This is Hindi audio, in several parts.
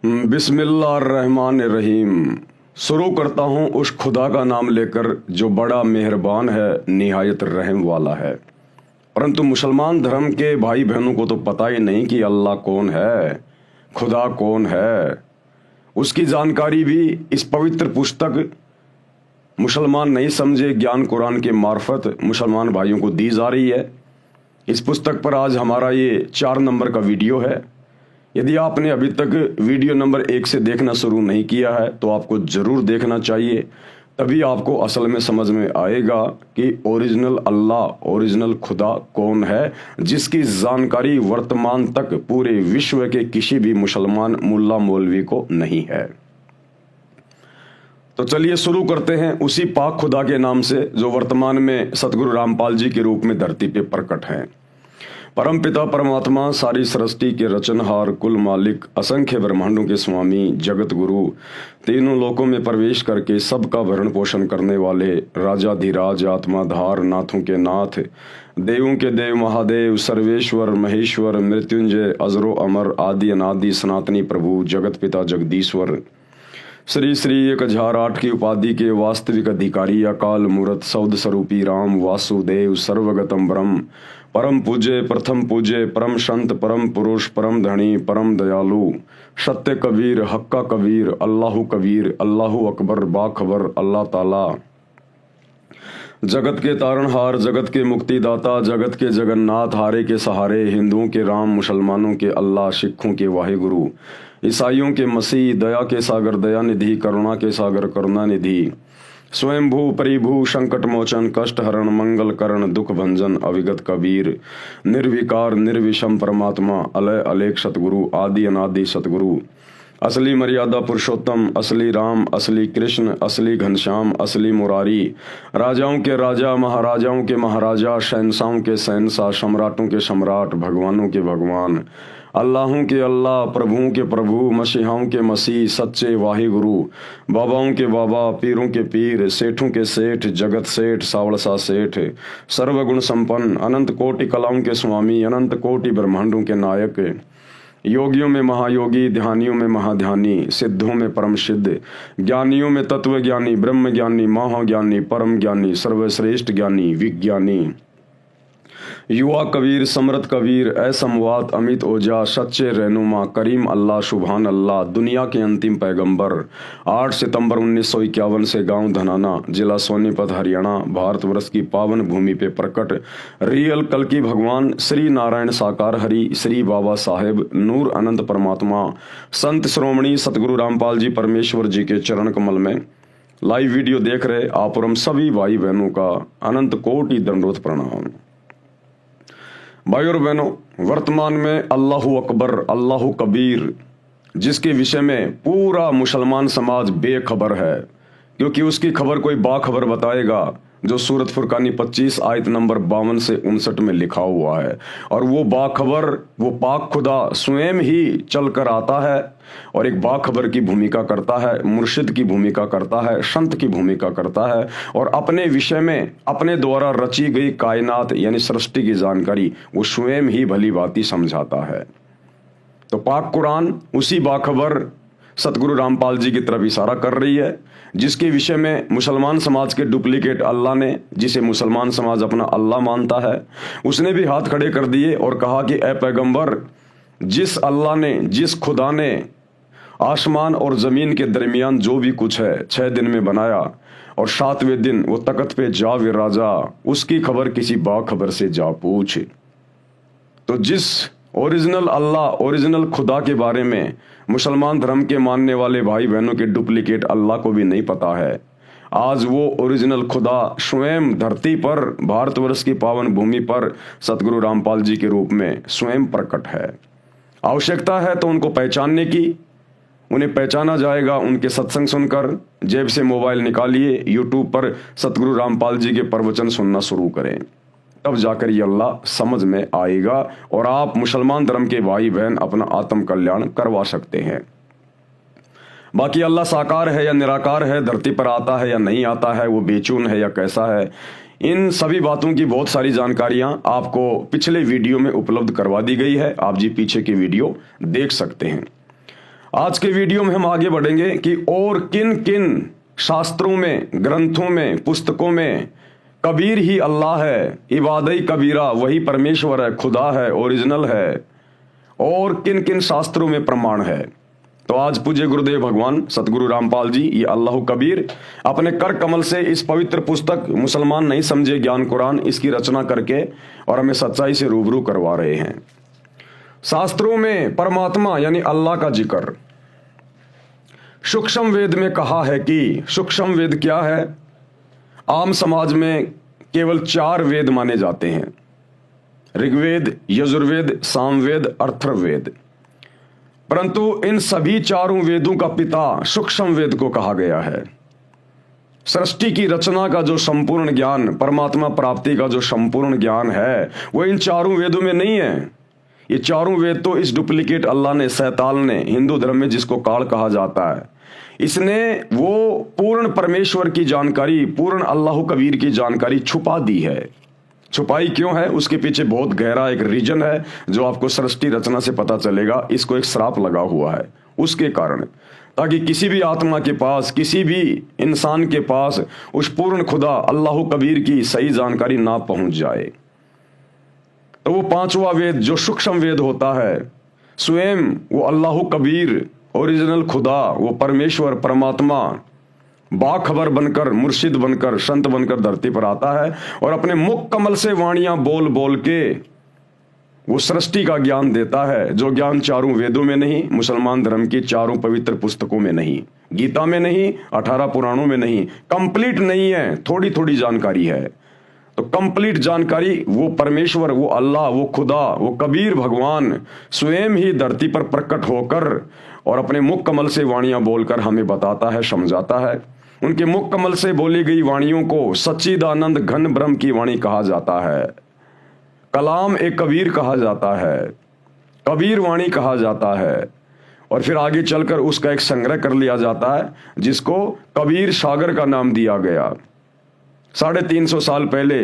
बिस्मिल्लाहिर्रहमानिर्रहीम। शुरू करता हूँ उस खुदा का नाम लेकर जो बड़ा मेहरबान है, निहायत रहम वाला है। परंतु मुसलमान धर्म के भाई बहनों को तो पता ही नहीं कि अल्लाह कौन है, खुदा कौन है। उसकी जानकारी भी इस पवित्र पुस्तक मुसलमान नहीं समझे ज्ञान कुरान के मार्फत मुसलमान भाइयों को दी जा रही है। इस पुस्तक पर आज हमारा ये 4 नंबर का वीडियो है। यदि आपने अभी तक वीडियो नंबर 1 से देखना शुरू नहीं किया है तो आपको ज़रूर देखना चाहिए, तभी आपको असल में समझ में आएगा कि ओरिजिनल अल्लाह, ओरिजिनल खुदा कौन है, जिसकी जानकारी वर्तमान तक पूरे विश्व के किसी भी मुसलमान मुल्ला मौलवी को नहीं है। तो चलिए शुरू करते हैं उसी पाक खुदा के नाम से जो वर्तमान में सतगुरु रामपाल जी के रूप में धरती पे प्रकट हैं। परमपिता परमात्मा, सारी सृष्टि के रचनहार, कुल मालिक, असंख्य ब्रह्मांडों के स्वामी, जगत गुरु, तीनों लोकों में प्रवेश करके सबका भरण पोषण करने वाले, राजाधिराज, आत्माधार, नाथों के नाथ, देवों के देव, महादेव, सर्वेश्वर, महेश्वर, मृत्युंजय, अजरो अमर, आदि अनादि, सनातनी प्रभु, जगत पिता जगदीश्वर, श्री श्री 1008 की उपाधि के वास्तविक अधिकारी, अकाल मूर्त, सौद स्वरूपी राम, वासुदेव, सर्वगतम ब्रह्म, परम पूज्य, प्रथम पूज्य, परम संत, परम पुरुष, परम धनी, परम दयालु, सत्य कबीर, हक्का कबीर, अल्लाहु कबीर, अल्लाहु अकबर, बाखबर, अल्लाह ताला, जगत के तारणहार, जगत के मुक्तिदाता, जगत के जगन्नाथ, हारे के सहारे, हिंदुओं के राम, मुसलमानों के अल्लाह, सिखों के वाहिगुरु, ईसाइयों के मसीह, दया के सागर दया निधि, करुणा के सागर करुणा निधि, स्वयंभू परिभू, संकट मोचन, कष्ट हरण, मंगल करण, दुख भंजन, अविगत कबीर, निर्विकार निर्विषम परमात्मा, अलय अलेख सतगुरु, आदि अनादि सतगुरु, असली मर्यादा पुरुषोत्तम, असली राम, असली कृष्ण, असली घनश्याम, असली मुरारी, राजाओं के राजा, महाराजाओं के महाराजा, शहंशाहों के शहंशाह, सम्राटों के सम्राट, भगवानों के भगवान, अल्लाहों के अल्लाह, प्रभुओं के प्रभु, मसीहाओं के मसीह, सच्चे वाहिगुरु, बाबाओं के बाबा, पीरों के पीर, सेठों के सेठ, जगत सेठ, सावड़सा सेठ, सर्वगुण संपन्न, अनंत कोटि कलाओं के स्वामी, अनंत कोटि ब्रह्मांडों के नायक, योगियों में महायोगी, ध्यानियों में महाध्यानी, सिद्धों में परम सिद्ध, ज्ञानियों में तत्व ज्ञानी, ब्रह्म ज्ञानी, महाज्ञानी, परम ज्ञानी, सर्वश्रेष्ठ ज्ञानी, विज्ञानी, युवा कबीर, समृत कबीर, असमवात, अमित ओजा, सच्चे रहनुमा, करीम अल्लाह, सुभान अल्लाह, दुनिया के अंतिम पैगंबर, 8 सितंबर 1951 से गांव धनाना, जिला सोनीपत, हरियाणा, भारतवर्ष की पावन भूमि पे प्रकट रियल कल की भगवान श्री नारायण साकार हरि, श्री बाबा साहेब नूर अनंत परमात्मा, संत श्रोमणी सतगुरु रामपाल जी परमेश्वर जी के चरण कमल में लाइव वीडियो देख रहे आप और हम सभी भाई बहनों का अनंत कोटि दंडोत प्रणाम। भाई और बहनों, वर्तमान में अल्लाहु अकबर, अल्लाहु कबीर, जिसके विषय में पूरा मुसलमान समाज बेखबर है, क्योंकि उसकी खबर कोई बाखबर बताएगा जो सूरत फुरकानी 25 आयत नंबर 52 से 59 में लिखा हुआ है। और वो बाखबर, वो पाक खुदा स्वयं ही चल कर आता है और एक बाखबर की भूमिका करता है, मुर्शिद की भूमिका करता है, संत की भूमिका करता है और अपने विषय में अपने द्वारा रची गई कायनात यानी सृष्टि की जानकारी वो स्वयं ही भली भांति समझाता है। तो पाक कुरान उसी बाखबर सतगुरु रामपाल जी की तरफ इशारा कर रही है, जिसके विषय में मुसलमान समाज के डुप्लीकेट अल्लाह ने, जिसे मुसलमान समाज अपना अल्लाह मानता है, उसने भी हाथ खड़े कर दिए और कहा कि ए पैगंबर, जिस अल्लाह ने, जिस खुदा ने आसमान और जमीन के दरमियान जो भी कुछ है 6 दिन में बनाया और 7वें दिन वो तख्त पे जा विराजा, उसकी खबर किसी बाखबर से जा पूछ। तो जिस ओरिजिनल अल्लाह, ओरिजिनल खुदा के बारे में मुसलमान धर्म के मानने वाले भाई बहनों के डुप्लीकेट अल्लाह को भी नहीं पता है, आज वो ओरिजिनल खुदा स्वयं धरती पर, भारतवर्ष की पावन भूमि पर सतगुरु रामपाल जी के रूप में स्वयं प्रकट है। आवश्यकता है तो उनको पहचानने की। उन्हें पहचाना जाएगा उनके सत्संग सुनकर। जेब से मोबाइल निकालिए, यूट्यूब पर सतगुरु रामपाल जी के प्रवचन सुनना शुरू करें, तब जाकर ये अल्लाह समझ में आएगा और आप मुसलमान धर्म के भाई बहन अपना आत्म कल्याण करवा सकते हैं। बाकी अल्लाह साकार है या निराकार है, धरती पर आता है या नहीं आता है, वो बेचून है या कैसा है, इन सभी बातों की बहुत सारी जानकारियां आपको पिछले वीडियो में उपलब्ध करवा दी गई है। आप जी पीछे की वीडियो देख सकते हैं। आज के वीडियो में हम आगे बढ़ेंगे कि और किन किन शास्त्रों में, ग्रंथों में, पुस्तकों में कबीर ही अल्लाह है, इबादई कबीरा वही परमेश्वर है, खुदा है, ओरिजिनल है, और किन किन शास्त्रों में प्रमाण है। तो आज पूज्य गुरुदेव भगवान सतगुरु रामपाल जी ये अल्लाह कबीर अपने कर कमल से इस पवित्र पुस्तक मुसलमान नहीं समझे ज्ञान कुरान इसकी रचना करके और हमें सच्चाई से रूबरू करवा रहे हैं। शास्त्रों में परमात्मा यानी अल्लाह का जिक्र सूक्ष्म वेद में कहा है कि सूक्ष्म वेद क्या है? आम समाज में केवल 4 वेद माने जाते हैं, ऋग्वेद, यजुर्वेद, सामवेद, अथर्ववेद। परंतु इन सभी 4 वेदों का पिता सूक्ष्म वेद को कहा गया है। सृष्टि की रचना का जो संपूर्ण ज्ञान, परमात्मा प्राप्ति का जो संपूर्ण ज्ञान है वो इन 4 वेदों में नहीं है। ये 4 वेद तो इस डुप्लीकेट अल्लाह ने, शैतान ने, हिंदू धर्म में जिसको काल कहा जाता है, इसने वो पूर्ण परमेश्वर की जानकारी, पूर्ण अल्लाह कबीर की जानकारी छुपा दी है। छुपाई क्यों है? उसके पीछे बहुत गहरा एक रीजन है जो आपको सृष्टि रचना से पता चलेगा। इसको एक श्राप लगा हुआ है उसके कारण, ताकि किसी भी आत्मा के पास, किसी भी इंसान के पास उस पूर्ण खुदा अल्लाह कबीर की सही जानकारी ना पहुंच जाए। तो वो 5वां वेद जो सूक्ष्म वेद होता है, स्वयं वो अल्लाह कबीर, ओरिजिनल खुदा, वो परमेश्वर, परमात्मा बाखबर बनकर, मुर्शिद बनकर, संत बनकर धरती पर आता है और अपने मुख कमल से वाणियां बोल बोल के वो सृष्टि का ज्ञान देता है, जो ज्ञान 4 वेदों में नहीं, मुसलमान धर्म की 4 पवित्र पुस्तकों में नहीं, गीता में नहीं, 18 पुराणों में नहीं, कंप्लीट नहीं है, थोड़ी थोड़ी जानकारी है। तो कंप्लीट जानकारी वो परमेश्वर, वो अल्लाह, वो खुदा, वो कबीर भगवान स्वयं ही धरती पर प्रकट होकर और अपने मुख कमल से वाणियां बोलकर हमें बताता है, समझाता है। उनके मुख कमल से बोली गई वाणियों को सच्चिदानंद घन ब्रह्म की वाणी कहा जाता है, कलाम ए कबीर कहा जाता है, कबीर वाणी कहा जाता है। और फिर आगे चलकर उसका एक संग्रह कर लिया जाता है जिसको कबीर सागर का नाम दिया गया। 350 साल पहले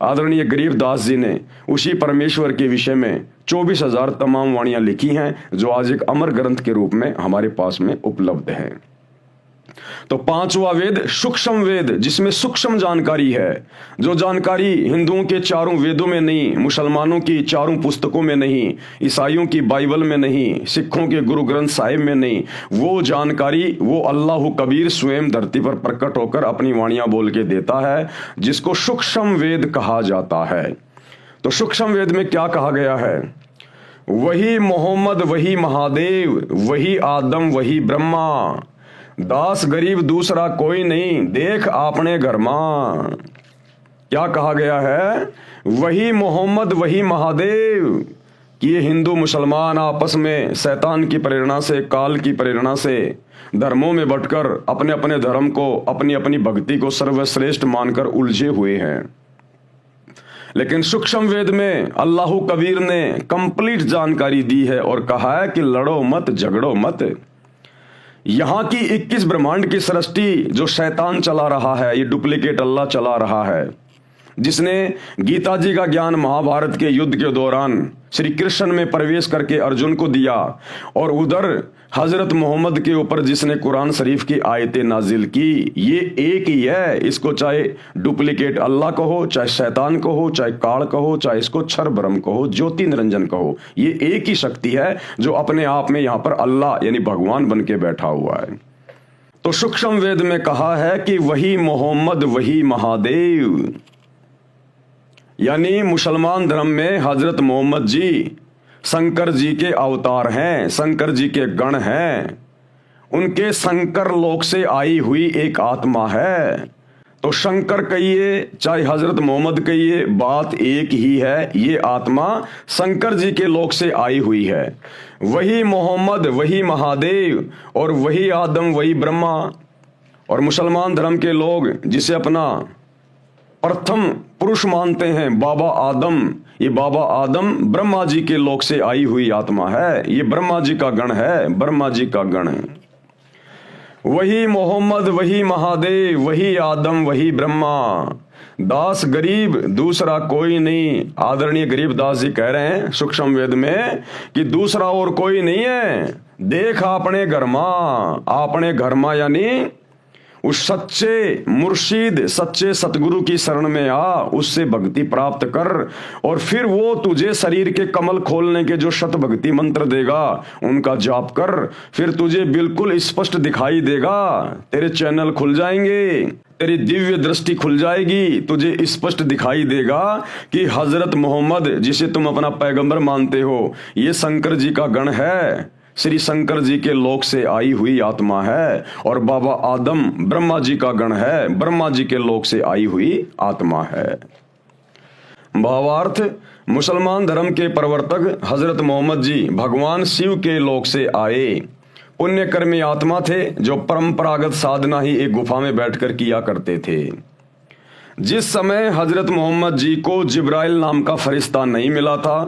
आदरणीय गरीबदास जी ने उसी परमेश्वर के विषय में 24,000 तमाम वाणियां लिखी हैं, जो आज एक अमर ग्रंथ के रूप में हमारे पास में उपलब्ध है। तो 5वां वेद सूक्ष्म वेद, जिसमें सूक्ष्म जानकारी है, जो जानकारी हिंदुओं के 4 वेदों में नहीं, मुसलमानों की 4 पुस्तकों में नहीं, ईसाइयों की बाइबल में नहीं, सिखों के गुरु ग्रंथ साहिब में नहीं, वो जानकारी वो अल्लाह कबीर स्वयं धरती पर प्रकट होकर अपनी वाणियां बोल के देता है, जिसको सूक्ष्म वेद कहा जाता है। तो सूक्ष्म वेद में क्या कहा गया है? वही मोहम्मद, वही महादेव, वही आदम, वही ब्रह्मा, दास गरीब दूसरा कोई नहीं, देख आपने घर मां। क्या कहा गया है? वही मोहम्मद, वही महादेव। कि ये हिंदू मुसलमान आपस में शैतान की प्रेरणा से, काल की प्रेरणा से धर्मों में बंटकर अपने अपने धर्म को, अपनी अपनी भक्ति को सर्वश्रेष्ठ मानकर उलझे हुए हैं। लेकिन सूक्ष्म वेद में अल्लाह कबीर ने कंप्लीट जानकारी दी है और कहा है कि लड़ो मत, झगड़ो मत। यहां की 21 ब्रह्मांड की सृष्टि जो शैतान चला रहा है, ये डुप्लीकेट अल्लाह चला रहा है, जिसने गीता जी का ज्ञान महाभारत के युद्ध के दौरान श्री कृष्ण में प्रवेश करके अर्जुन को दिया, और उधर हजरत मोहम्मद के ऊपर जिसने कुरान शरीफ की आयतें नाजिल की, ये एक ही है। इसको चाहे डुप्लीकेट अल्लाह कहो, चाहे शैतान कहो, चाहे काल कहो, चाहे इसको क्षर ब्रह्म कहो, ज्योति निरंजन कहो, ये एक ही शक्ति है जो अपने आप में यहां पर अल्लाह यानी भगवान बन के बैठा हुआ है। तो सूक्ष्म वेद में कहा है कि वही मोहम्मद, वही महादेव, यानी मुसलमान धर्म में हजरत मोहम्मद जी शंकर जी के अवतार हैं, शंकर जी के गण हैं, उनके शंकर लोक से आई हुई एक आत्मा है। तो शंकर कहिए चाहे हजरत मोहम्मद कहिए, बात एक ही है, ये आत्मा शंकर जी के लोक से आई हुई है। वही मोहम्मद, वही महादेव, और वही आदम, वही ब्रह्मा। और मुसलमान धर्म के लोग जिसे अपना प्रथम पुरुष मानते हैं बाबा आदम, ये बाबा आदम ब्रह्मा जी के लोक से आई हुई आत्मा है, ये ब्रह्मा जी का गण है, ब्रह्मा जी का गण है। वही मोहम्मद, वही महादेव, वही आदम, वही ब्रह्मा, दास गरीब दूसरा कोई नहीं। आदरणीय गरीबदास जी कह रहे हैं सूक्ष्म वेद में कि दूसरा और कोई नहीं है, देख आपने घर में यानी उस सच्चे मुर्शिद सच्चे सतगुरु की शरण में आ, उससे भक्ति प्राप्त कर और फिर वो तुझे शरीर के कमल खोलने के जो शत भक्ति मंत्र देगा उनका जाप कर, फिर तुझे बिल्कुल स्पष्ट दिखाई देगा, तेरे चैनल खुल जाएंगे, तेरी दिव्य दृष्टि खुल जाएगी, तुझे स्पष्ट दिखाई देगा कि हजरत मोहम्मद जिसे तुम अपना पैगंबर मानते हो ये शंकर जी का गण है, श्री शंकर जी के लोक से आई हुई आत्मा है, और बाबा आदम ब्रह्मा जी का गण है, ब्रह्मा जी के लोक से आई हुई आत्मा है। भावार्थ, मुसलमान धर्म के प्रवर्तक हजरत मोहम्मद जी भगवान शिव के लोक से आए पुण्यकर्मी आत्मा थे जो परंपरागत साधना ही एक गुफा में बैठकर किया करते थे। जिस समय हजरत मोहम्मद जी को जिब्राइल नाम का फरिश्ता नहीं मिला था,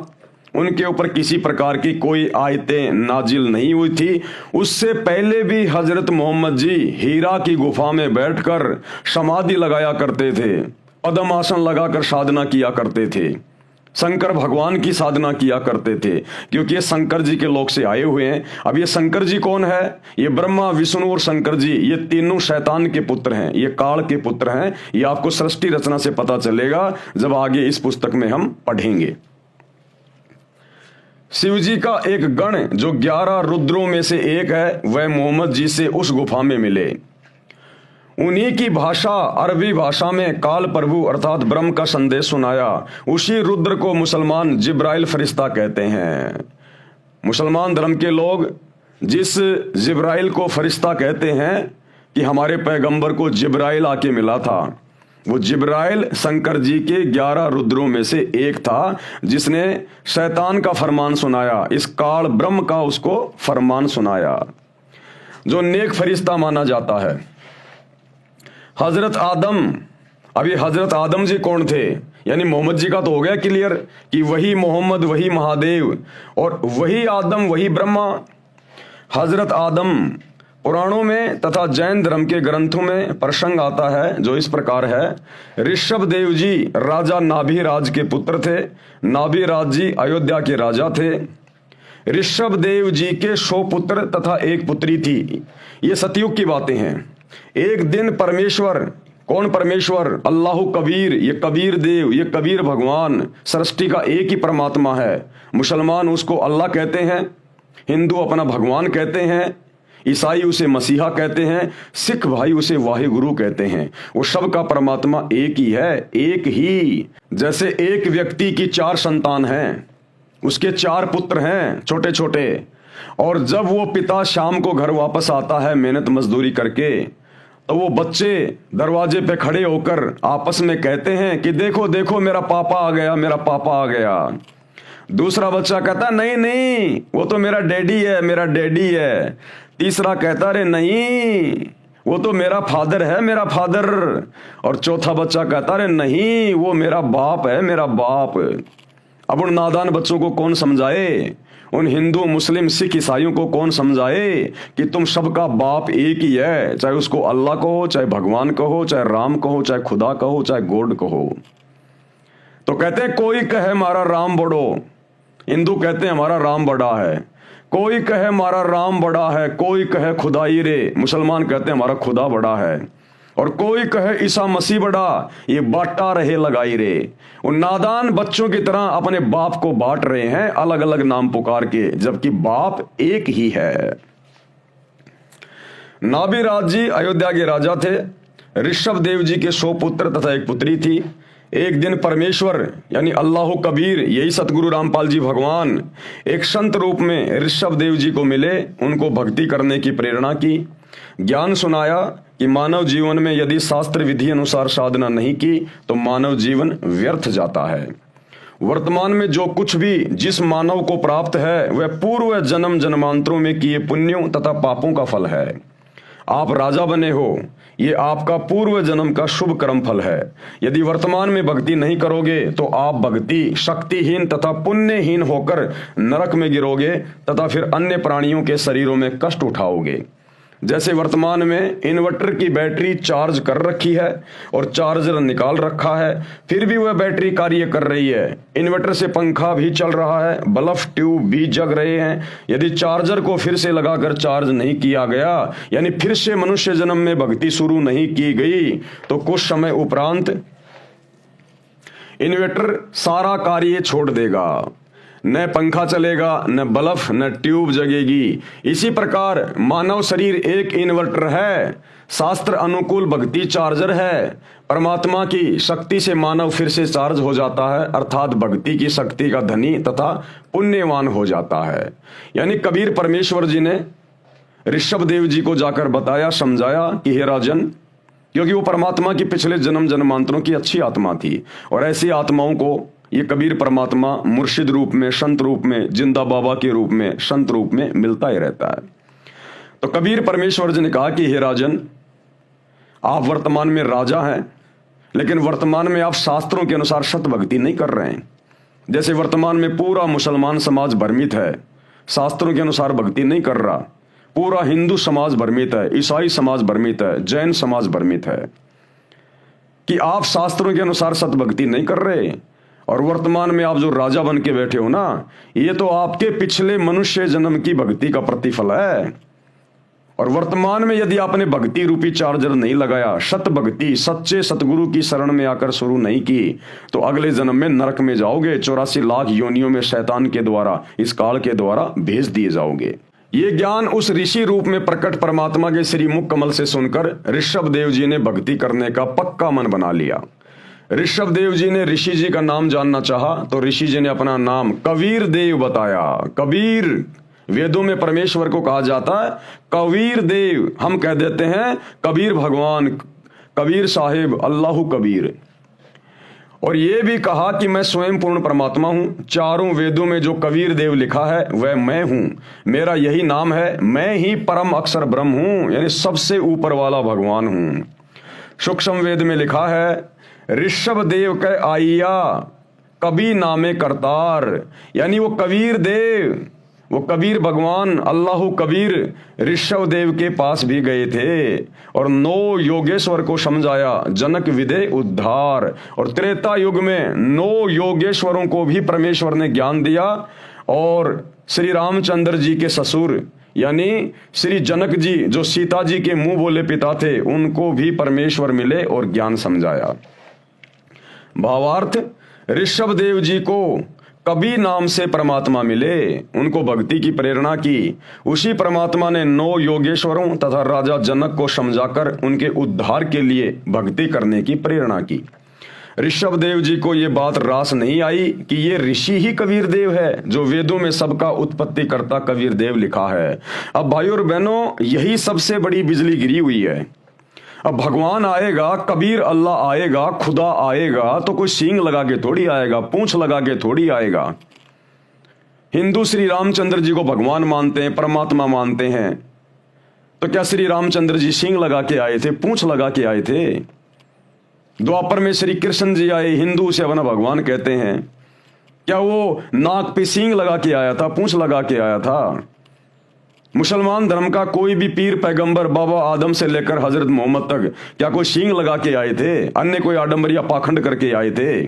उनके ऊपर किसी प्रकार की कोई आयतें नाजिल नहीं हुई थी, उससे पहले भी हजरत मोहम्मद जी हीरा की गुफा में बैठकर समाधि लगाया करते थे, पद्म आसन लगाकर साधना किया करते थे, शंकर भगवान की साधना किया करते थे, क्योंकि ये शंकर जी के लोक से आए हुए हैं। अब ये शंकर जी कौन है? ये ब्रह्मा विष्णु और शंकर जी ये तीनों शैतान के पुत्र हैं, ये काल के पुत्र हैं। ये आपको सृष्टि रचना से पता चलेगा जब आगे इस पुस्तक में हम पढ़ेंगे। शिव जी का एक गण जो 11 रुद्रों में से एक है, वह मोहम्मद जी से उस गुफा में मिले। उन्हीं की भाषा अरबी भाषा में काल प्रभु अर्थात ब्रह्म का संदेश सुनाया। उसी रुद्र को मुसलमान जिब्राइल फरिश्ता कहते हैं। मुसलमान धर्म के लोग जिस जिब्राइल को फरिश्ता कहते हैं कि हमारे पैगंबर को जिब्राइल आके मिला था, वो जिब्राइल शंकर जी के 11 रुद्रों में से एक था, जिसने शैतान का फरमान सुनाया, इस काल ब्रह्म का उसको फरमान सुनाया, जो नेक फरिश्ता माना जाता है। हजरत आदम, अभी हजरत आदम जी कौन थे? यानी मोहम्मद जी का तो हो गया क्लियर कि वही मोहम्मद, वही महादेव और वही आदम, वही ब्रह्मा। हजरत आदम पुराणों में तथा जैन धर्म के ग्रंथों में प्रसंग आता है जो इस प्रकार है। ऋषभ देव जी राजा नाभिराज के पुत्र थे। नाभिराज जी अयोध्या के राजा थे। ऋषभ देव जी के 100 पुत्र तथा एक पुत्री थी। ये सतयुग की बातें हैं। एक दिन परमेश्वर, कौन परमेश्वर? अल्लाह कबीर, ये कबीर देव, ये कबीर भगवान सृष्टि का एक ही परमात्मा है। मुसलमान उसको अल्लाह कहते हैं, हिंदू अपना भगवान कहते हैं, ईसाई उसे मसीहा कहते हैं, सिख भाई उसे वाहिगुरु कहते हैं। वो सब का परमात्मा एक ही है, एक ही। जैसे एक व्यक्ति की 4 संतान हैं, उसके 4 पुत्र हैं छोटे छोटे, और जब वो पिता शाम को घर वापस आता है मेहनत मजदूरी करके, तो वो बच्चे दरवाजे पे खड़े होकर आपस में कहते हैं कि देखो देखो मेरा पापा आ गया, मेरा पापा आ गया। दूसरा बच्चा कहता नहीं नहीं वो तो मेरा डैडी है, मेरा डैडी है। तीसरा कहता रे नहीं वो तो मेरा फादर है, मेरा फादर। और चौथा बच्चा कहता रे नहीं वो मेरा बाप है, मेरा बाप। अब उन नादान बच्चों को कौन समझाए? उन हिंदू मुस्लिम सिख ईसाइयों को कौन समझाए कि तुम सबका बाप एक ही है, चाहे उसको अल्लाह कहो, चाहे भगवान कहो, चाहे राम कहो, चाहे खुदा कहो, चाहे गॉड कहो। तो कहते हैं कोई कहे हमारा राम बड़ो, हिंदू कहते हैं हमारा राम बड़ा है। कोई कहे हमारा राम बड़ा है, कोई कहे खुदाई रे, मुसलमान कहते हैं हमारा खुदा बड़ा है। और कोई कहे ईसा मसीह बड़ा, ये बांटा रहे लगाई रे। उन नादान बच्चों की तरह अपने बाप को बांट रहे हैं अलग अलग नाम पुकार के, जबकि बाप एक ही है। नाभिराज जी अयोध्या के राजा थे। ऋषभ देव जी के 100 पुत्र तथा एक पुत्री थी। एक दिन परमेश्वर यानी अल्लाह कबीर, यही सतगुरु रामपाल जी भगवान, एक संत रूप में ऋषभ देव जी को मिले, उनको भक्ति करने की प्रेरणा की, ज्ञान सुनाया कि मानव जीवन में यदि शास्त्र विधि अनुसार साधना नहीं की तो मानव जीवन व्यर्थ जाता है। वर्तमान में जो कुछ भी जिस मानव को प्राप्त है वह पूर्व जन्म जन्मांतरों में किए पुण्यों तथा पापों का फल है। आप राजा बने हो, ये आपका पूर्व जन्म का शुभ कर्म फल है। यदि वर्तमान में भक्ति नहीं करोगे तो आप भक्ति शक्तिहीन तथा पुण्यहीन होकर नरक में गिरोगे तथा फिर अन्य प्राणियों के शरीरों में कष्ट उठाओगे। जैसे वर्तमान में इन्वर्टर की बैटरी चार्ज कर रखी है और चार्जर निकाल रखा है, फिर भी वह बैटरी कार्य कर रही है। इन्वर्टर से पंखा भी चल रहा है, बल्ब ट्यूब भी जग रहे हैं। यदि चार्जर को फिर से लगाकर चार्ज नहीं किया गया, यानी फिर से मनुष्य जन्म में भक्ति शुरू नहीं की गई, तो कुछ समय उपरांत इन्वर्टर सारा कार्य छोड़ देगा। न पंखा चलेगा, न बल्ब, न ट्यूब जगेगी। इसी प्रकार मानव शरीर एक इन्वर्टर है, शास्त्र अनुकूल भक्ति चार्जर है। परमात्मा की शक्ति से मानव फिर से चार्ज हो जाता है, अर्थात भक्ति की शक्ति का धनी तथा पुण्यवान हो जाता है। यानी कबीर परमेश्वर जी ने ऋषभ देव जी को जाकर बताया, समझाया कि हे राजन, क्योंकि वो परमात्मा की पिछले जन्म जन्मांतरों की अच्छी आत्मा थी, और ऐसी आत्माओं को ये कबीर परमात्मा मुर्शिद रूप में, संत रूप में, जिंदा बाबा के रूप में, संत रूप में मिलता ही रहता है। तो कबीर परमेश्वर जी ने कहा कि हे राजन, आप वर्तमान में राजा हैं, लेकिन वर्तमान में आप शास्त्रों के अनुसार सत भक्ति नहीं कर रहे हैं। जैसे वर्तमान में पूरा मुसलमान समाज भ्रमित है, शास्त्रों के अनुसार भक्ति नहीं कर रहा। पूरा हिंदू समाज भ्रमित है, ईसाई समाज भ्रमित है, जैन समाज भ्रमित है कि आप शास्त्रों के अनुसार सत भक्ति नहीं कर रहे। और वर्तमान में आप जो राजा बन के बैठे हो ना, ये तो आपके पिछले मनुष्य जन्म की भक्ति का प्रतिफल है। और वर्तमान में यदि आपने भक्ति रूपी चार्जर नहीं लगाया, सत भक्ति सच्चे सतगुरु की शरण में आकर शुरू नहीं की, तो अगले जन्म में नरक में जाओगे। 84 लाख योनियों में शैतान के द्वारा, इस काल के द्वारा भेज दिए जाओगे। ये ज्ञान उस ऋषि रूप में प्रकट परमात्मा के श्री मुख कमल से सुनकर ऋषभ देव जी ने भक्ति करने का पक्का मन बना लिया। ऋषभ देव जी ने ऋषि जी का नाम जानना चाहा, तो ऋषि जी ने अपना नाम कबीर देव बताया। कबीर, वेदों में परमेश्वर को कहा जाता है कबीर देव, हम कह देते हैं कबीर भगवान, कबीर साहिब, अल्लाह कबीर। और ये भी कहा कि मैं स्वयं पूर्ण परमात्मा हूं। चारों वेदों में जो कबीर देव लिखा है वह मैं हूं, मेरा यही नाम है, मैं ही परम अक्षर ब्रह्म हूं, यानी सबसे ऊपर वाला भगवान हूं। सूक्ष्म वेद में लिखा है ऋषभ देव के आइया कबीर नामे करतार, यानी वो कबीर देव, वो कबीर भगवान अल्लाह कबीर ऋषभ देव के पास भी गए थे और 9 योगेश्वर को समझाया, जनक विदे उद्धार। और त्रेता युग में 9 योगेश्वरों को भी परमेश्वर ने ज्ञान दिया, और श्री रामचंद्र जी के ससुर यानी श्री जनक जी, जो सीता जी के मुंह बोले पिता थे, उनको भी परमेश्वर मिले और ज्ञान समझाया। भावार्थ, ऋषभ देव जी को कबीर नाम से परमात्मा मिले, उनको भक्ति की प्रेरणा की। उसी परमात्मा ने 9 योगेश्वरों तथा राजा जनक को समझाकर उनके उद्धार के लिए भक्ति करने की प्रेरणा की। ऋषभ देव जी को ये बात रास नहीं आई कि ये ऋषि ही कबीर देव है, जो वेदों में सबका उत्पत्ति करता कबीर देव लिखा है। अब भाइयों और बहनों, यही सबसे बड़ी बिजली गिरी हुई है। अब भगवान आएगा, कबीर अल्लाह आएगा, खुदा आएगा, तो कोई सींग लगा के थोड़ी आएगा, पूंछ लगा के थोड़ी आएगा। हिंदू श्री रामचंद्र जी को भगवान मानते हैं, परमात्मा मानते हैं, तो क्या श्री रामचंद्र जी सींग लगा के आए थे, पूंछ लगा के आए थे? द्वापर में श्री कृष्ण जी आए, हिंदू उसे अपना भगवान कहते हैं, क्या वो नाक पे सींग लगा के आया था, पूंछ लगा के आया था? मुसलमान धर्म का कोई भी पीर पैगंबर, बाबा आदम से लेकर हजरत मोहम्मद तक, क्या कोई सींग लगा के आए थे? अन्य कोई आडंबर या पाखंड करके आए थे?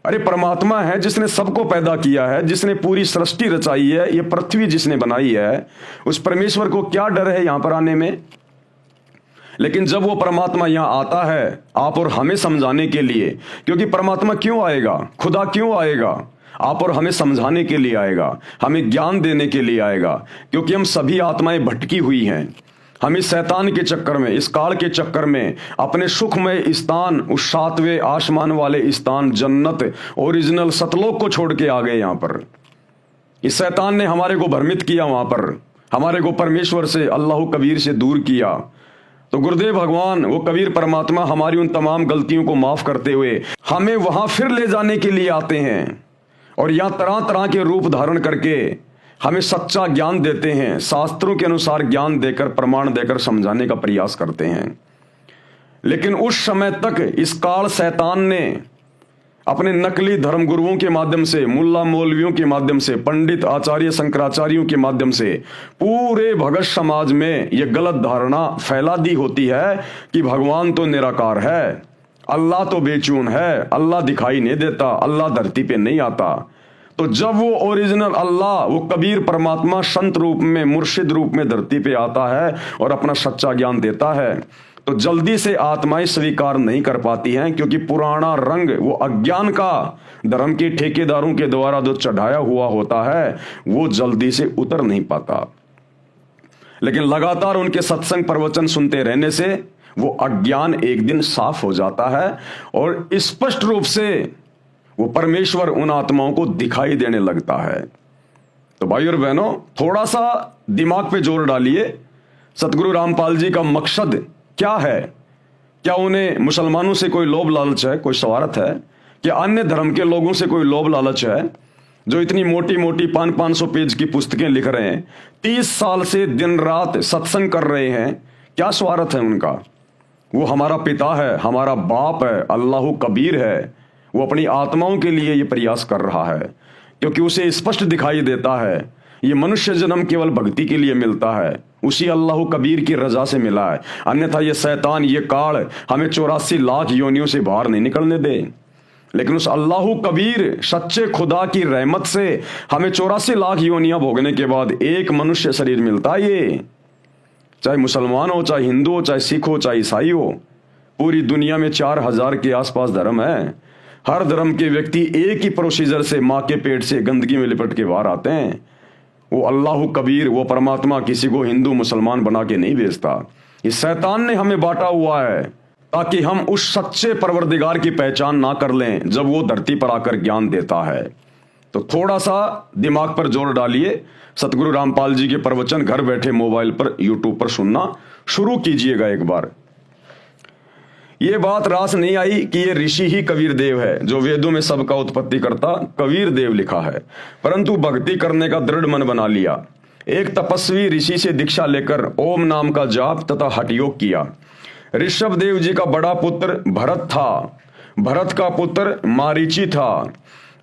अरे परमात्मा है जिसने सबको पैदा किया है, जिसने पूरी सृष्टि रचाई है, ये पृथ्वी जिसने बनाई है, उस परमेश्वर को क्या डर है यहां पर आने में? लेकिन जब वो परमात्मा यहां आता है आप और हमें समझाने के लिए, क्योंकि परमात्मा क्यों आएगा, खुदा क्यों आएगा? आप और हमें समझाने के लिए आएगा, हमें ज्ञान देने के लिए आएगा, क्योंकि हम सभी आत्माएं भटकी हुई हैं। हम इस शैतान के चक्कर में, इस काल के चक्कर में अपने सुखमय स्थान, उस 7वें आसमान वाले स्थान जन्नत, ओरिजिनल सतलोक को छोड़ के आ गए। यहां पर इस शैतान ने हमारे को भ्रमित किया, वहां पर हमारे को परमेश्वर से, अल्लाह कबीर से दूर किया। तो गुरुदेव भगवान, वो कबीर परमात्मा हमारी उन तमाम गलतियों को माफ करते हुए हमें वहां फिर ले जाने के लिए आते हैं, और यहां तरह तरह के रूप धारण करके हमें सच्चा ज्ञान देते हैं, शास्त्रों के अनुसार ज्ञान देकर, प्रमाण देकर समझाने का प्रयास करते हैं। लेकिन उस समय तक इस काल शैतान ने अपने नकली धर्मगुरुओं के माध्यम से, मुल्ला मौलवियों के माध्यम से, पंडित आचार्य शंकराचार्यों के माध्यम से पूरे भगत समाज में यह गलत धारणा फैला दी होती है कि भगवान तो निराकार है, अल्लाह तो बेचून है, अल्लाह दिखाई नहीं देता, अल्लाह धरती पे नहीं आता। तो जब वो ओरिजिनल अल्लाह, वो कबीर परमात्मा संत रूप में, मुर्शिद रूप में धरती पे आता है और अपना सच्चा ज्ञान देता है, तो जल्दी से आत्माएं स्वीकार नहीं कर पाती हैं, क्योंकि पुराना रंग, वो अज्ञान का, धर्म के ठेकेदारों के द्वारा जो चढ़ाया हुआ होता है, वो जल्दी से उतर नहीं पाता। लेकिन लगातार उनके सत्संग प्रवचन सुनते रहने से वो अज्ञान एक दिन साफ हो जाता है और स्पष्ट रूप से वो परमेश्वर उन आत्माओं को दिखाई देने लगता है। तो भाई और बहनों, थोड़ा सा दिमाग पे जोर डालिए। सतगुरु रामपाल जी का मकसद क्या है? क्या उन्हें मुसलमानों से कोई लोभ लालच है, कोई स्वार्थ है? क्या अन्य धर्म के लोगों से कोई लोभ लालच है? जो इतनी मोटी मोटी 500-500 पेज की पुस्तकें लिख रहे हैं, 30 साल से दिन रात सत्संग कर रहे हैं, क्या स्वार्थ है उनका? वो हमारा पिता है, हमारा बाप है, अल्लाह कबीर है। वो अपनी आत्माओं के लिए ये प्रयास कर रहा है, क्योंकि उसे स्पष्ट दिखाई देता है ये मनुष्य जन्म केवल भक्ति के लिए मिलता है, उसी अल्लाह कबीर की रजा से मिला है। अन्यथा ये शैतान, ये काल हमें 84 लाख योनियों से बाहर नहीं निकलने दे। लेकिन उस अल्लाह कबीर सच्चे खुदा की रहमत से हमें 84 लाख योनियां भोगने के बाद एक मनुष्य शरीर मिलता है। ये चाहे मुसलमान हो, चाहे हिंदू हो, चाहे सिख हो, चाहे ईसाई हो, पूरी दुनिया में 4000 के आसपास धर्म है। हर धर्म के व्यक्ति एक ही प्रोसीजर से माँ के पेट से गंदगी में लिपट के बाहर आते हैं। वो अल्लाह कबीर, वो परमात्मा किसी को हिंदू मुसलमान बना के नहीं भेजता। इस शैतान ने हमें बांटा हुआ है ताकि हम उस सच्चे परवरदिगार की पहचान ना कर लें जब वो धरती पर आकर ज्ञान देता है। तो थोड़ा सा दिमाग पर जोर डालिए। सतगुरु रामपाल जी के प्रवचन घर बैठे मोबाइल पर, यूट्यूब पर सुनना शुरू कीजिएगा एक बार। ये बात रास नहीं आई कि ये ऋषि ही कबीर देव है, जो वेदों में सबका उत्पत्ति करता कबीर देव लिखा है, परंतु भक्ति करने का दृढ़ मन बना लिया। एक तपस्वी ऋषि से दीक्षा लेकर ओम नाम का जाप तथा हठ योग किया। ऋषभ देव जी का बड़ा पुत्र भरत था, भरत का पुत्र मारीची था।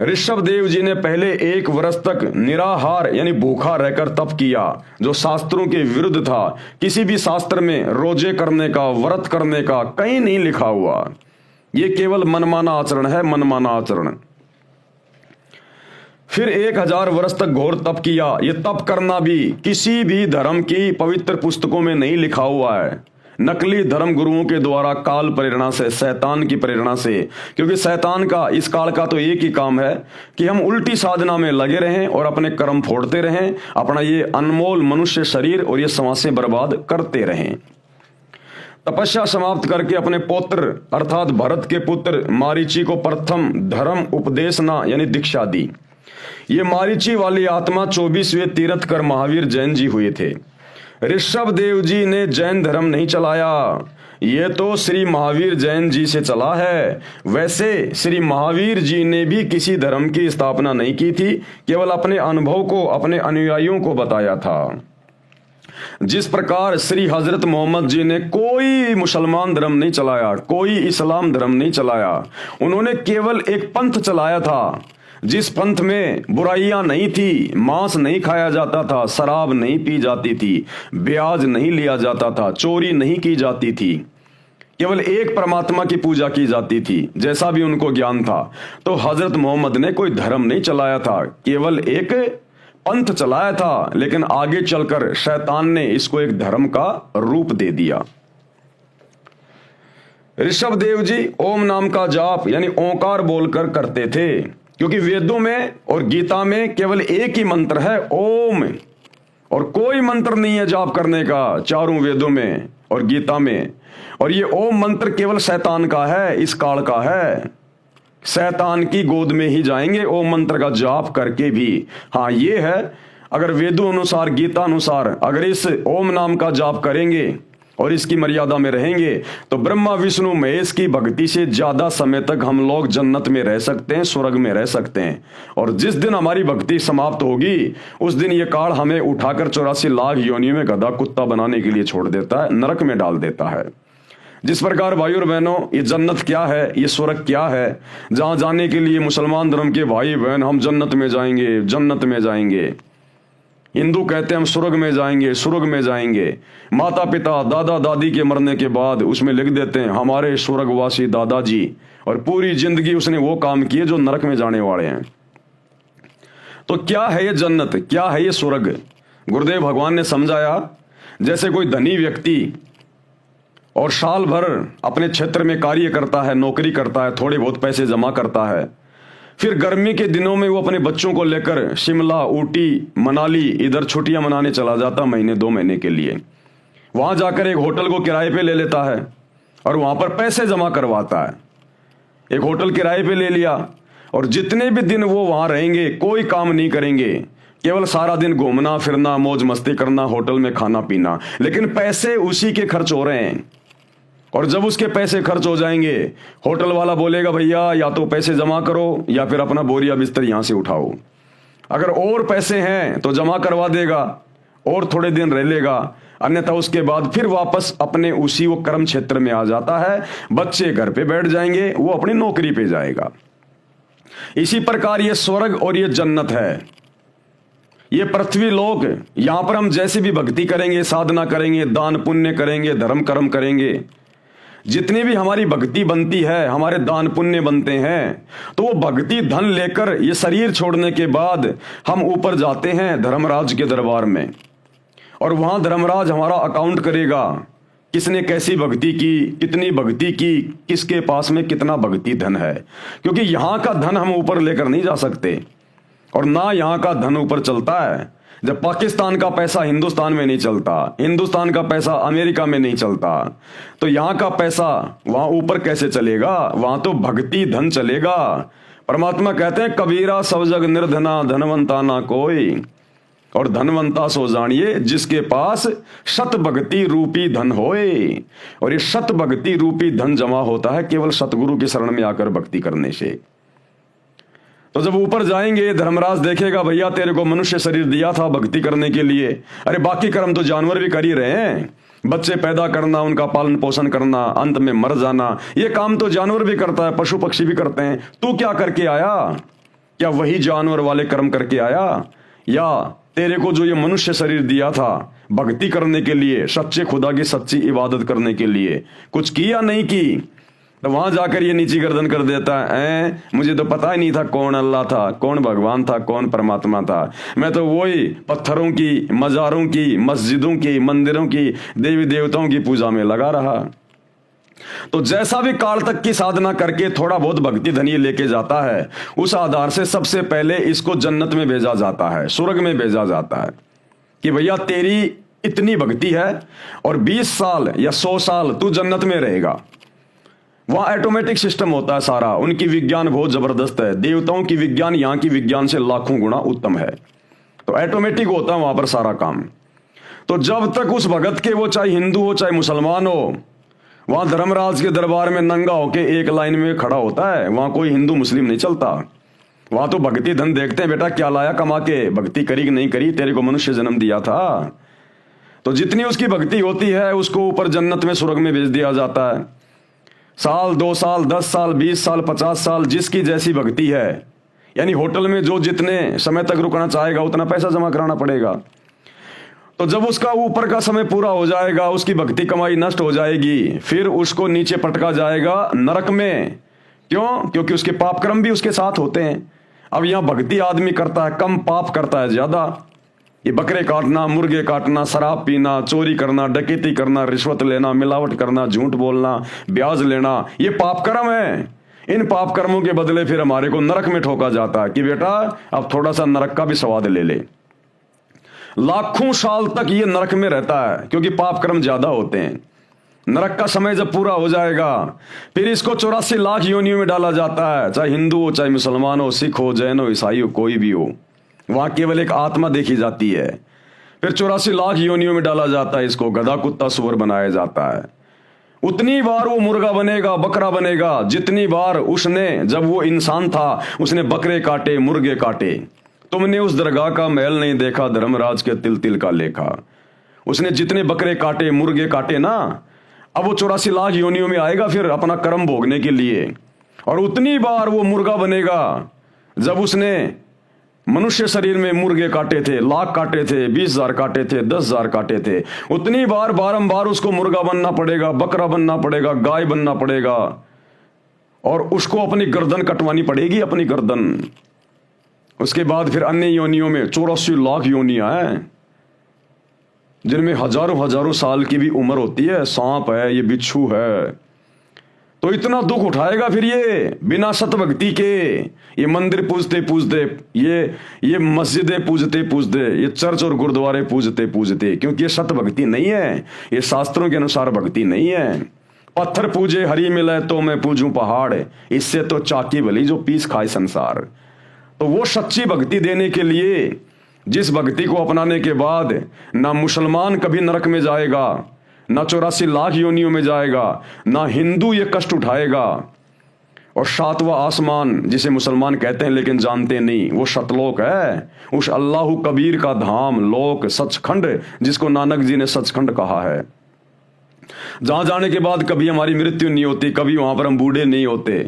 ऋषभ देव जी ने पहले 1 वर्ष तक निराहार यानी भूखा रहकर तप किया, जो शास्त्रों के विरुद्ध था। किसी भी शास्त्र में रोजे करने का, व्रत करने का कहीं नहीं लिखा हुआ। ये केवल मनमाना आचरण है, मनमाना आचरण। फिर 1000 वर्ष तक घोर तप किया। ये तप करना भी किसी भी धर्म की पवित्र पुस्तकों में नहीं लिखा हुआ है, नकली धर्म गुरुओं के द्वारा काल प्रेरणा से, शैतान की प्रेरणा से। क्योंकि शैतान का, इस काल का तो एक ही काम है कि हम उल्टी साधना में लगे रहें और अपने कर्म फोड़ते रहें, अपना ये अनमोल मनुष्य शरीर और ये समासें बर्बाद करते रहें। तपस्या समाप्त करके अपने पुत्र अर्थात भरत के पुत्र मारीची को प्रथम धर्म उपदेशना यानी दीक्षा दी। ये मारीची वाली आत्मा 24वें तीर्थ कर महावीर जैन जी हुए थे। ऋषभ देव जी ने जैन धर्म नहीं चलाया, ये तो श्री महावीर जैन जी से चला है। वैसे श्री महावीर जी ने भी किसी धर्म की स्थापना नहीं की थी, केवल अपने अनुभव को अपने अनुयायियों को बताया था। जिस प्रकार श्री हजरत मोहम्मद जी ने कोई मुसलमान धर्म नहीं चलाया, कोई इस्लाम धर्म नहीं चलाया, उन्होंने केवल एक पंथ चलाया था जिस पंथ में बुराइयां नहीं थी, मांस नहीं खाया जाता था, शराब नहीं पी जाती थी, ब्याज नहीं लिया जाता था, चोरी नहीं की जाती थी, केवल एक परमात्मा की पूजा की जाती थी, जैसा भी उनको ज्ञान था। तो हजरत मोहम्मद ने कोई धर्म नहीं चलाया था, केवल एक पंथ चलाया था। लेकिन आगे चलकर शैतान ने इसको एक धर्म का रूप दे दिया। ऋषभ देव जी ओम नाम का जाप यानी ओंकार बोलकर करते थे, क्योंकि वेदों में और गीता में केवल एक ही मंत्र है, ओम, और कोई मंत्र नहीं है जाप करने का चारों वेदों में और गीता में। और ये ओम मंत्र केवल शैतान का है, इस काल का है। शैतान की गोद में ही जाएंगे ओम मंत्र का जाप करके भी। हाँ, ये है, अगर वेदों अनुसार, गीता अनुसार अगर इस ओम नाम का जाप करेंगे और इसकी मर्यादा में रहेंगे तो ब्रह्मा विष्णु महेश की भक्ति से ज्यादा समय तक हम लोग जन्नत में रह सकते हैं, स्वर्ग में रह सकते हैं। और जिस दिन हमारी भक्ति समाप्त होगी उस दिन ये काल हमें उठाकर 84 लाख योनियों में गधा कुत्ता बनाने के लिए छोड़ देता है, नरक में डाल देता है। जिस प्रकार भाई और बहनों ये जन्नत क्या है, ये स्वर्ग क्या है, जहां जाने के लिए मुसलमान धर्म के भाई बहन हम जन्नत में जाएंगे, जन्नत में जाएंगे। हिंदू कहते हैं हम स्वर्ग में जाएंगे, स्वर्ग में जाएंगे। माता पिता दादा दादी के मरने के बाद उसमें लिख देते हैं हमारे स्वर्गवासी दादाजी, और पूरी जिंदगी उसने वो काम किए जो नरक में जाने वाले हैं। तो क्या है ये जन्नत, क्या है ये स्वर्ग? गुरुदेव भगवान ने समझाया, जैसे कोई धनी व्यक्ति और साल भर अपने क्षेत्र में कार्य करता है, नौकरी करता है, थोड़े बहुत पैसे जमा करता है, फिर गर्मी के दिनों में वो अपने बच्चों को लेकर शिमला, ऊटी, मनाली इधर छुट्टियां मनाने चला जाता महीने 2 महीने के लिए। वहां जाकर एक होटल को किराए पे ले लेता है और वहां पर पैसे जमा करवाता है। एक होटल किराए पे ले लिया और जितने भी दिन वो वहां रहेंगे कोई काम नहीं करेंगे, केवल सारा दिन घूमना फिरना, मौज मस्ती करना, होटल में खाना पीना, लेकिन पैसे उसी के खर्च हो रहे हैं। और जब उसके पैसे खर्च हो जाएंगे, होटल वाला बोलेगा भैया या तो पैसे जमा करो या फिर अपना बोरिया बिस्तर यहां से उठाओ। अगर और पैसे हैं तो जमा करवा देगा और थोड़े दिन रह लेगा, अन्यथा उसके बाद फिर वापस अपने उसी वो कर्म क्षेत्र में आ जाता है। बच्चे घर पे बैठ जाएंगे, वो अपनी नौकरी पे जाएगा। इसी प्रकार ये स्वर्ग और ये जन्नत है, ये पृथ्वी लोक। यहां पर हम जैसे भी भक्ति करेंगे, साधना करेंगे, दान पुण्य करेंगे, धर्म कर्म करेंगे, जितनी भी हमारी भक्ति बनती है, हमारे दान पुण्य बनते हैं, तो वो भक्ति धन लेकर ये शरीर छोड़ने के बाद हम ऊपर जाते हैं धर्मराज के दरबार में, और वहां धर्मराज हमारा अकाउंट करेगा, किसने कैसी भक्ति की, कितनी भक्ति की, किसके पास में कितना भक्ति धन है। क्योंकि यहां का धन हम ऊपर लेकर नहीं जा सकते, और ना यहां का धन ऊपर चलता है। जब पाकिस्तान का पैसा हिंदुस्तान में नहीं चलता, हिंदुस्तान का पैसा अमेरिका में नहीं चलता, तो यहां का पैसा वहां ऊपर कैसे चलेगा? वहां तो भक्ति धन चलेगा। परमात्मा कहते हैं कबीरा सब जग निर्धना, धनवंता ना कोई, और धनवंता सो जानिए जिसके पास शत भक्ति रूपी धन होए। और ये शत भक्ति रूपी धन जमा होता है केवल सतगुरु की शरण में आकर भक्ति करने से। तो जब ऊपर जाएंगे धर्मराज देखेगा भैया तेरे को मनुष्य शरीर दिया था भक्ति करने के लिए, अरे बाकी कर्म तो जानवर भी कर ही रहे हैं, बच्चे पैदा करना, उनका पालन पोषण करना, अंत में मर जाना, ये काम तो जानवर भी करता है, पशु पक्षी भी करते हैं। तू क्या करके आया? क्या वही जानवर वाले कर्म करके आया, या तेरे को जो ये मनुष्य शरीर दिया था भक्ति करने के लिए, सच्चे खुदा की सच्ची इबादत करने के लिए, कुछ किया नहीं की? तो वहां जाकर ये नीची गर्दन कर देता है, मुझे तो पता ही नहीं था कौन अल्लाह था, कौन भगवान था, कौन परमात्मा था। मैं तो वही पत्थरों की, मजारों की, मस्जिदों की, मंदिरों की, देवी देवताओं की पूजा में लगा रहा। तो जैसा भी काल तक की साधना करके थोड़ा बहुत भक्ति धन ये लेके जाता है, उस आधार से सबसे पहले इसको जन्नत में भेजा जाता है, स्वर्ग में भेजा जाता है कि भैया तेरी इतनी भक्ति है और 20 साल या 100 साल तू जन्नत में रहेगा। वहां ऑटोमेटिक सिस्टम होता है सारा, उनकी विज्ञान बहुत जबरदस्त है, देवताओं की विज्ञान यहां की विज्ञान से लाखों गुना उत्तम है। तो ऑटोमेटिक होता है वहां पर सारा काम। तो जब तक उस भगत के, वो चाहे हिंदू हो चाहे मुसलमान हो, वहां धर्मराज के दरबार में नंगा होके एक लाइन में खड़ा होता है, वहां कोई हिंदू मुस्लिम नहीं चलता। वहां तो भक्ति धन देखते हैं, बेटा क्या लाया कमा के, भक्ति करी कि नहीं करी, तेरे को मनुष्य जन्म दिया था। तो जितनी उसकी भक्ति होती है उसको ऊपर जन्नत में, स्वर्ग में भेज दिया जाता है। साल 2 साल 10 साल 20 साल 50 साल जिसकी जैसी भक्ति है, यानी होटल में जो जितने समय तक रुकना चाहेगा उतना पैसा जमा कराना पड़ेगा। तो जब उसका ऊपर का समय पूरा हो जाएगा, उसकी भक्ति कमाई नष्ट हो जाएगी, फिर उसको नीचे पटका जाएगा नरक में। क्यों? क्योंकि उसके पाप कर्म भी उसके साथ होते हैं। अब यहां भक्ति आदमी करता है कम, पाप करता है ज्यादा। ये बकरे काटना, मुर्गे काटना, शराब पीना, चोरी करना, डकैती करना, रिश्वत लेना, मिलावट करना, झूठ बोलना, ब्याज लेना, ये पाप कर्म है। इन पाप कर्मों के बदले फिर हमारे को नरक में ठोका जाता है कि बेटा अब थोड़ा सा नरक का भी स्वाद ले ले। लाखों साल तक ये नरक में रहता है क्योंकि पाप कर्म ज्यादा होते हैं। नरक का समय जब पूरा हो जाएगा फिर इसको 84 लाख योनियों में डाला जाता है, चाहे हिंदू हो, चाहे मुसलमान हो, सिख हो, जैन हो, ईसाई हो, कोई भी हो। वहां केवल एक आत्मा देखी जाती है। फिर 84 लाख योनियों में डाला जाता है, इसको गधा कुत्ता सुअर बनाया जाता है। उतनी बार वो मुर्गा बनेगा, बकरा बनेगा, जितनी बार उसने, जब वो इंसान था उसने बकरे काटे, मुर्गे काटे। तुमने उस दरगाह का महल नहीं देखा, धर्मराज के तिल तिल का लेखा। उसने जितने बकरे काटे, मुर्गे काटे ना, अब वो 84 लाख योनियों में आएगा फिर अपना कर्म भोगने के लिए, और उतनी बार वो मुर्गा बनेगा जब उसने मनुष्य शरीर में मुर्गे काटे थे, लाख काटे थे, 20,000 काटे थे, 10,000 काटे थे, उतनी बार बारंबार उसको मुर्गा बनना पड़ेगा, बकरा बनना पड़ेगा, गाय बनना पड़ेगा, और उसको अपनी गर्दन कटवानी पड़ेगी, अपनी गर्दन। उसके बाद फिर अन्य योनियों में 84 लाख योनियां हैं जिनमें हजारों हजारों साल की भी उम्र होती है। सांप है, ये बिच्छू है, तो इतना दुख उठाएगा फिर ये बिना सत भक्ति के। ये मंदिर पूजते पूजते, ये मस्जिदें पूजते पूजते, ये चर्च और गुरुद्वारे पूजते पूजते, क्योंकि ये सत भक्ति नहीं है, ये शास्त्रों के अनुसार भक्ति नहीं है। पत्थर पूजे हरी मिले तो मैं पूजूं पहाड़, इससे तो चाकी भली जो पीस खाए संसार। तो वो सच्ची भक्ति देने के लिए, जिस भक्ति को अपनाने के बाद ना मुसलमान कभी नरक में जाएगा, ना 84 लाख योनियों में जाएगा, ना हिंदू ये कष्ट उठाएगा, और 7वां आसमान जिसे मुसलमान कहते हैं लेकिन जानते नहीं, वो सतलोक है, उस अल्लाह कबीर का धाम, लोक, सचखंड, जिसको नानक जी ने सचखंड कहा है, जहां जाने के बाद कभी हमारी मृत्यु नहीं होती, कभी वहां पर हम बूढ़े नहीं होते,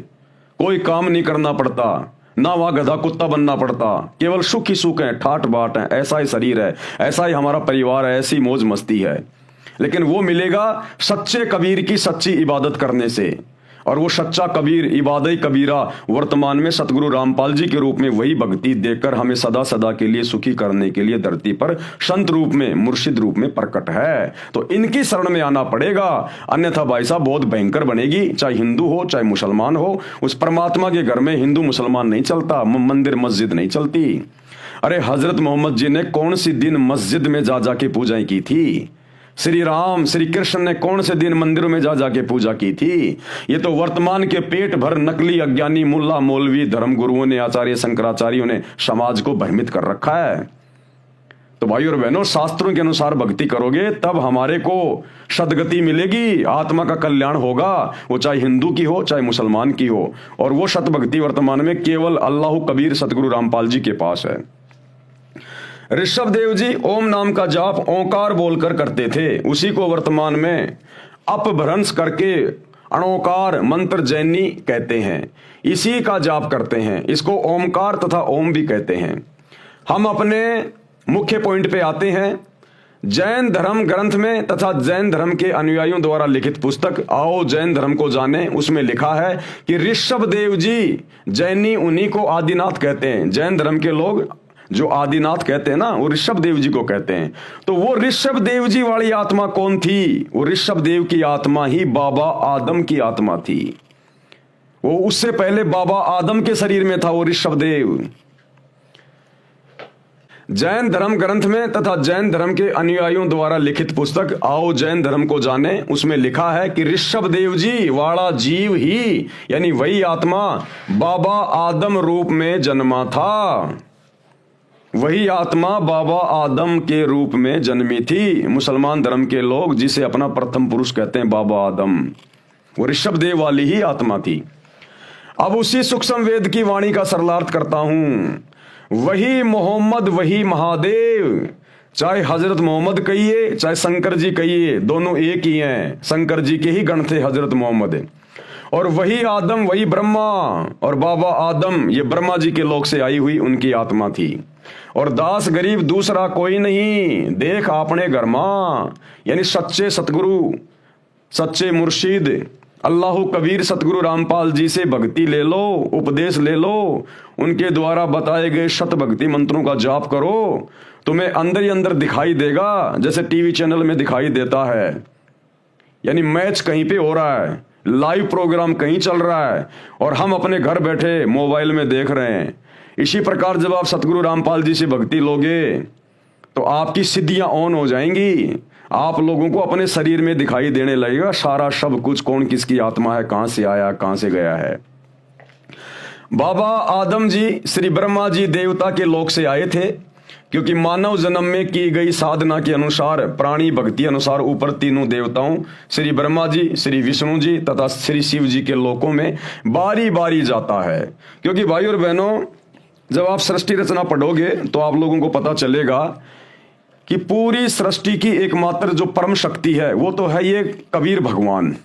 कोई काम नहीं करना पड़ता, ना वहां गधा कुत्ता बनना पड़ता, केवल सुख ही सुख है, ठाट बाट है, ऐसा ही शरीर है, ऐसा ही हमारा परिवार है, ऐसी मौज मस्ती है। लेकिन वो मिलेगा सच्चे कबीर की सच्ची इबादत करने से, और वो सच्चा कबीर, इबादत कबीरा, वर्तमान में सतगुरु रामपाल जी के रूप में वही भक्ति देकर हमें सदा सदा के लिए सुखी करने के लिए धरती पर संत रूप में, मुर्शिद रूप में प्रकट है। तो इनकी शरण में आना पड़ेगा, अन्यथा भाई साहब बहुत भयंकर बनेगी। चाहे हिंदू हो चाहे मुसलमान हो, उस परमात्मा के घर में हिंदू मुसलमान नहीं चलता, मंदिर मस्जिद नहीं चलती। अरे हजरत मोहम्मद जी ने कौन सी दिन मस्जिद में जा जाके पूजाएं की थी? श्री राम श्री कृष्ण ने कौन से दिन मंदिरों में जा जाके पूजा की थी? ये तो वर्तमान के पेट भर नकली अज्ञानी मुल्ला मौलवी धर्म गुरुओं ने, आचार्य शंकराचार्यों ने समाज को भ्रमित कर रखा है। तो भाई और बहनों, शास्त्रों के अनुसार भक्ति करोगे तब हमारे को सदगति मिलेगी, आत्मा का कल्याण होगा, वो चाहे हिंदू की हो चाहे मुसलमान की हो। और वो सतभक्ति वर्तमान में केवल अल्लाह कबीर सतगुरु रामपाल जी के पास है। ऋषभ देव जी ओम नाम का जाप ओंकार बोलकर करते थे, उसी को वर्तमान में अपभ्रंश करके अणोकार मंत्र जैनी कहते हैं, इसी का जाप करते हैं। इसको ओमकार तथा ओम भी कहते हैं। हम अपने मुख्य पॉइंट पे आते हैं। जैन धर्म ग्रंथ में तथा जैन धर्म के अनुयायियों द्वारा लिखित पुस्तक आओ जैन धर्म को जाने, उसमें लिखा है कि ऋषभ देव जी, जैनी उन्हीं को आदिनाथ कहते हैं। जैन धर्म के लोग जो आदिनाथ कहते हैं ना, वो ऋषभ देव जी को कहते हैं। तो वो ऋषभ देव जी वाली आत्मा कौन थी? वो ऋषभ देव की आत्मा ही बाबा आदम की आत्मा थी। वो उससे पहले बाबा आदम के शरीर में था वो ऋषभ देव। जैन धर्म ग्रंथ में तथा जैन धर्म के अनुयायियों द्वारा लिखित पुस्तक आओ जैन धर्म को जाने, उसमें लिखा है कि ऋषभ देव जी वाला जीव ही, यानी वही आत्मा बाबा आदम रूप में जन्मा था। वही आत्मा बाबा आदम के रूप में जन्मी थी। मुसलमान धर्म के लोग जिसे अपना प्रथम पुरुष कहते हैं बाबा आदम, वो ऋषभ देव वाली ही आत्मा थी। अब उसी सूक्ष्म वेद की वाणी का सरलार्थ करता हूं। वही मोहम्मद, वही महादेव, चाहे हजरत मोहम्मद कहिए चाहे शंकर जी कहिए, दोनों एक ही हैं। शंकर जी के ही गण थे हजरत मोहम्मद। और वही आदम, वही ब्रह्मा, और बाबा आदम ये ब्रह्मा जी के लोक से आई हुई उनकी आत्मा थी। और दास गरीब दूसरा कोई नहीं, देख आपने घर मां, यानी सच्चे सतगुरु, सच्चे मुर्शिद अल्लाह कबीर सतगुरु रामपाल जी से भक्ति ले लो, उपदेश ले लो, उनके द्वारा बताए गए शत भक्ति मंत्रों का जाप करो, तुम्हें अंदर ही अंदर दिखाई देगा जैसे टीवी चैनल में दिखाई देता है। यानी मैच कहीं पे हो रहा है, लाइव प्रोग्राम कहीं चल रहा है, और हम अपने घर बैठे मोबाइल में देख रहे हैं। इसी प्रकार जब आप सतगुरु रामपाल जी से भक्ति लोगे तो आपकी सिद्धियां ऑन हो जाएंगी। आप लोगों को अपने शरीर में दिखाई देने लगेगा सारा सब कुछ, कौन किसकी आत्मा है, कहां से आया कहां से गया है। बाबा आदम जी श्री ब्रह्मा जी देवता के लोक से आए थे, क्योंकि मानव जन्म में की गई साधना के अनुसार, प्राणी भक्ति अनुसार ऊपर तीनों देवताओं श्री ब्रह्मा जी, श्री विष्णु जी तथा श्री शिव जी के लोकों में बारी बारी जाता है। क्योंकि भाई और बहनों, जब आप सृष्टि रचना पढ़ोगे तो आप लोगों को पता चलेगा कि पूरी सृष्टि की एकमात्र जो परम शक्ति है वो तो है ये कबीर भगवान।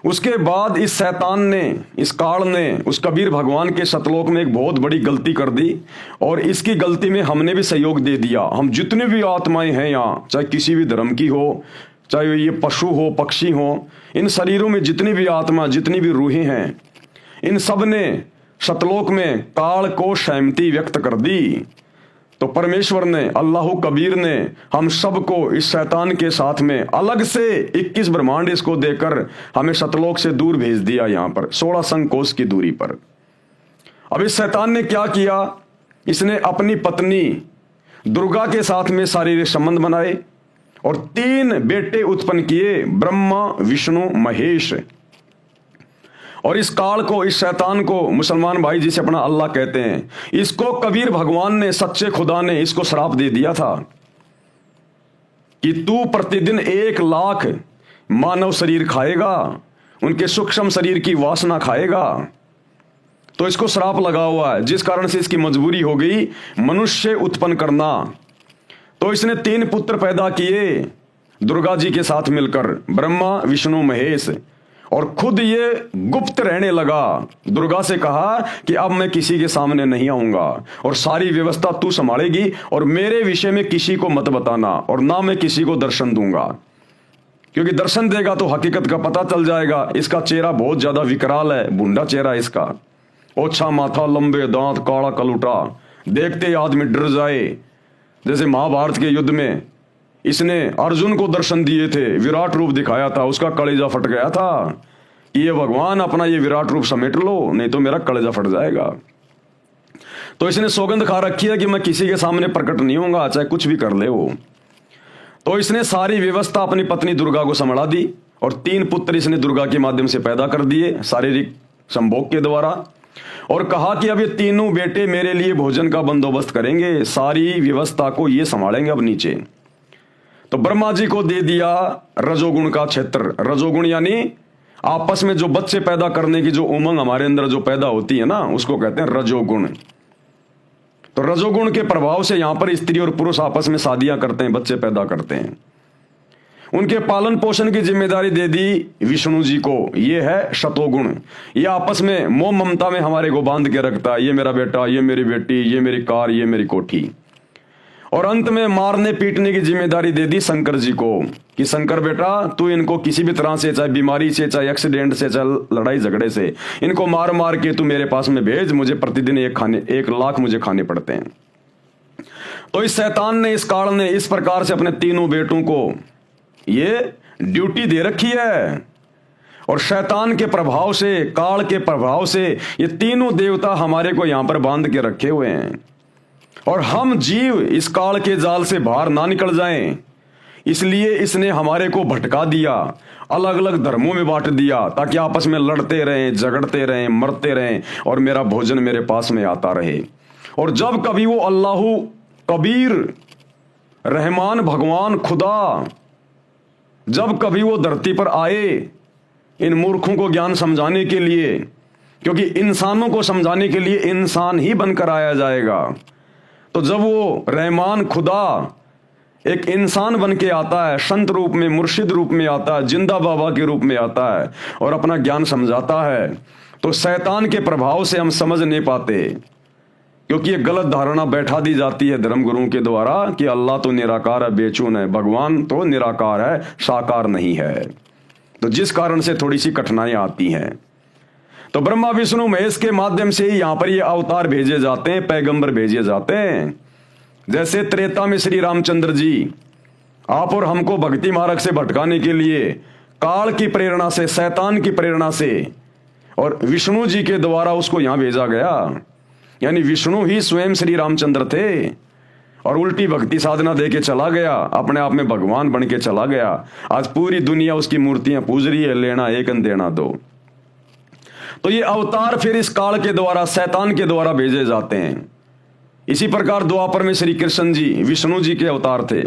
उसके बाद इस शैतान ने, इस काल ने उस कबीर भगवान के सतलोक में एक बहुत बड़ी गलती कर दी और इसकी गलती में हमने भी सहयोग दे दिया। हम जितने भी आत्माएं हैं यहाँ, चाहे किसी भी धर्म की हो, चाहे ये पशु हो, पक्षी हो, इन शरीरों में जितनी भी आत्मा, जितनी भी रूहें हैं, इन सब ने सतलोक में काल को सहमति व्यक्त कर दी। तो परमेश्वर ने, अल्लाह कबीर ने हम सबको इस शैतान के साथ में अलग से 21 ब्रह्मांड इसको देकर हमें सतलोक से दूर भेज दिया, यहाँ पर 16 संकोश की दूरी पर। अब इस शैतान ने क्या किया, इसने अपनी पत्नी दुर्गा के साथ में शारीरिक संबंध बनाए और 3 बेटे उत्पन्न किए, ब्रह्मा, विष्णु, महेश। और इस काल को, इस शैतान को मुसलमान भाई जिसे अपना अल्लाह कहते हैं, इसको कबीर भगवान ने, सच्चे खुदा ने इसको श्राप दे दिया था कि तू प्रतिदिन 1 लाख मानव शरीर खाएगा, उनके सूक्ष्म शरीर की वासना खाएगा। तो इसको श्राप लगा हुआ है, जिस कारण से इसकी मजबूरी हो गई मनुष्य उत्पन्न करना। तो इसने 3 पुत्र पैदा किए दुर्गा जी के साथ मिलकर, ब्रह्मा, विष्णु, महेश। और खुद ये गुप्त रहने लगा। दुर्गा से कहा कि अब मैं किसी के सामने नहीं आऊंगा और सारी व्यवस्था तू संभालेगी और मेरे विषय में किसी को मत बताना और ना मैं किसी को दर्शन दूंगा, क्योंकि दर्शन देगा तो हकीकत का पता चल जाएगा। इसका चेहरा बहुत ज्यादा विकराल है, भूंडा चेहरा इसका, ओछा माथा, लंबे दांत, काला कलूटा, देखते आदमी डर जाए। जैसे महाभारत के युद्ध में इसने अर्जुन को दर्शन दिए थे, विराट रूप दिखाया था, उसका कलेजा फट गया था कि ये भगवान अपना ये विराट रूप समेट लो, नहीं तो मेरा कलेजा फट जाएगा। तो इसने सौगंध खा रखी है कि मैं किसी के सामने प्रकट नहीं होऊंगा, चाहे कुछ भी कर ले वो। तो इसने सारी व्यवस्था अपनी पत्नी दुर्गा को संभाला दी और 3 पुत्र इसने दुर्गा के माध्यम से पैदा कर दिए शारीरिक संभोग के द्वारा, और कहा कि अब ये 3 बेटे मेरे लिए भोजन का बंदोबस्त करेंगे, सारी व्यवस्था को ये संभालेंगे अब नीचे। तो ब्रह्मा जी को दे दिया रजोगुण का क्षेत्र। रजोगुण यानी आपस में जो बच्चे पैदा करने की जो उमंग हमारे अंदर जो पैदा होती है ना, उसको कहते हैं रजोगुण। तो रजोगुण के प्रभाव से यहां पर स्त्री और पुरुष आपस में शादियां करते हैं, बच्चे पैदा करते हैं। उनके पालन पोषण की जिम्मेदारी दे दी विष्णु जी को, ये है शतोगुण। ये आपस में मोह ममता में हमारे को बांध के रखता है, ये मेरा बेटा, ये मेरी बेटी, ये मेरी कार, ये मेरी कोठी। और अंत में मारने पीटने की जिम्मेदारी दे दी शंकर जी को कि शंकर बेटा तू इनको किसी भी तरह से, चाहे बीमारी से, चाहे एक्सीडेंट से, चाहे लड़ाई झगड़े से, इनको मार मार के तू मेरे पास में भेज, मुझे प्रतिदिन 1 लाख मुझे खाने पड़ते हैं। तो इस शैतान ने, इस काल ने इस प्रकार से अपने 3 बेटों को ये ड्यूटी दे रखी है। और शैतान के प्रभाव से, काल के प्रभाव से ये 3 देवता हमारे को यहां पर बांध के रखे हुए हैं और हम जीव इस काल के जाल से बाहर ना निकल जाएं, इसलिए इसने हमारे को भटका दिया, अलग अलग धर्मों में बांट दिया, ताकि आपस में लड़ते रहें, झगड़ते रहें, मरते रहें और मेरा भोजन मेरे पास में आता रहे। और जब कभी वो अल्लाह कबीर रहमान भगवान खुदा जब कभी वो धरती पर आए इन मूर्खों को ज्ञान समझाने के लिए, क्योंकि इंसानों को समझाने के लिए इंसान ही बनकर आया जाएगा, तो जब वो रहमान खुदा एक इंसान बन के आता है, संत रूप में, मुर्शिद रूप में आता है, जिंदा बाबा के रूप में आता है और अपना ज्ञान समझाता है, तो शैतान के प्रभाव से हम समझ नहीं पाते, क्योंकि ये गलत धारणा बैठा दी जाती है धर्म गुरुओं के द्वारा कि अल्लाह तो निराकार है, बेचून है, भगवान तो निराकार है, साकार नहीं है। तो जिस कारण से थोड़ी सी कठिनाइयां आती हैं। तो ब्रह्मा विष्णु महेश के माध्यम से ही यहां पर ये अवतार भेजे जाते हैं, पैगंबर भेजे जाते हैं। जैसे त्रेता में श्री रामचंद्र जी आप और हमको भक्ति मार्ग से भटकाने के लिए काल की प्रेरणा से, शैतान की प्रेरणा से और विष्णु जी के द्वारा उसको यहां भेजा गया। यानी विष्णु ही स्वयं श्री रामचंद्र थे और उल्टी भक्ति साधना दे के चला गया, अपने आप में भगवान बन के चला गया। आज पूरी दुनिया उसकी मूर्तियां पूज रही है, लेना एक देना दो। तो ये अवतार फिर इस काल के द्वारा, शैतान के द्वारा भेजे जाते हैं। इसी प्रकार द्वापर में श्री कृष्ण जी विष्णु जी के अवतार थे।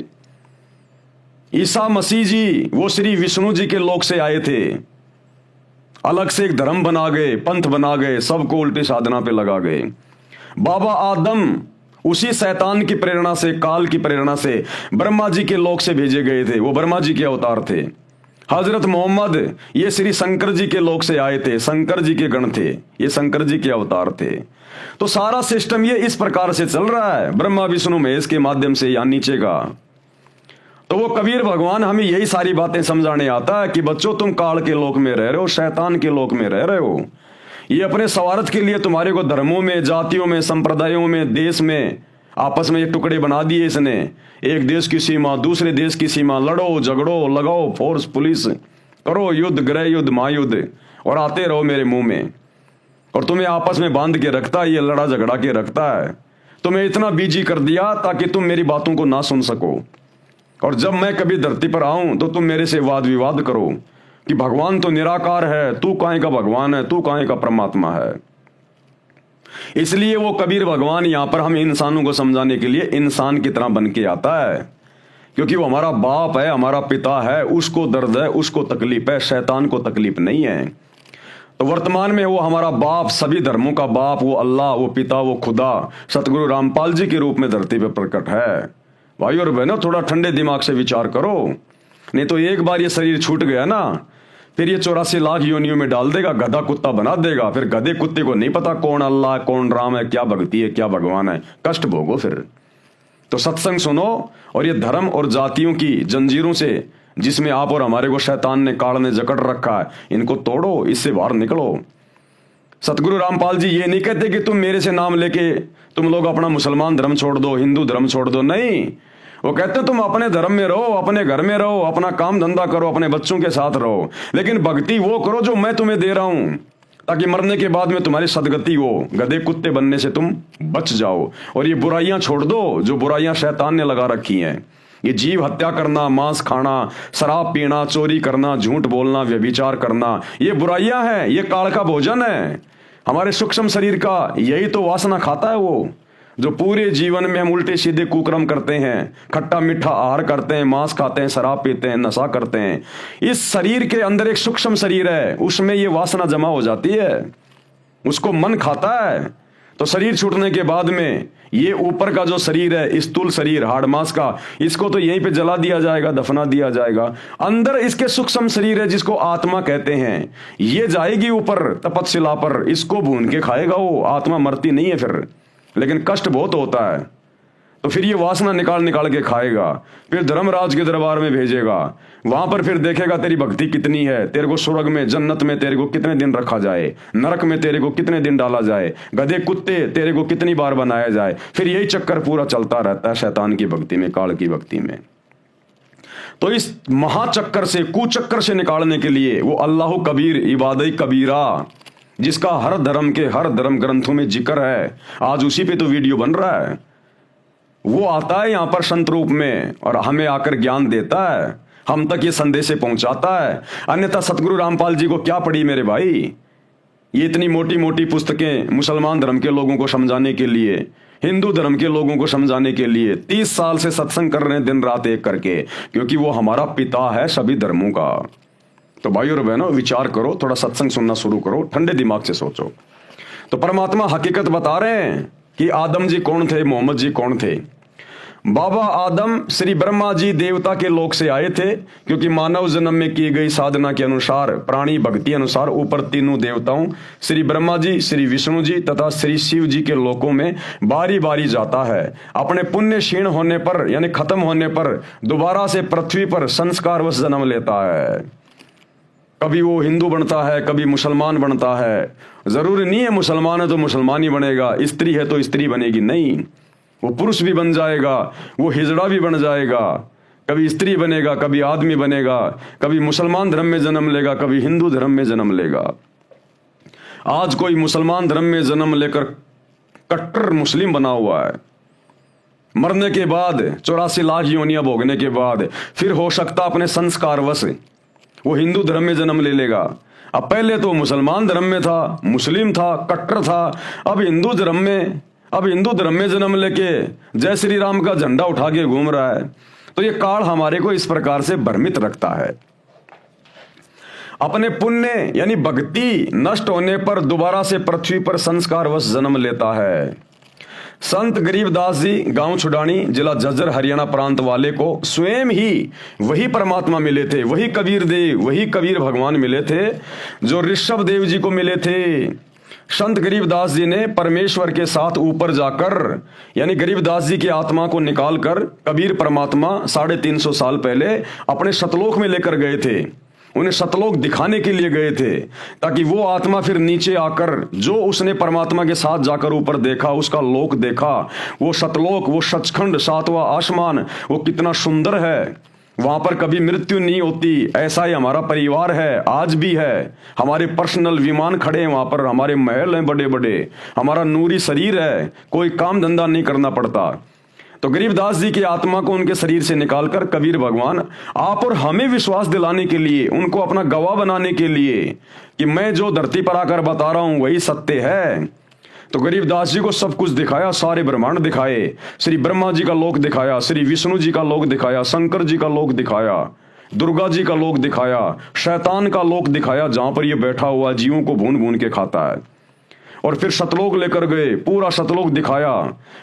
ईसा मसीह जी वो श्री विष्णु जी के लोक से आए थे, अलग से एक धर्म बना गए, पंथ बना गए, सबको उल्टी साधना पे लगा गए। बाबा आदम उसी शैतान की प्रेरणा से, काल की प्रेरणा से ब्रह्मा जी के लोक से भेजे गए थे। वो ब्रह्मा जी के अवतार थे। हजरत मोहम्मद ये श्री शंकर जी के लोक से आए थे, शंकर जी के गण थे, ये शंकर जी के अवतार थे। तो सारा सिस्टम ये इस प्रकार से चल रहा है, ब्रह्मा विष्णु महेश के माध्यम से या नीचे का। तो वो कबीर भगवान हमें यही सारी बातें समझाने आता है कि बच्चों तुम काल के लोक में रह रहे हो, शैतान के लोक में रह रहे हो। ये अपने स्वार्थ के लिए तुम्हारे को धर्मों में, जातियों में, संप्रदायों में, देश में आपस में ये टुकड़े बना दिए इसने। एक देश की सीमा, दूसरे देश की सीमा, लड़ो झगड़ो, लगाओ फोर्स पुलिस, करो युद्ध, गृह युद्ध, महायुद्ध, और आते रहो मेरे मुंह में। और तुम्हें आपस में बांध के रखता है, ये लड़ा झगड़ा के रखता है। तुम्हें इतना बिजी कर दिया ताकि तुम मेरी बातों को ना सुन सको। और जब मैं कभी धरती पर आऊं तो तुम मेरे से वाद विवाद करो कि भगवान तो निराकार है, तू काहे का भगवान है, तू काहे का परमात्मा है। इसलिए वो कबीर भगवान यहां पर हम इंसानों को समझाने के लिए इंसान की तरह बन के आता है, क्योंकि वो हमारा बाप है, हमारा पिता है, उसको दर्द है, उसको तकलीफ है, शैतान को तकलीफ नहीं है। तो वर्तमान में वो हमारा बाप, सभी धर्मों का बाप, वो अल्लाह, वो पिता, वो खुदा सतगुरु रामपाल जी के रूप में धरती पर प्रकट है। भाई और बहनों, थोड़ा ठंडे दिमाग से विचार करो, नहीं तो एक बार ये शरीर छूट गया ना, फिर ये 84 लाख योनियों में डाल देगा, गधा कुत्ता बना देगा। फिर गधे कुत्ते को नहीं पता कौन अल्लाह, कौन राम है, क्या भक्ति है, क्या भगवान है, कष्ट भोगो फिर। तो सत्संग सुनो और ये धर्म और जातियों की जंजीरों से जिसमें आप और हमारे को शैतान ने, काल ने जकड़ रखा है, इनको तोड़ो, इससे बाहर निकलो। सतगुरु रामपाल जी ये नहीं कहते कि तुम मेरे से नाम लेके तुम लोग अपना मुसलमान धर्म छोड़ दो, हिंदू धर्म छोड़ दो, नहीं। वो कहते तुम अपने धर्म में रहो, अपने घर में रहो, अपना काम धंधा करो, अपने बच्चों के साथ रहो, लेकिन भक्ति वो करो जो मैं तुम्हें दे रहा हूं, ताकि मरने के बाद में तुम्हारी सदगति हो, गधे कुत्ते बनने से तुम बच जाओ। और ये बुराइयां छोड़ दो जो बुराइयां शैतान ने लगा रखी हैं। ये जीव हत्या करना, मांस खाना, शराब पीना, चोरी करना, झूठ बोलना, व्यभिचार करना, ये बुराइयां हैं, ये काल का भोजन है। हमारे सूक्ष्म शरीर का यही तो वासना खाता है वो, जो पूरे जीवन में हम उल्टे सीधे कुकर्म करते हैं, खट्टा मीठा आहार करते हैं, मांस खाते हैं, शराब पीते हैं, नशा करते हैं। इस शरीर के अंदर एक सूक्ष्म शरीर है, उसमें ये वासना जमा हो जाती है, उसको मन खाता है। तो शरीर छूटने के बाद में ये ऊपर का जो शरीर है, स्थूल शरीर, हाड़ मांस का, इसको तो यहीं पे जला दिया जाएगा, दफना दिया जाएगा। अंदर इसके सूक्ष्म शरीर है जिसको आत्मा कहते हैं, ये जाएगी ऊपर तपस्या पर, इसको भून के खाएगा वो। आत्मा मरती नहीं है फिर, लेकिन कष्ट बहुत होता है। तो फिर ये वासना निकाल निकाल के खाएगा, फिर धर्मराज के दरबार में भेजेगा, वहां पर फिर देखेगा तेरी भक्ति कितनी है, तेरे को स्वर्ग में, जन्नत में तेरे को कितने दिन रखा जाए, नरक में तेरे को कितने दिन डाला जाए, गधे कुत्ते तेरे को कितनी बार बनाया जाए। फिर यही चक्कर पूरा चलता रहता है शैतान की भक्ति में, काल की भक्ति में। तो इस महाचक्कर से, कुचक्कर से निकालने के लिए वो अल्लाह कबीर, इबादत कबीरा, जिसका हर धर्म ग्रंथों में जिक्र है, आज उसी पे तो वीडियो बन रहा है, वो आता है यहाँ पर संत रूप में और हमें आकर ज्ञान देता है, हम तक ये संदेश पहुंचाता है। अन्यथा सतगुरु रामपाल जी को क्या पड़ी मेरे भाई, ये इतनी मोटी मोटी पुस्तकें मुसलमान धर्म के लोगों को समझाने के लिए, हिंदू धर्म के लोगों को समझाने के लिए 30 साल से सत्संग कर रहे हैं दिन रात एक करके, क्योंकि वो हमारा पिता है सभी धर्मों का। तो भाई और बहनों, विचार करो, थोड़ा सत्संग सुनना शुरू करो, ठंडे दिमाग से सोचो। तो परमात्मा हकीकत बता रहे हैं कि आदम जी कौन थे, मोहम्मद जी कौन थे। बाबा आदम श्री ब्रह्मा जी देवता के लोक से आए थे, क्योंकि मानव जन्म में की गई साधना के अनुसार, प्राणी भक्ति अनुसार ऊपर तीनों देवताओं श्री ब्रह्मा जी, श्री विष्णु जी तथा श्री शिव जी के लोकों में बारी बारी जाता है। अपने पुण्य क्षीण होने पर यानी खत्म होने पर दोबारा से पृथ्वी पर संस्कारवश जन्म लेता है। कभी वो हिंदू बनता है, कभी मुसलमान बनता है। जरूरी नहीं है मुसलमान है तो मुसलमान ही बनेगा, स्त्री है तो स्त्री बनेगी, नहीं, वो पुरुष भी बन जाएगा, वो हिजड़ा भी बन जाएगा, कभी स्त्री बनेगा, कभी आदमी बनेगा, कभी मुसलमान धर्म में जन्म लेगा, कभी हिंदू धर्म में जन्म लेगा। आज कोई मुसलमान धर्म में जन्म लेकर कट्टर मुस्लिम बना हुआ है, मरने के बाद 84 लाख योनियां भोगने के बाद फिर हो सकता अपने संस्कारवश वो हिंदू धर्म में जन्म ले लेगा। अब पहले तो मुसलमान धर्म में था, मुस्लिम था, कट्टर था, अब हिंदू धर्म में जन्म लेके जय श्री राम का झंडा उठा के घूम रहा है। तो ये काल हमारे को इस प्रकार से भ्रमित रखता है। अपने पुण्य यानी भक्ति नष्ट होने पर दोबारा से पृथ्वी पर संस्कारवश जन्म लेता है। संत गरीबदास जी गांव छुडानी जिला झज्जर हरियाणा प्रांत वाले को स्वयं ही वही परमात्मा मिले थे, वही कबीर देव, वही कबीर भगवान मिले थे जो ऋषभ देव जी को मिले थे। संत गरीबदास जी ने परमेश्वर के साथ ऊपर जाकर यानी गरीबदास जी की आत्मा को निकालकर कबीर परमात्मा 350 साल पहले अपने सतलोक में लेकर गए थे। उन्हें सतलोक दिखाने के लिए गए थे ताकि वो आत्मा फिर नीचे आकर जो उसने परमात्मा के साथ जाकर ऊपर देखा, उसका लोक देखा, वो सतलोक, वो सचखंड, सातवां आसमान, वो कितना सुंदर है। वहां पर कभी मृत्यु नहीं होती। ऐसा ही हमारा परिवार है, आज भी है। हमारे पर्सनल विमान खड़े हैं वहां पर, हमारे महल हैं बड़े बड़े, हमारा नूरी शरीर है, कोई काम धंधा नहीं करना पड़ता। तो गरीबदास जी की आत्मा को उनके शरीर से निकालकर कबीर भगवान आप और हमें विश्वास दिलाने के लिए, उनको अपना गवाह बनाने के लिए कि मैं जो धरती पर आकर बता रहा हूं वही सत्य है, तो गरीबदास जी को सब कुछ दिखाया, सारे ब्रह्मांड दिखाए। श्री ब्रह्मा जी का लोक दिखाया, श्री विष्णु जी का लोक दिखाया, शंकर जी का लोक दिखाया, दुर्गा जी का लोक दिखाया, शैतान का लोक दिखाया जहां पर ये बैठा हुआ जीवों को भून भून के खाता है। और फिर सतलोक लेकर गए, पूरा सतलोक दिखाया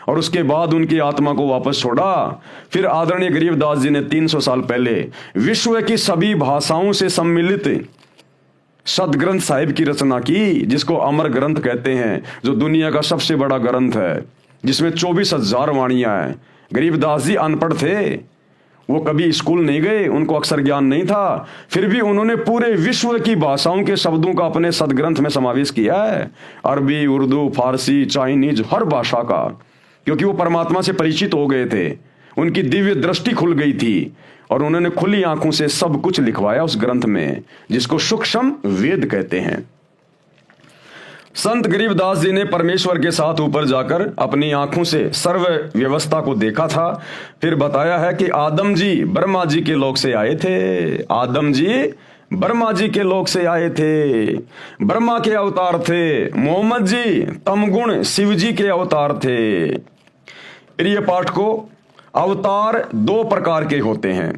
और उसके बाद उनकी आत्मा को वापस छोड़ा। फिर आदरणीय गरीबदास जी ने 300 साल पहले विश्व की सभी भाषाओं से सम्मिलित सदग्रंथ साहिब की रचना की, जिसको अमर ग्रंथ कहते हैं, जो दुनिया का सबसे बड़ा ग्रंथ है, जिसमें 24,000 वाणियां हैं। गरीबदास जी अनपढ़ थे, वो कभी स्कूल नहीं गए, उनको अक्षर ज्ञान नहीं था, फिर भी उन्होंने पूरे विश्व की भाषाओं के शब्दों का अपने सदग्रंथ में समावेश किया है। अरबी, उर्दू, फारसी, चाइनीज, हर भाषा का, क्योंकि वो परमात्मा से परिचित हो गए थे, उनकी दिव्य दृष्टि खुल गई थी और उन्होंने खुली आंखों से सब कुछ लिखवाया उस ग्रंथ में, जिसको सूक्ष्म वेद कहते हैं। संत गरीबदास जी ने परमेश्वर के साथ ऊपर जाकर अपनी आंखों से सर्व व्यवस्था को देखा था। फिर बताया है कि आदम जी ब्रह्मा जी के लोक से आए थे, आदम जी ब्रह्मा जी के लोक से आए थे, ब्रह्मा के अवतार थे। मोहम्मद जी तमगुण शिव जी के अवतार थे। प्रिय पाठ को अवतार 2 प्रकार के होते हैं।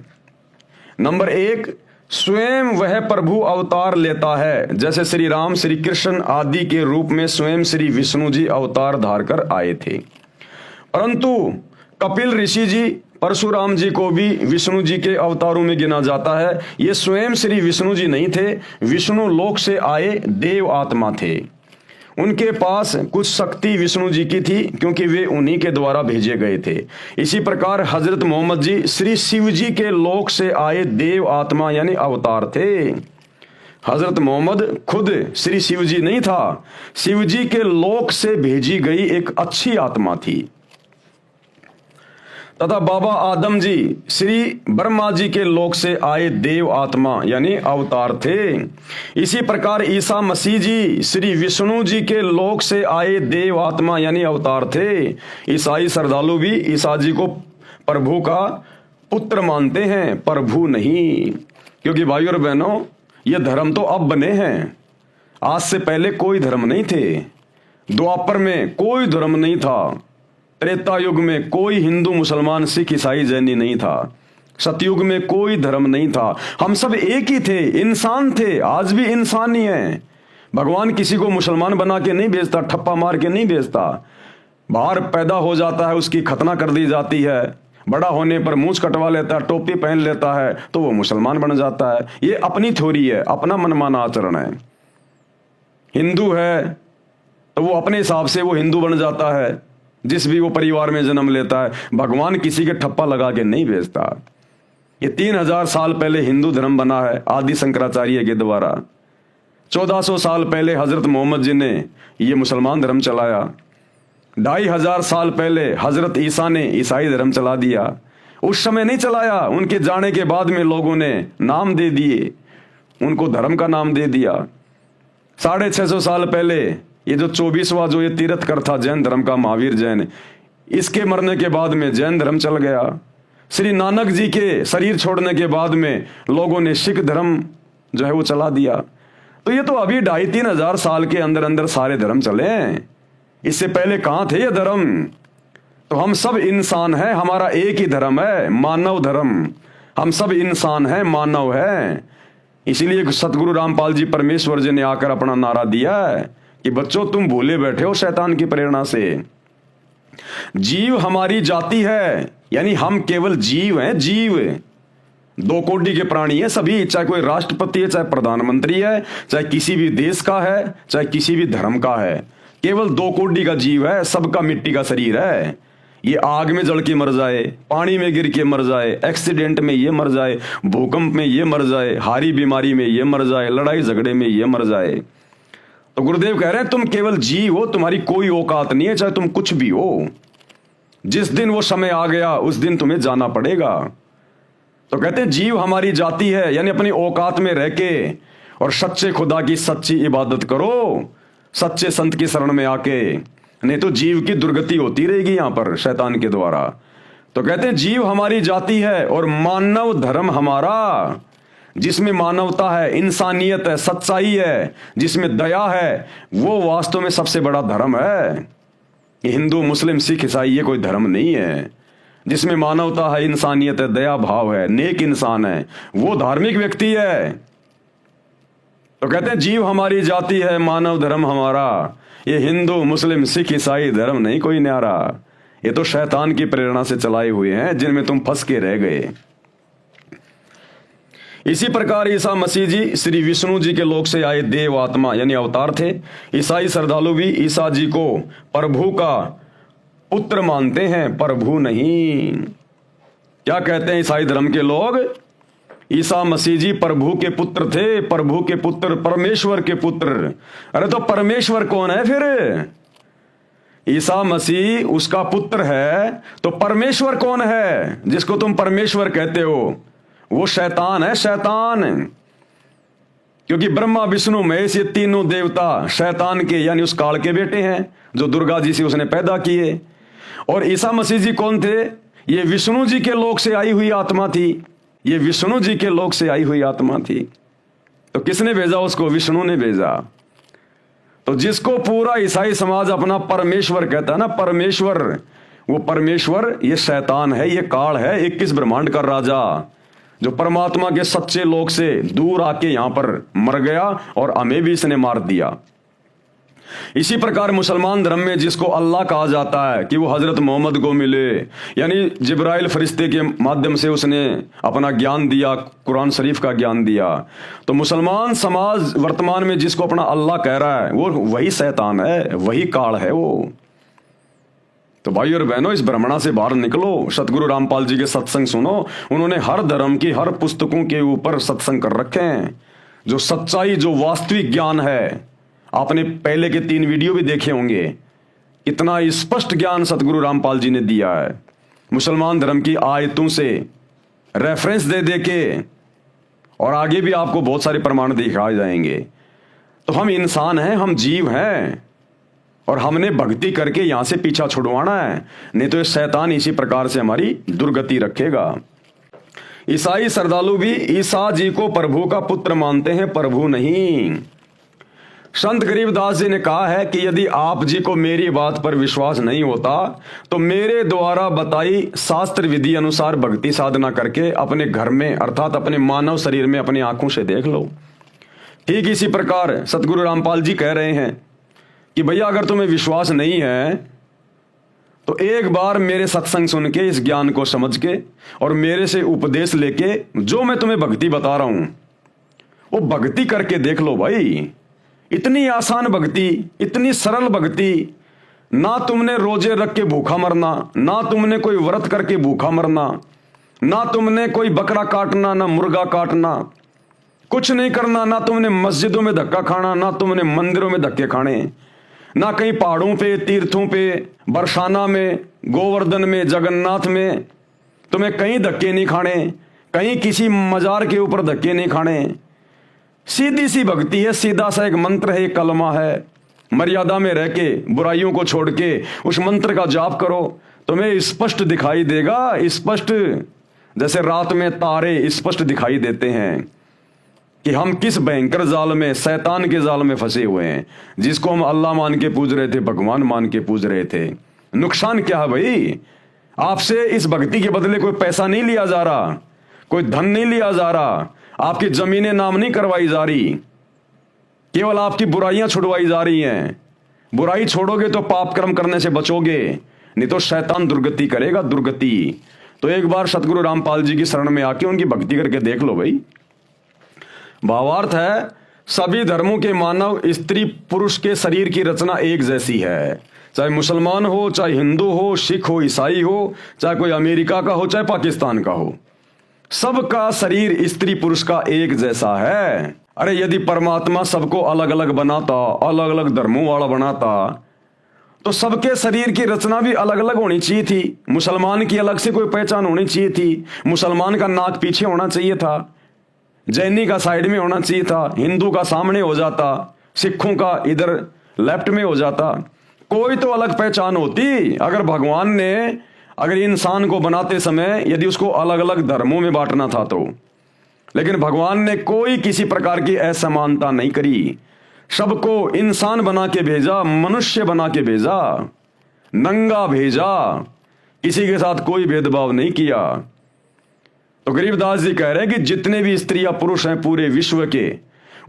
नंबर 1, स्वयं वह प्रभु अवतार लेता है, जैसे श्री राम, श्री कृष्ण आदि के रूप में स्वयं श्री विष्णु जी अवतार धार कर आए थे। परंतु कपिल ऋषि जी, परशुराम जी को भी विष्णु जी के अवतारों में गिना जाता है। ये स्वयं श्री विष्णु जी नहीं थे, विष्णु लोक से आए देव आत्मा थे। उनके पास कुछ शक्ति विष्णु जी की थी, क्योंकि वे उन्हीं के द्वारा भेजे गए थे। इसी प्रकार हजरत मोहम्मद जी श्री शिव जी के लोक से आए देव आत्मा यानी अवतार थे। हजरत मोहम्मद खुद श्री शिव जी नहीं था, शिव जी के लोक से भेजी गई एक अच्छी आत्मा थी। तथा बाबा आदम जी श्री ब्रह्मा जी के लोक से आए देव आत्मा यानी अवतार थे। इसी प्रकार ईसा मसीह जी श्री विष्णु जी के लोक से आए देव आत्मा यानी अवतार थे। ईसाई श्रद्धालु भी ईसा जी को प्रभु का पुत्र मानते हैं, प्रभु नहीं। क्योंकि भाइयों और बहनों, ये धर्म तो अब बने हैं, आज से पहले कोई धर्म नहीं थे। द्वापर में कोई धर्म नहीं था, त्रेता युग में कोई हिंदू, मुसलमान, सिख, ईसाई, जैनी नहीं था, सतयुग में कोई धर्म नहीं था। हम सब एक ही थे, इंसान थे, आज भी इंसान ही हैं। भगवान किसी को मुसलमान बना के नहीं भेजता, ठप्पा मार के नहीं भेजता। बाहर पैदा हो जाता है, उसकी खतना कर दी जाती है, बड़ा होने पर मूंछ कटवा लेता है, टोपी पहन लेता है, तो वो मुसलमान बन जाता है। ये अपनी थ्योरी है, अपना मनमाना आचरण है। हिंदू है तो वो अपने हिसाब से वो हिंदू बन जाता है, जिस भी वो परिवार में जन्म लेता है। भगवान किसी के ठप्पा लगा के नहीं भेजता। ये 3000 साल पहले हिंदू धर्म बना है आदि शंकराचार्य के द्वारा। 1400 साल पहले हजरत मोहम्मद जी ने ये मुसलमान धर्म चलाया। 2500 साल पहले हजरत ईसा ने ईसाई धर्म चला दिया। उस समय नहीं चलाया, उनके जाने के बाद में लोगों ने नाम दे दिए, उनको धर्म का नाम दे दिया। 650 साल पहले ये जो 24वां जो ये तीर्थकर था जैन धर्म का, महावीर जैन, इसके मरने के बाद में जैन धर्म चल गया। श्री नानक जी के शरीर छोड़ने के बाद में लोगों ने सिख धर्म जो है वो चला दिया। तो ये तो अभी 2500-3000 साल के अंदर अंदर सारे धर्म चले हैं। इससे पहले कहाँ थे ये धर्म? तो हम सब इंसान हैं, हमारा एक ही धर्म है, मानव धर्म। हम सब इंसान हैं, मानव हैं। इसीलिए सतगुरु रामपाल जी परमेश्वर जी ने आकर अपना नारा दिया है कि बच्चों तुम भूले बैठे हो शैतान की प्रेरणा से। जीव हमारी जाति है, यानी हम केवल जीव हैं, जीव। दो कोटि के प्राणी हैं सभी, चाहे कोई राष्ट्रपति है, चाहे प्रधानमंत्री है, चाहे किसी भी देश का है, चाहे किसी भी धर्म का है, केवल दो कोटि का जीव है। सबका मिट्टी का शरीर है। ये आग में जल के मर जाए, पानी में गिर के मर जाए, एक्सीडेंट में ये मर जाए, भूकंप में ये मर जाए, हारी बीमारी में ये मर जाए, लड़ाई झगड़े में ये मर जाए। तो गुरुदेव कह रहे हैं तुम केवल जीव हो, तुम्हारी कोई औकात नहीं है, चाहे तुम कुछ भी हो। जिस दिन वो समय आ गया उस दिन तुम्हें जाना पड़ेगा। तो कहते हैं जीव हमारी जाति है, यानी अपनी औकात में रह के और सच्चे खुदा की सच्ची इबादत करो, सच्चे संत की शरण में आके, नहीं तो जीव की दुर्गति होती रहेगी यहां पर शैतान के द्वारा। तो कहते हैं जीव हमारी जाति है और मानव धर्म हमारा, जिसमें मानवता है, इंसानियत है, सच्चाई है, जिसमें दया है, वो वास्तव में सबसे बड़ा धर्म है। ये हिंदू मुस्लिम सिख ईसाई ये कोई धर्म नहीं है। जिसमें मानवता है, इंसानियत है, दया भाव है, नेक इंसान है, वो धार्मिक व्यक्ति है। तो कहते हैं जीव हमारी जाति है, मानव धर्म हमारा। ये हिंदू मुस्लिम सिख ईसाई धर्म नहीं कोई न्यारा, ये तो शैतान की प्रेरणा से चलाए हुए हैं, जिनमें तुम फंस के रह गए। इसी प्रकार ईसा मसीह जी श्री विष्णु जी के लोक से आए देव आत्मा यानी अवतार थे। ईसाई श्रद्धालु भी ईसा जी को प्रभु का पुत्र मानते हैं, प्रभु नहीं। क्या कहते हैं ईसाई धर्म के लोग? ईसा मसीह जी प्रभु के पुत्र थे, प्रभु के पुत्र, परमेश्वर के पुत्र। अरे तो परमेश्वर कौन है फिर? ईसा मसीह उसका पुत्र है, तो परमेश्वर कौन है जिसको तुम परमेश्वर कहते हो? वो शैतान है, शैतान। क्योंकि ब्रह्मा विष्णु महेश ये तीनों देवता शैतान के यानी उस काल के बेटे हैं, जो दुर्गा जी से उसने पैदा किए। और ईसा मसीह जी कौन थे? ये विष्णु जी के लोक से आई हुई आत्मा थी, ये विष्णु जी के लोक से आई हुई आत्मा थी। तो किसने भेजा उसको? विष्णु ने भेजा। तो जिसको पूरा ईसाई समाज अपना परमेश्वर कहता है ना, परमेश्वर, वो परमेश्वर ये शैतान है, ये काल है, 21 ब्रह्मांड का राजा, जो परमात्मा के सच्चे लोक से दूर आके यहां पर मर गया और हमें भी इसने मार दिया। इसी प्रकार मुसलमान धर्म में जिसको अल्लाह कहा जाता है कि वो हजरत मोहम्मद को मिले, यानी जिब्राइल फरिश्ते के माध्यम से उसने अपना ज्ञान दिया, कुरान शरीफ का ज्ञान दिया। तो मुसलमान समाज वर्तमान में जिसको अपना अल्लाह कह रहा है वो वही शैतान है, वही काल है वो। तो भाई और बहनों, इस भ्रमणा से बाहर निकलो, सतगुरु रामपाल जी के सत्संग सुनो। उन्होंने हर धर्म की हर पुस्तकों के ऊपर सत्संग कर रखे हैं। जो सच्चाई, जो वास्तविक ज्ञान है, आपने पहले के 3 वीडियो भी देखे होंगे, इतना स्पष्ट ज्ञान सतगुरु रामपाल जी ने दिया है। मुसलमान धर्म की आयतों से रेफरेंस दे दे के, और आगे भी आपको बहुत सारे प्रमाण दिखाए जाएंगे। तो हम इंसान हैं, हम जीव हैं, और हमने भक्ति करके यहां से पीछा छुड़वाना है, नहीं तो ये शैतान इसी प्रकार से हमारी दुर्गति रखेगा। ईसाई श्रद्धालु भी ईसा जी को प्रभु का पुत्र मानते हैं, प्रभु नहीं। संत गरीबदास जी ने कहा है कि यदि आप जी को मेरी बात पर विश्वास नहीं होता तो मेरे द्वारा बताई शास्त्र विधि अनुसार भक्ति साधना करके अपने घर में अर्थात अपने मानव शरीर में अपनी आंखों से देख लो। ठीक इसी प्रकार सतगुरु रामपाल जी कह रहे हैं कि भैया अगर तुम्हें विश्वास नहीं है तो एक बार मेरे सत्संग सुन के इस ज्ञान को समझ के और मेरे से उपदेश लेके जो मैं तुम्हें भक्ति बता रहा हूं वो भक्ति करके देख लो भाई। इतनी आसान भक्ति, इतनी सरल भक्ति, ना तुमने रोजे रख के भूखा मरना, ना तुमने कोई व्रत करके भूखा मरना, ना तुमने कोई बकरा काटना, ना मुर्गा काटना, कुछ नहीं करना, ना तुमने मस्जिदों में धक्का खाना, ना तुमने मंदिरों में धक्के खाने, ना कहीं पहाड़ों पे, तीर्थों पे, बरसाना में, गोवर्धन में, जगन्नाथ में तुम्हें कहीं धक्के नहीं खाने, कहीं किसी मजार के ऊपर धक्के नहीं खाने। सीधी सी भक्ति है, सीधा सा एक मंत्र है, एक कलमा है। मर्यादा में रह के, बुराइयों को छोड़ के उस मंत्र का जाप करो, तुम्हें स्पष्ट दिखाई देगा, स्पष्ट जैसे रात में तारे स्पष्ट दिखाई देते हैं कि हम किस भयंकर जाल में, शैतान के जाल में फंसे हुए हैं। जिसको हम अल्लाह मान के पूज रहे थे, भगवान मान के पूज रहे थे। नुकसान क्या है भाई? आपसे इस भक्ति के बदले कोई पैसा नहीं लिया जा रहा, कोई धन नहीं लिया जा रहा, आपकी जमीनें नाम नहीं करवाई जा रही, केवल आपकी बुराइयां छुड़वाई जा रही हैं। बुराई छोड़ोगे तो पाप कर्म करने से बचोगे, नहीं तो शैतान दुर्गति करेगा, दुर्गति। तो एक बार सतगुरु रामपाल जी की शरण में आके उनकी भक्ति करके देख लो भाई। भावार्थ है, सभी धर्मों के मानव स्त्री पुरुष के शरीर की रचना एक जैसी है। चाहे मुसलमान हो, चाहे हिंदू हो, सिख हो, ईसाई हो, चाहे कोई अमेरिका का हो, चाहे पाकिस्तान का हो, सबका शरीर स्त्री पुरुष का एक जैसा है। अरे यदि परमात्मा सबको अलग अलग बनाता, अलग अलग धर्मों वाला बनाता, तो सबके शरीर की रचना भी अलग अलग होनी चाहिए थी। मुसलमान की अलग से कोई पहचान होनी चाहिए थी। मुसलमान का नाक पीछे होना चाहिए था, जैनी का साइड में होना चाहिए था, हिंदू का सामने हो जाता, सिखों का इधर लेफ्ट में हो जाता। कोई तो अलग पहचान होती। अगर भगवान ने अगर इंसान को बनाते समय यदि उसको अलग अलग धर्मों में बांटना था तो, लेकिन भगवान ने कोई किसी प्रकार की असमानता नहीं करी। सबको इंसान बना के भेजा, मनुष्य बना के भेजा, नंगा भेजा, किसी के साथ कोई भेदभाव नहीं किया। तो गरीबदास जी कह रहे हैं कि जितने भी स्त्री या पुरुष हैं पूरे विश्व के,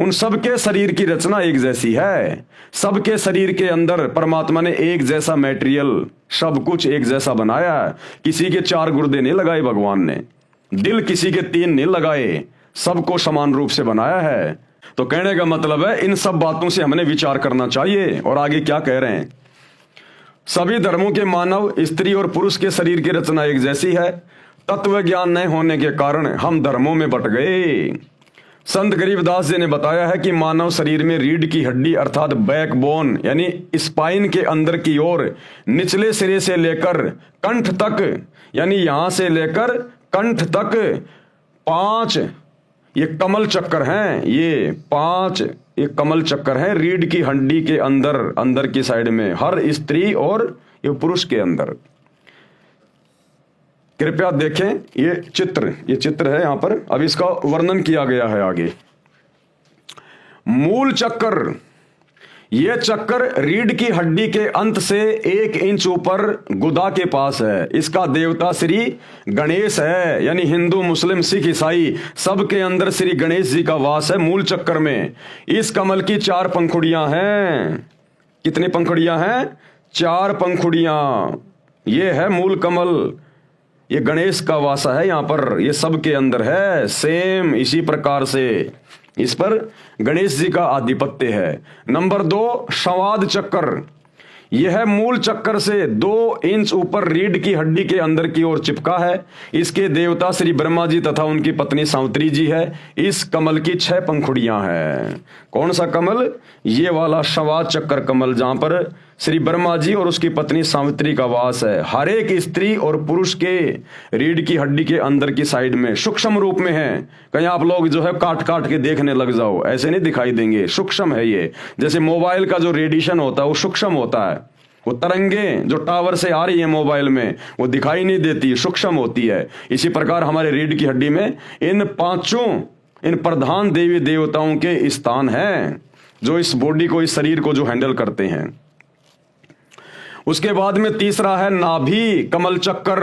उन सबके शरीर की रचना एक जैसी है। सबके शरीर के अंदर परमात्मा ने एक जैसा मटेरियल, सब कुछ एक जैसा बनाया है। किसी के 4 गुर्दे नहीं लगाए भगवान ने, दिल किसी के 3 नहीं लगाए, सबको समान रूप से बनाया है। तो कहने का मतलब है इन सब बातों से हमने विचार करना चाहिए। और आगे क्या कह रहे हैं, सभी धर्मों के मानव स्त्री और पुरुष के शरीर की रचना एक जैसी है। तत्व ज्ञान नहीं होने के कारण हम धर्मों में बट गए। संत गरीबदास जी ने बताया है कि मानव शरीर में रीढ़ की हड्डी अर्थात बैकबोन यानी स्पाइन के अंदर की ओर निचले सिरे से लेकर कंठ तक, यानी यहां से लेकर कंठ तक 5 ये कमल चक्कर हैं। ये 5 ये कमल चक्कर हैं रीढ़ की हड्डी के अंदर की साइड में, हर स्त्री और ये पुरुष के अंदर। कृपया देखें ये चित्र है यहां पर। अब इसका वर्णन किया गया है आगे। मूल चक्कर, ये चक्कर रीढ़ की हड्डी के अंत से 1 इंच ऊपर गुदा के पास है। इसका देवता श्री गणेश है, यानी हिंदू मुस्लिम सिख ईसाई सबके अंदर श्री गणेश जी का वास है मूल चक्कर में। इस कमल की 4 पंखुड़ियां हैं। कितनी पंखुड़ियां हैं? 4 पंखुड़ियां। ये है मूल कमल, ये गणेश का वासा है यहां पर, ये सबके अंदर है। सेम इसी प्रकार से इस पर गणेश जी का आधिपत्य है। नंबर 2 संवाद चक्कर, यह मूल चक्कर से 2 इंच ऊपर रीढ़ की हड्डी के अंदर की ओर चिपका है। इसके देवता श्री ब्रह्मा जी तथा उनकी पत्नी सावित्री जी है। इस कमल की 6 पंखुड़ियां हैं। कौन सा कमल? ये वाला संवाद चक्कर कमल, जहां पर श्री ब्रह्मा जी और उसकी पत्नी सावित्री का वास है। हर एक स्त्री और पुरुष के रीढ़ की हड्डी के अंदर की साइड में सूक्ष्म रूप में है। कहीं आप लोग जो है काट काट के देखने लग जाओ, ऐसे नहीं दिखाई देंगे। सूक्ष्म है ये, जैसे मोबाइल का जो रेडिएशन होता है वो सूक्ष्म होता है। वो तरंगे जो टावर से आ रही है मोबाइल में वो दिखाई नहीं देती, सूक्ष्म होती है। इसी प्रकार हमारे रीढ़ की हड्डी में इन 5 इन प्रधान देवी देवताओं के स्थान हैं, जो इस बॉडी को, इस शरीर को जो हैंडल करते हैं। उसके बाद में तीसरा है नाभि कमल चक्कर।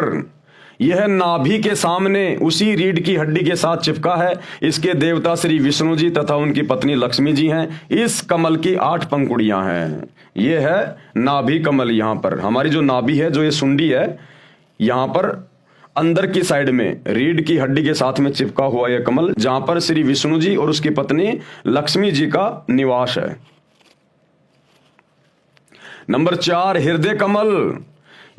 यह नाभि के सामने उसी रीढ़ की हड्डी के साथ चिपका है। इसके देवता श्री विष्णु जी तथा उनकी पत्नी लक्ष्मी जी हैं। इस कमल की 8 पंखुड़ियां हैं। यह है नाभि कमल। यहां पर हमारी जो नाभि है, जो ये सुंडी है, यहां पर अंदर की साइड में रीढ़ की हड्डी के साथ में चिपका हुआ यह कमल, जहां पर श्री विष्णु जी और उसकी पत्नी लक्ष्मी जी का निवास है। नंबर 4 हृदय कमल।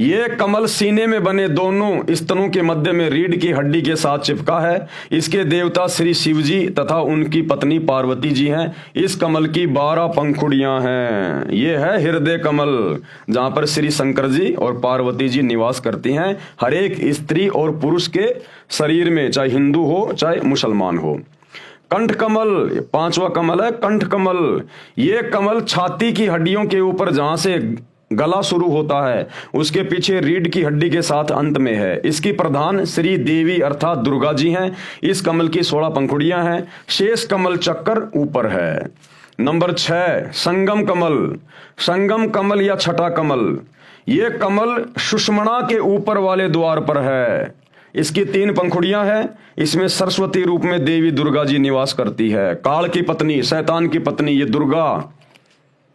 यह कमल सीने में बने दोनों स्तनों के मध्य में रीढ़ की हड्डी के साथ चिपका है। इसके देवता श्री शिव जी तथा उनकी पत्नी पार्वती जी हैं। इस कमल की 12 पंखुड़ियां हैं। यह है हृदय कमल, जहां पर श्री शंकर जी और पार्वती जी निवास करती हैं हर एक स्त्री और पुरुष के शरीर में, चाहे हिंदू हो चाहे मुसलमान हो। कंठ कमल 5वां कमल है कंठ कमल। यह कमल छाती की हड्डियों के ऊपर, जहां से गला शुरू होता है, उसके पीछे रीढ़ की हड्डी के साथ अंत में है। इसकी प्रधान श्री देवी अर्थात दुर्गा जी हैं। इस कमल की 16 पंखुड़ियां हैं। शेष कमल चक्कर ऊपर है। नंबर 6 संगम कमल। संगम कमल या छठा कमल, यह कमल सुषुम्ना के ऊपर वाले द्वार पर है। इसकी 3 पंखुड़ियां हैं। इसमें सरस्वती रूप में देवी दुर्गा जी निवास करती है। काल की पत्नी, शैतान की पत्नी, ये दुर्गा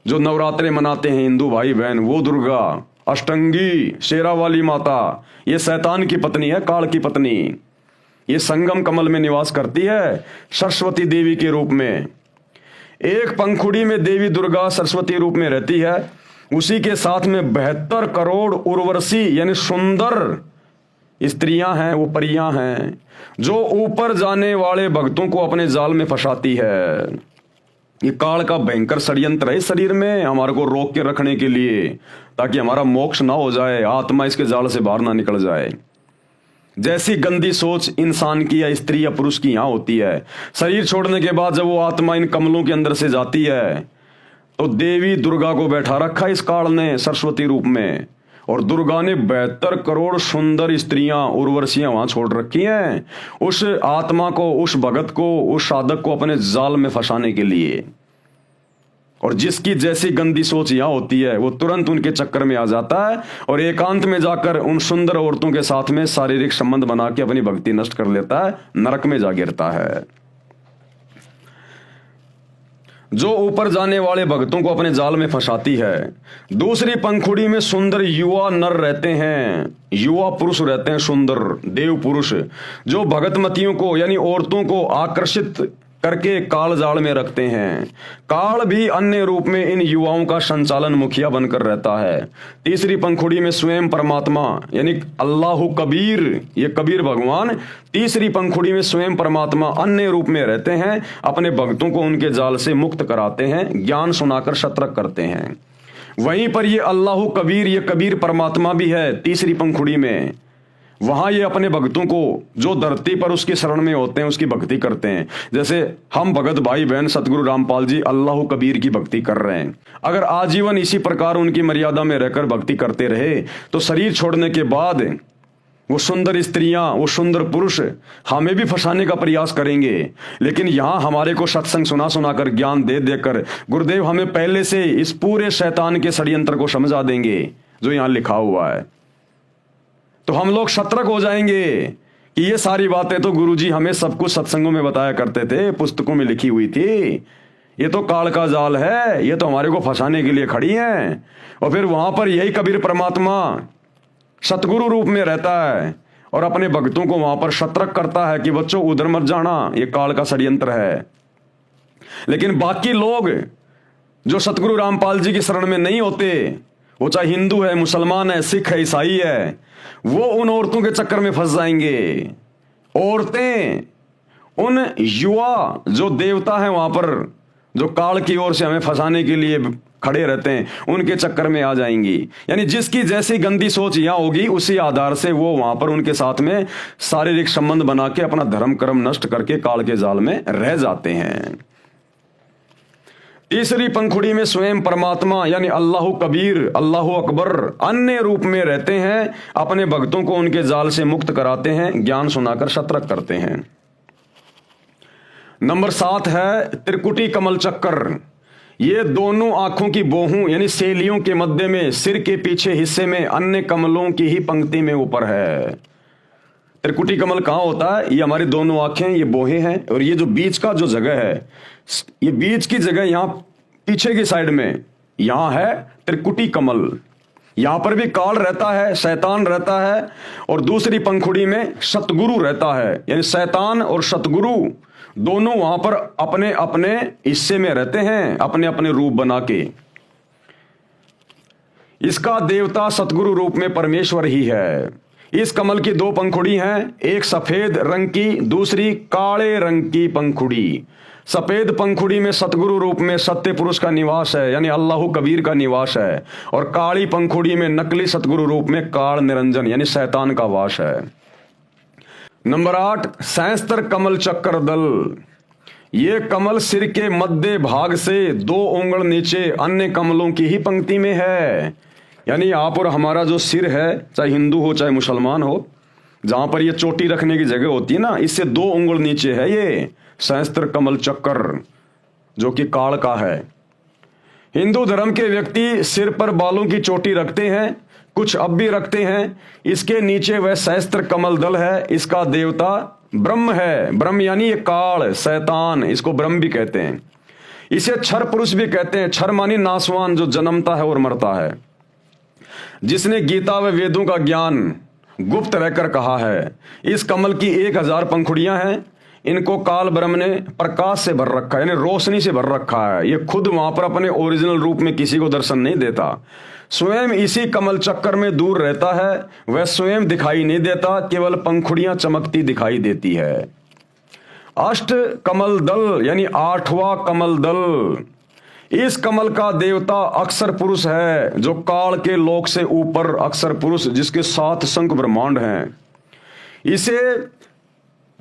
जो नवरात्रे मनाते हैं हिंदू भाई बहन, वो दुर्गा अष्टंगी शेरावाली माता, ये शैतान की पत्नी है, काल की पत्नी। ये संगम कमल में निवास करती है सरस्वती देवी के रूप में। एक पंखुड़ी में देवी दुर्गा सरस्वती रूप में रहती है, उसी के साथ में 72 करोड़ उर्वशी यानी सुंदर स्त्रियां हैं, वो परियां हैं, जो ऊपर जाने वाले भक्तों को अपने जाल में फंसाती है। ये काल का भयंकर षड्यंत्र है शरीर में, हमारे को रोक के रखने के लिए, ताकि हमारा मोक्ष ना हो जाए, आत्मा इसके जाल से बाहर ना निकल जाए। जैसी गंदी सोच इंसान की या स्त्री या पुरुष की यहां होती है, शरीर छोड़ने के बाद जब वो आत्मा इन कमलों के अंदर से जाती है, तो देवी दुर्गा को बैठा रखा इस काल ने सरस्वती रूप में, और दुर्गा ने 72 करोड़ सुंदर स्त्रियां उर्वशियां वहां छोड़ रखी हैं उस आत्मा को, उस भगत को, उस साधक को अपने जाल में फंसाने के लिए। और जिसकी जैसी गंदी सोच यहां होती है, वो तुरंत उनके चक्कर में आ जाता है और एकांत में जाकर उन सुंदर औरतों के साथ में शारीरिक संबंध बना के अपनी भक्ति नष्ट कर लेता है, नरक में जा गिरता है। जो ऊपर जाने वाले भक्तों को अपने जाल में फंसाती है। दूसरी पंखुड़ी में सुंदर युवा नर रहते हैं, युवा पुरुष रहते हैं, सुंदर देव पुरुष, जो भगतमतियों को यानी औरतों को आकर्षित करके काल जाल में रखते हैं। काल भी अन्य रूप में इन युवाओं का संचालन मुखिया बनकर रहता है। तीसरी पंखुड़ी में स्वयं परमात्मा यानी अल्लाह कबीर, ये कबीर भगवान तीसरी पंखुड़ी में स्वयं परमात्मा अन्य रूप में रहते हैं, अपने भक्तों को उनके जाल से मुक्त कराते हैं, ज्ञान सुनाकर सतर्क करते हैं। वहीं पर ये अल्लाह कबीर, ये कबीर परमात्मा भी है तीसरी पंखुड़ी में। वहां ये अपने भक्तों को जो धरती पर उसकी शरण में होते हैं उसकी भक्ति करते हैं। जैसे हम भगत भाई बहन सतगुरु रामपाल जी अल्लाह कबीर की भक्ति कर रहे हैं। अगर आजीवन इसी प्रकार उनकी मर्यादा में रहकर भक्ति करते रहे तो शरीर छोड़ने के बाद वो सुंदर स्त्रियां, वो सुंदर पुरुष हमें भी फंसाने का प्रयास करेंगे। लेकिन यहां हमारे को सत्संग सुना सुनाकर ज्ञान दे देकर गुरुदेव हमें पहले से इस पूरे शैतान के षड्यंत्र को समझा देंगे जो यहां लिखा हुआ है। तो हम लोग सतर्क हो जाएंगे कि ये सारी बातें तो गुरुजी हमें सब कुछ सत्संगों में बताया करते थे, पुस्तकों में लिखी हुई थी। ये तो काल का जाल है, ये तो हमारे को फंसाने के लिए खड़ी हैं। और फिर वहां पर यही कबीर परमात्मा सतगुरु रूप में रहता है और अपने भक्तों को वहां पर सतर्क करता है कि बच्चों उधर मत जाना, ये काल का षड्यंत्र है। लेकिन बाकी लोग जो सतगुरु रामपाल जी की शरण में नहीं होते, वो चाहे हिंदू है, मुसलमान है, सिख है, ईसाई है, वो उन औरतों के चक्कर में फंस जाएंगे। औरतें उन युवा जो देवता हैं वहां पर, जो काल की ओर से हमें फंसाने के लिए खड़े रहते हैं, उनके चक्कर में आ जाएंगी। यानी जिसकी जैसी गंदी सोच यहां होगी उसी आधार से वो वहां पर उनके साथ में शारीरिक संबंध बना के अपना धर्म कर्म नष्ट करके काल के जाल में रह जाते हैं। तीसरी पंखुड़ी में स्वयं परमात्मा यानी अल्लाह कबीर, अल्लाह अकबर अन्य रूप में रहते हैं, अपने भक्तों को उनके जाल से मुक्त कराते हैं, ज्ञान सुनाकर सतर्क करते हैं। नंबर 7 है त्रिकुटी कमल चक्कर। ये दोनों आंखों की बोहों यानी सेलियों के मध्य में सिर के पीछे हिस्से में अन्य कमलों की ही पंक्ति में ऊपर है। त्रिकुटी कमल कहां होता है? ये हमारी दोनों आंखें, ये बोहें हैं, और ये जो बीच का जो जगह है, ये बीच की जगह यहां पीछे की साइड में यहां है त्रिकुटी कमल। यहां पर भी काल रहता है, शैतान रहता है, और दूसरी पंखुड़ी में सतगुरु रहता है। यानी शैतान और सतगुरु दोनों वहां पर अपने अपने हिस्से में रहते हैं, अपने अपने रूप बना के। इसका देवता सतगुरु रूप में परमेश्वर ही है। इस कमल की 2 पंखुड़ी हैं, एक सफेद रंग की, दूसरी काले रंग की पंखुड़ी। सफेद पंखुड़ी में सतगुरु रूप में सत्य पुरुष का निवास है, यानी अल्लाह कबीर का निवास है, और काली पंखुड़ी में नकली सतगुरु रूप में काल निरंजन यानी शैतान का वास है। नंबर 8 सहस्त्र कमल चक्कर दल। ये कमल सिर के मध्य भाग से 2 उंगल नीचे अन्य कमलों की ही पंक्ति में है। यानी यहां पर हमारा जो सिर है, चाहे हिंदू हो चाहे मुसलमान हो, जहां पर ये चोटी रखने की जगह होती है ना, इससे 2 उंगल नीचे है ये सहस्त्र कमल चक्कर, जो कि काल का है। हिंदू धर्म के व्यक्ति सिर पर बालों की चोटी रखते हैं, कुछ अब भी रखते हैं। इसके नीचे वह सहस्त्र कमल दल है। इसका देवता ब्रह्म है। ब्रह्म यानी ये काल, शैतान, इसको ब्रह्म भी कहते हैं। इसे क्षर पुरुष भी कहते हैं। क्षर मानी नासवान, जो जन्मता है और मरता है। जिसने गीता व वेदों का ज्ञान गुप्त रहकर कहा है। इस कमल की 1000 पंखुड़ियां हैं। इनको काल ब्रह्म ने प्रकाश से भर रखा है, यानी रोशनी से भर रखा है। ये खुद वहां पर अपने ओरिजिनल रूप में किसी को दर्शन नहीं देता, स्वयं इसी कमल चक्कर में दूर रहता है। वह स्वयं दिखाई नहीं देता, केवल पंखुड़ियां चमकती दिखाई देती है। अष्ट कमल दल यानी 8वां कमल दल, इस कमल का देवता अक्षर पुरुष है, जो काल के लोक से ऊपर अक्षर पुरुष, जिसके 7 शंख ब्रह्मांड हैं। इसे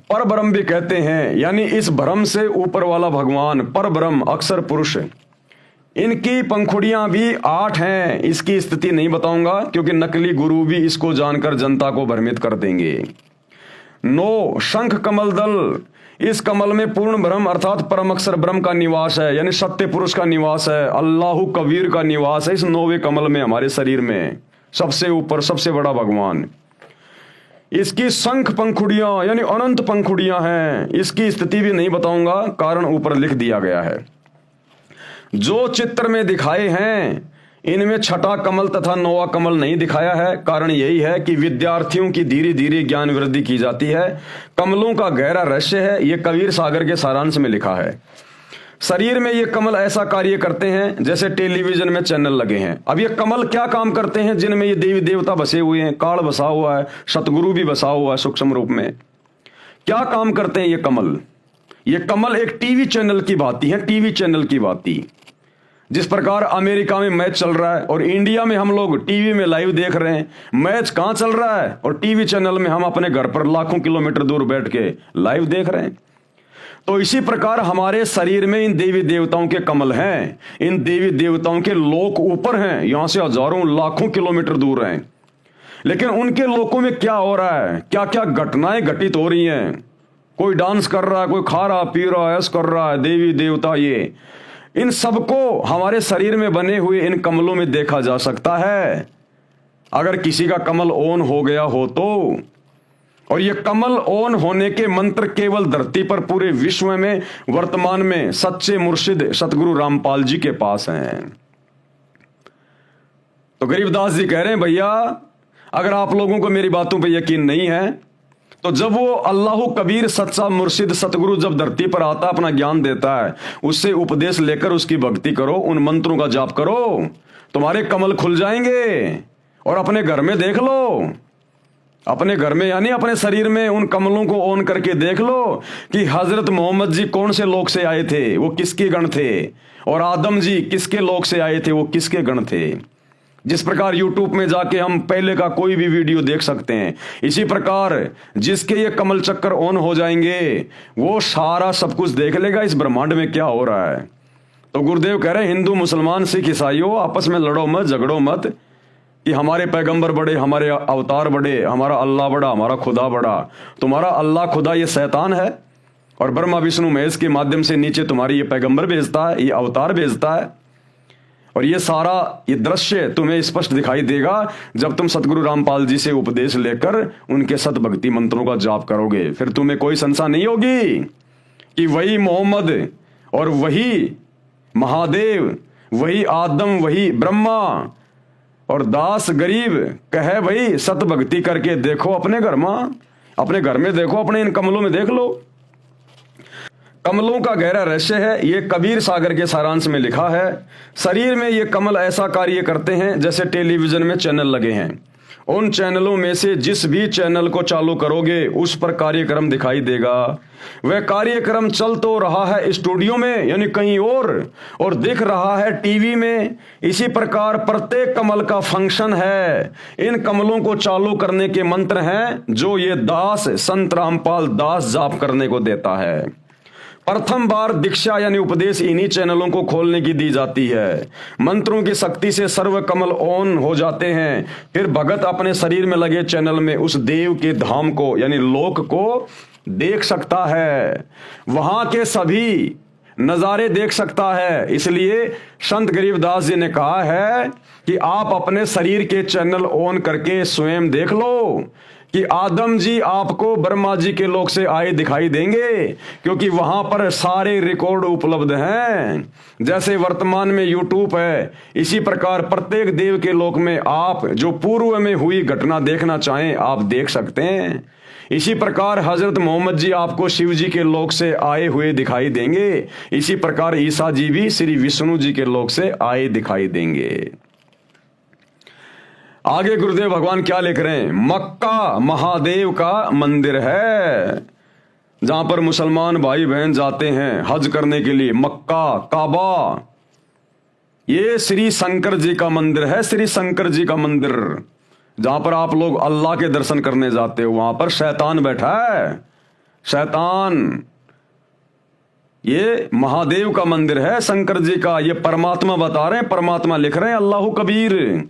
पर ब्रह्म भी कहते हैं, यानी इस ब्रह्म से ऊपर वाला भगवान पर ब्रह्म अक्षर पुरुष। इनकी पंखुड़ियां भी 8 हैं। इसकी स्थिति नहीं बताऊंगा, क्योंकि नकली गुरु भी इसको जानकर जनता को भ्रमित कर देंगे। 9 शंख कमल दल, इस कमल में पूर्ण ब्रह्म अर्थात परम अक्षर ब्रह्म का निवास है, यानी सत्य पुरुष का निवास है, अल्लाह कबीर का निवास है इस 9वें कमल में। हमारे शरीर में सबसे ऊपर सबसे बड़ा भगवान। इसकी शंख पंखुड़ियां यानी अनंत पंखुड़ियां हैं। इसकी स्थिति भी नहीं बताऊंगा, कारण ऊपर लिख दिया गया है। जो चित्र में दिखाए हैं इनमें 6ठा कमल तथा 9वां कमल नहीं दिखाया है। कारण यही है कि विद्यार्थियों की धीरे धीरे ज्ञान वृद्धि की जाती है। कमलों का गहरा रहस्य है, यह कबीर सागर के सारांश में लिखा है। शरीर में ये कमल ऐसा कार्य करते हैं जैसे टेलीविजन में चैनल लगे हैं। अब ये कमल क्या काम करते हैं, जिनमें ये देवी देवता बसे हुए हैं, काल बसा हुआ है, सतगुरु भी बसा हुआ है सूक्ष्म रूप में। क्या काम करते हैं ये कमल? ये कमल एक टीवी चैनल की भांति है, टीवी चैनल की भांति। जिस प्रकार अमेरिका में मैच चल रहा है और इंडिया में हम लोग टीवी में लाइव देख रहे हैं, मैच कहां चल रहा है और टीवी चैनल में हम अपने घर पर लाखों किलोमीटर दूर बैठ के लाइव देख रहे हैं। तो इसी प्रकार हमारे शरीर में इन देवी देवताओं के कमल हैं। इन देवी देवताओं के लोक ऊपर हैं, यहां से हजारों लाखों किलोमीटर दूर हैं। लेकिन उनके लोकों में क्या हो रहा है, क्या क्या घटनाएं घटित हो रही हैं। कोई डांस कर रहा है, कोई खा रहा पी रहा है, ऐश कर रहा है, देवी देवता, ये इन सबको हमारे शरीर में बने हुए इन कमलों में देखा जा सकता है, अगर किसी का कमल ऑन हो गया हो तो। और ये कमल ऑन होने के मंत्र केवल धरती पर पूरे विश्व में वर्तमान में सच्चे मुर्शिद सतगुरु रामपाल जी के पास हैं। तो गरीबदास जी कह रहे हैं, भैया अगर आप लोगों को मेरी बातों पर यकीन नहीं है तो जब वो अल्लाह कबीर सच्चा मुर्शिद सतगुरु जब धरती पर आता अपना ज्ञान देता है, उससे उपदेश लेकर उसकी भक्ति करो, उन मंत्रों का जाप करो, तुम्हारे कमल खुल जाएंगे। और अपने घर में देख लो, अपने घर में यानी अपने शरीर में उन कमलों को ऑन करके देख लो कि हजरत मोहम्मद जी कौन से लोक से आए थे, वो किसके गण थे, और आदम जी किसके लोक से आए थे, वो किसके गण थे। जिस प्रकार YouTube में जाके हम पहले का कोई भी वीडियो देख सकते हैं, इसी प्रकार जिसके ये कमल चक्कर ऑन हो जाएंगे वो सारा सब कुछ देख लेगा इस ब्रह्मांड में क्या हो रहा है। तो गुरुदेव कह रहे हैं, हिंदू मुसलमान सिख ईसाइयों आपस में लड़ो मत, झगड़ो मत कि हमारे पैगंबर बड़े, हमारे अवतार बड़े, हमारा अल्लाह बड़ा, हमारा खुदा बड़ा। तुम्हारा अल्लाह खुदा ये शैतान है और ब्रह्मा विष्णु महेश के माध्यम से नीचे तुम्हारी ये पैगंबर भेजता है, ये अवतार भेजता है। और ये सारा ये दृश्य तुम्हें स्पष्ट दिखाई देगा जब तुम सतगुरु रामपाल जी से उपदेश लेकर उनके सत भक्ति मंत्रों का जाप करोगे। फिर तुम्हें कोई संशय नहीं होगी कि वही मोहम्मद और वही महादेव, वही आदम, वही ब्रह्मा और दास गरीब कहे भाई सत भक्ति करके देखो अपने घर में, अपने घर में देखो, अपने इन कमलों में देख लो। कमलों का गहरा रहस्य है, ये कबीर सागर के सारांश में लिखा है। शरीर में ये कमल ऐसा कार्य करते हैं जैसे टेलीविजन में चैनल लगे हैं। उन चैनलों में से जिस भी चैनल को चालू करोगे उस पर कार्यक्रम दिखाई देगा। वह कार्यक्रम चल तो रहा है स्टूडियो में यानी कहीं और दिख रहा है टीवी में। इसी प्रकार प्रत्येक कमल का फंक्शन है। इन कमलों को चालू करने के मंत्र हैं जो ये दास संत रामपाल दास जाप करने को देता है। प्रथम बार दीक्षा यानी उपदेश इन्हीं चैनलों को खोलने की दी जाती है। मंत्रों की शक्ति से सर्व कमल ऑन हो जाते हैं। फिर भगत अपने शरीर में लगे चैनल में उस देव के धाम को यानी लोक को देख सकता है, वहां के सभी नजारे देख सकता है। इसलिए संत गरीबदास जी ने कहा है कि आप अपने शरीर के चैनल ऑन करके स्वयं देख लो कि आदम जी आपको ब्रह्मा जी के लोक से आए दिखाई देंगे, क्योंकि वहां पर सारे रिकॉर्ड उपलब्ध हैं। जैसे वर्तमान में यूट्यूब है, इसी प्रकार प्रत्येक देव के लोक में आप जो पूर्व में हुई घटना देखना चाहें आप देख सकते हैं। इसी प्रकार हजरत मोहम्मद जी आपको शिव जी के लोक से आए हुए दिखाई देंगे। इसी प्रकार ईसा जी भी श्री विष्णु जी के लोक से आए दिखाई देंगे। आगे गुरुदेव भगवान क्या लिख रहे हैं? मक्का महादेव का मंदिर है, जहां पर मुसलमान भाई बहन जाते हैं हज करने के लिए। मक्का काबा, ये श्री शंकर जी का मंदिर है। श्री शंकर जी का मंदिर जहां पर आप लोग अल्लाह के दर्शन करने जाते हो, वहां पर शैतान बैठा है। शैतान, ये महादेव का मंदिर है, शंकर जी का। ये परमात्मा बता रहे हैं, परमात्मा लिख रहे हैं, अल्लाहु कबीर।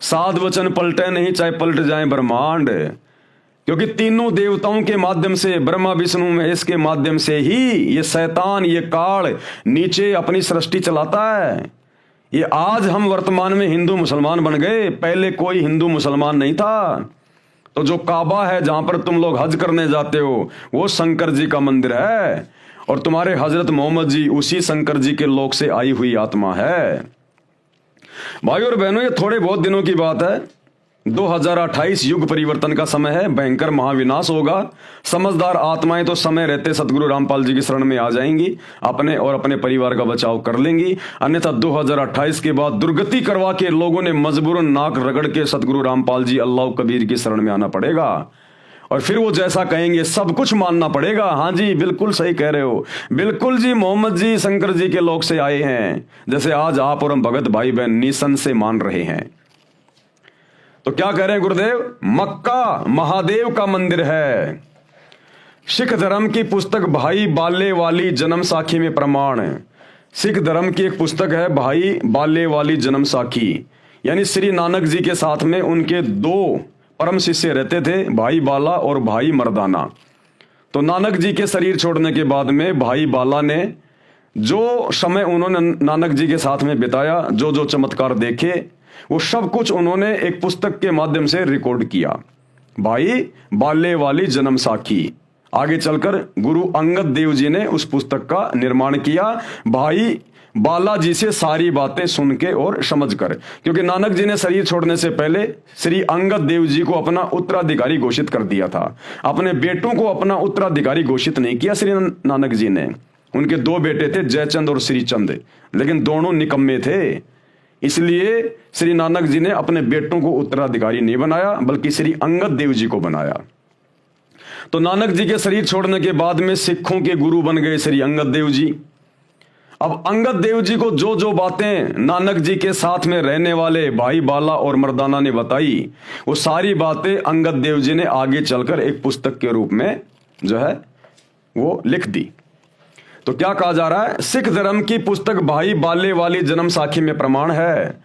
साध वचन पलटे नहीं, चाहे पलट जाए ब्रह्मांड, क्योंकि तीनों देवताओं के माध्यम से, ब्रह्मा विष्णु महेश के माध्यम से ही ये शैतान, ये काल नीचे अपनी सृष्टि चलाता है। ये आज हम वर्तमान में हिंदू मुसलमान बन गए, पहले कोई हिंदू मुसलमान नहीं था। तो जो काबा है जहां पर तुम लोग हज करने जाते हो, वो शंकर जी का मंदिर है, और तुम्हारे हजरत मोहम्मद जी उसी शंकर जी के लोक से आई हुई आत्मा है। भाई और बहनों, ये थोड़े बहुत दिनों की बात है। 2028 युग परिवर्तन का समय है, भयंकर महाविनाश होगा। समझदार आत्माएं तो समय रहते सतगुरु रामपाल जी की शरण में आ जाएंगी, अपने और अपने परिवार का बचाव कर लेंगी। अन्यथा 2028 के बाद दुर्गति करवा के लोगों ने मजबूरन नाक रगड़ के सतगुरु रामपाल जी अल्लाह कबीर की शरण में आना पड़ेगा, और फिर वो जैसा कहेंगे सब कुछ मानना पड़ेगा। हाँ जी, बिल्कुल सही कह रहे हो, बिल्कुल जी, मोहम्मद जी शंकर जी के लोक से आए हैं, जैसे आज आप और हम भगत भाई बहन निसन से मान रहे हैं। तो क्या कह रहे हैं गुरुदेव? मक्का महादेव का मंदिर है। सिख धर्म की पुस्तक भाई बाले वाली जन्म साखी में प्रमाण है। सिख धर्म की एक पुस्तक है भाई बाले वाली जन्म साखी, यानी श्री नानक जी के साथ में उनके दो परम शिष्य रहते थे, भाई बाला और भाई मर्दाना। तो नानक जी के शरीर छोड़ने के बाद में भाई बाला ने जो समय उन्होंने नानक जी के साथ में बिताया, जो जो चमत्कार देखे, वो सब कुछ उन्होंने एक पुस्तक के माध्यम से रिकॉर्ड किया, भाई बाले वाली जन्म साखी। आगे चलकर गुरु अंगद देव जी ने उस पुस्तक का निर्माण किया, भाई बाला जी से सारी बातें सुन के और समझ कर, क्योंकि नानक जी ने शरीर छोड़ने से पहले श्री अंगद देव जी को अपना उत्तराधिकारी घोषित कर दिया था। अपने बेटों को अपना उत्तराधिकारी घोषित नहीं किया श्री नानक जी ने। उनके दो बेटे थे, जयचंद और श्रीचंद, लेकिन दोनों निकम्मे थे, इसलिए श्री नानक जी ने अपने बेटों को उत्तराधिकारी नहीं बनाया, बल्कि श्री अंगद देव जी को बनाया। तो नानक जी के शरीर छोड़ने के बाद में सिखों के गुरु बन गए श्री अंगद देव जी। अब अंगद देव जी को जो जो बातें नानक जी के साथ में रहने वाले भाई बाला और मर्दाना ने बताई, वो सारी बातें अंगद देव जी ने आगे चलकर एक पुस्तक के रूप में जो है वो लिख दी। तो क्या कहा जा रहा है? सिख धर्म की पुस्तक भाई बाले वाली जन्म साखी में प्रमाण है,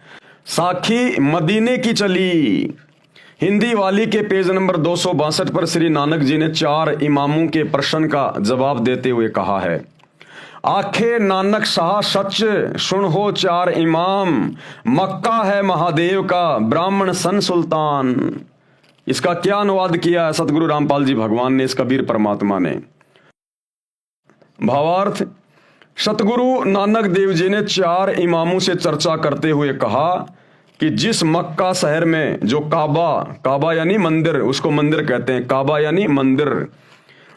साखी मदीने की चली। हिंदी वाली के पेज नंबर 262 पर श्री नानक जी ने 4 इमामों के प्रश्न का जवाब देते हुए कहा है, आखे नानक शाह सच सुन हो 4 इमाम, मक्का है महादेव का ब्राह्मण सन सुल्तान। इसका क्या अनुवाद किया है सतगुरु रामपाल जी भगवान ने, इस कबीर परमात्मा ने। भावार्थ, सतगुरु नानक देव जी ने 4 इमामों से चर्चा करते हुए कहा कि जिस मक्का शहर में जो काबा यानी मंदिर, उसको मंदिर कहते हैं, काबा यानी मंदिर,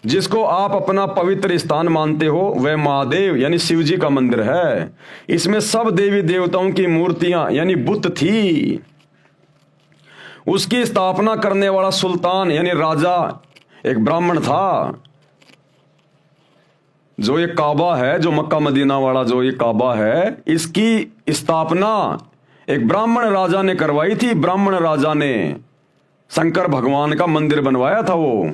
जिसको आप अपना पवित्र स्थान मानते हो, वह महादेव यानी शिव जी का मंदिर है। इसमें सब देवी देवताओं की मूर्तियां यानी बुत थी। उसकी स्थापना करने वाला सुल्तान यानी राजा एक ब्राह्मण था। जो ये काबा है, जो मक्का मदीना वाला जो ये काबा है, इसकी स्थापना एक ब्राह्मण राजा ने करवाई थी। ब्राह्मण राजा ने शंकर भगवान का मंदिर बनवाया था। वो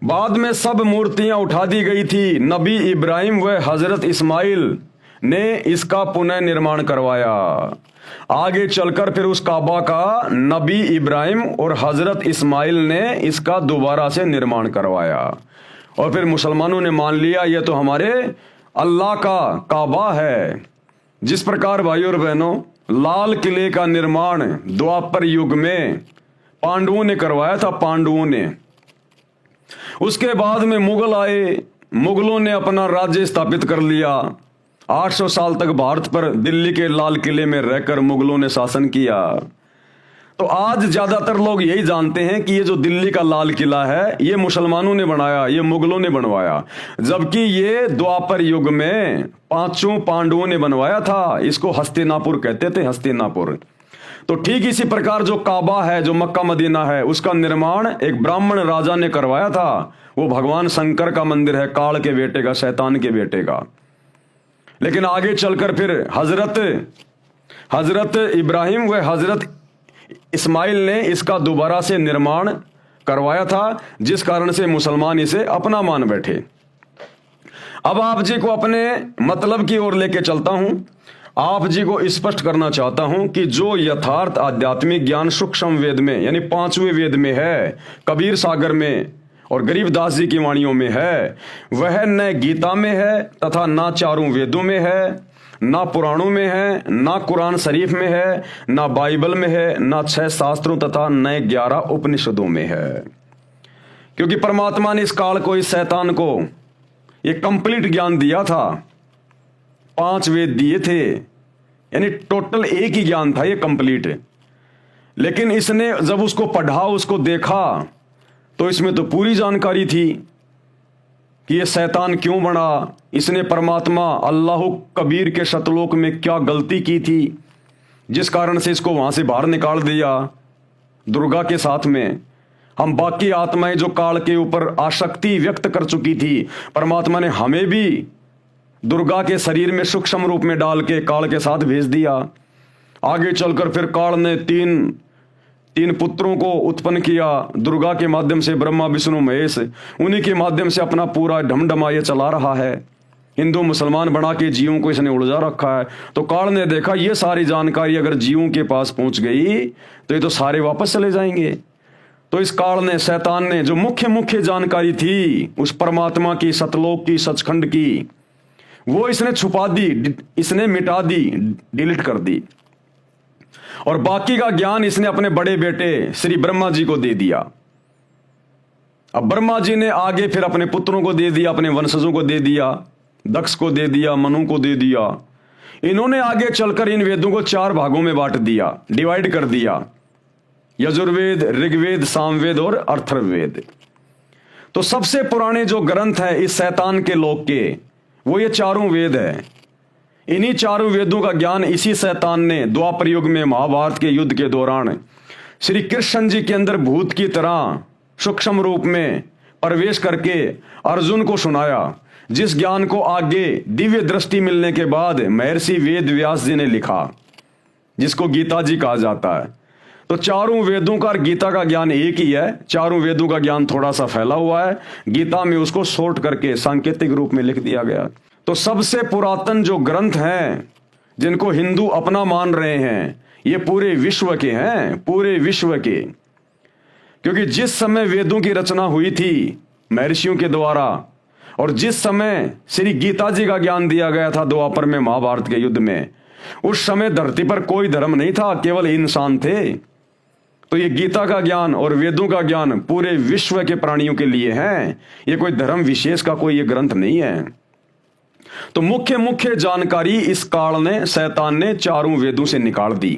बाद में सब मूर्तियां उठा दी गई थी। नबी इब्राहिम व हजरत इस्माइल ने इसका पुनः निर्माण करवाया। आगे चलकर फिर उस काबा का नबी इब्राहिम और हजरत इस्माइल ने इसका दोबारा से निर्माण करवाया, और फिर मुसलमानों ने मान लिया यह तो हमारे अल्लाह का काबा है। जिस प्रकार भाइयों और बहनों लाल किले का निर्माण द्वापर युग में पांडवों ने करवाया था, पांडवों ने। उसके बाद में मुगल आए, मुगलों ने अपना राज्य स्थापित कर लिया। 800 साल तक भारत पर दिल्ली के लाल किले में रहकर मुगलों ने शासन किया। तो आज ज्यादातर लोग यही जानते हैं कि ये जो दिल्ली का लाल किला है ये मुसलमानों ने बनाया, ये मुगलों ने बनवाया, जबकि ये द्वापर युग में 5 पांडवों ने बनवाया था। इसको हस्तिनापुर कहते थे, हस्तिनापुर। तो ठीक इसी प्रकार जो काबा है, जो मक्का मदीना है, उसका निर्माण एक ब्राह्मण राजा ने करवाया था। वो भगवान शंकर का मंदिर है, काल के बेटे का, शैतान के बेटे का। लेकिन आगे चलकर फिर हजरत इब्राहिम व हजरत इस्माइल ने इसका दोबारा से निर्माण करवाया था, जिस कारण से मुसलमान इसे अपना मान बैठे। अब आप जी को अपने मतलब की ओर लेके चलता हूं। आप जी को स्पष्ट करना चाहता हूं कि जो यथार्थ आध्यात्मिक ज्ञान सूक्ष्म वेद में, यानी 5वें वेद में है, कबीर सागर में और गरीबदास जी की वाणियों में है, वह न गीता में है तथा ना 4 वेदों में है, ना पुराणों में है, ना कुरान शरीफ में है, ना बाइबल में है, ना 6 शास्त्रों तथा न 11 उपनिषदों में है। क्योंकि परमात्मा ने इस काल को, इस शैतान को ये कंप्लीट ज्ञान दिया था। 5 वेद दिए थे, यानी टोटल एक ही ज्ञान था ये कंप्लीट। लेकिन इसने जब उसको पढ़ा, उसको देखा, तो इसमें तो पूरी जानकारी थी कि ये शैतान क्यों बना, इसने परमात्मा अल्लाह कबीर के शतलोक में क्या गलती की थी, जिस कारण से इसको वहां से बाहर निकाल दिया दुर्गा के साथ में। हम बाकी आत्माएं जो काल के ऊपर आसक्ति व्यक्त कर चुकी थी, परमात्मा ने हमें भी दुर्गा के शरीर में सूक्ष्म रूप में डाल के काल के साथ भेज दिया। आगे चलकर फिर काल ने तीन पुत्रों को उत्पन्न किया दुर्गा के माध्यम से, ब्रह्मा विष्णु महेश। उन्हीं के माध्यम से अपना पूरा ढमढमा ये चला रहा है। हिंदू मुसलमान बना के जीवों को इसने उलझा रखा है। तो काल ने देखा ये सारी जानकारी अगर जीवों के पास पहुंच गई तो ये तो सारे वापस चले जाएंगे। तो इस काल ने, शैतान ने, जो मुख्य जानकारी थी उस परमात्मा की, सतलोक की, सचखंड की, वो इसने छुपा दी, इसने मिटा दी, डिलीट कर दी। और बाकी का ज्ञान इसने अपने बड़े बेटे श्री ब्रह्मा जी को दे दिया। अब ब्रह्मा जी ने आगे फिर अपने पुत्रों को दे दिया, अपने वंशजों को दे दिया, दक्ष को दे दिया, मनु को दे दिया। इन्होंने आगे चलकर इन वेदों को 4 भागों में बांट दिया, डिवाइड कर दिया, यजुर्वेद, ऋग्वेद, सामवेद और अथर्ववेद। तो सबसे पुराने जो ग्रंथ हैं इस शैतान के लोक के, वो ये 4 वेद है। इन्हीं 4 वेदों का ज्ञान इसी शैतान ने द्वापर युग में महाभारत के युद्ध के दौरान श्री कृष्ण जी के अंदर भूत की तरह सूक्ष्म रूप में प्रवेश करके अर्जुन को सुनाया, जिस ज्ञान को आगे दिव्य दृष्टि मिलने के बाद महर्षि वेद व्यास जी ने लिखा, जिसको गीता जी कहा जाता है। तो 4 वेदों का और गीता का ज्ञान एक ही है। 4 वेदों का ज्ञान थोड़ा सा फैला हुआ है, गीता में उसको शॉर्ट करके सांकेतिक रूप में लिख दिया गया। तो सबसे पुरातन जो ग्रंथ हैं जिनको हिंदू अपना मान रहे हैं, ये पूरे विश्व के हैं, पूरे विश्व के। क्योंकि जिस समय वेदों की रचना हुई थी महर्षियों के द्वारा, और जिस समय श्री गीता जी का ज्ञान दिया गया था द्वापर में महाभारत के युद्ध में, उस समय धरती पर कोई धर्म नहीं था, केवल इंसान थे। तो ये गीता का ज्ञान और वेदों का ज्ञान पूरे विश्व के प्राणियों के लिए हैं, ये कोई धर्म विशेष का कोई ये ग्रंथ नहीं है। तो मुख्य जानकारी इस काल ने, शैतान ने 4 वेदों से निकाल दी।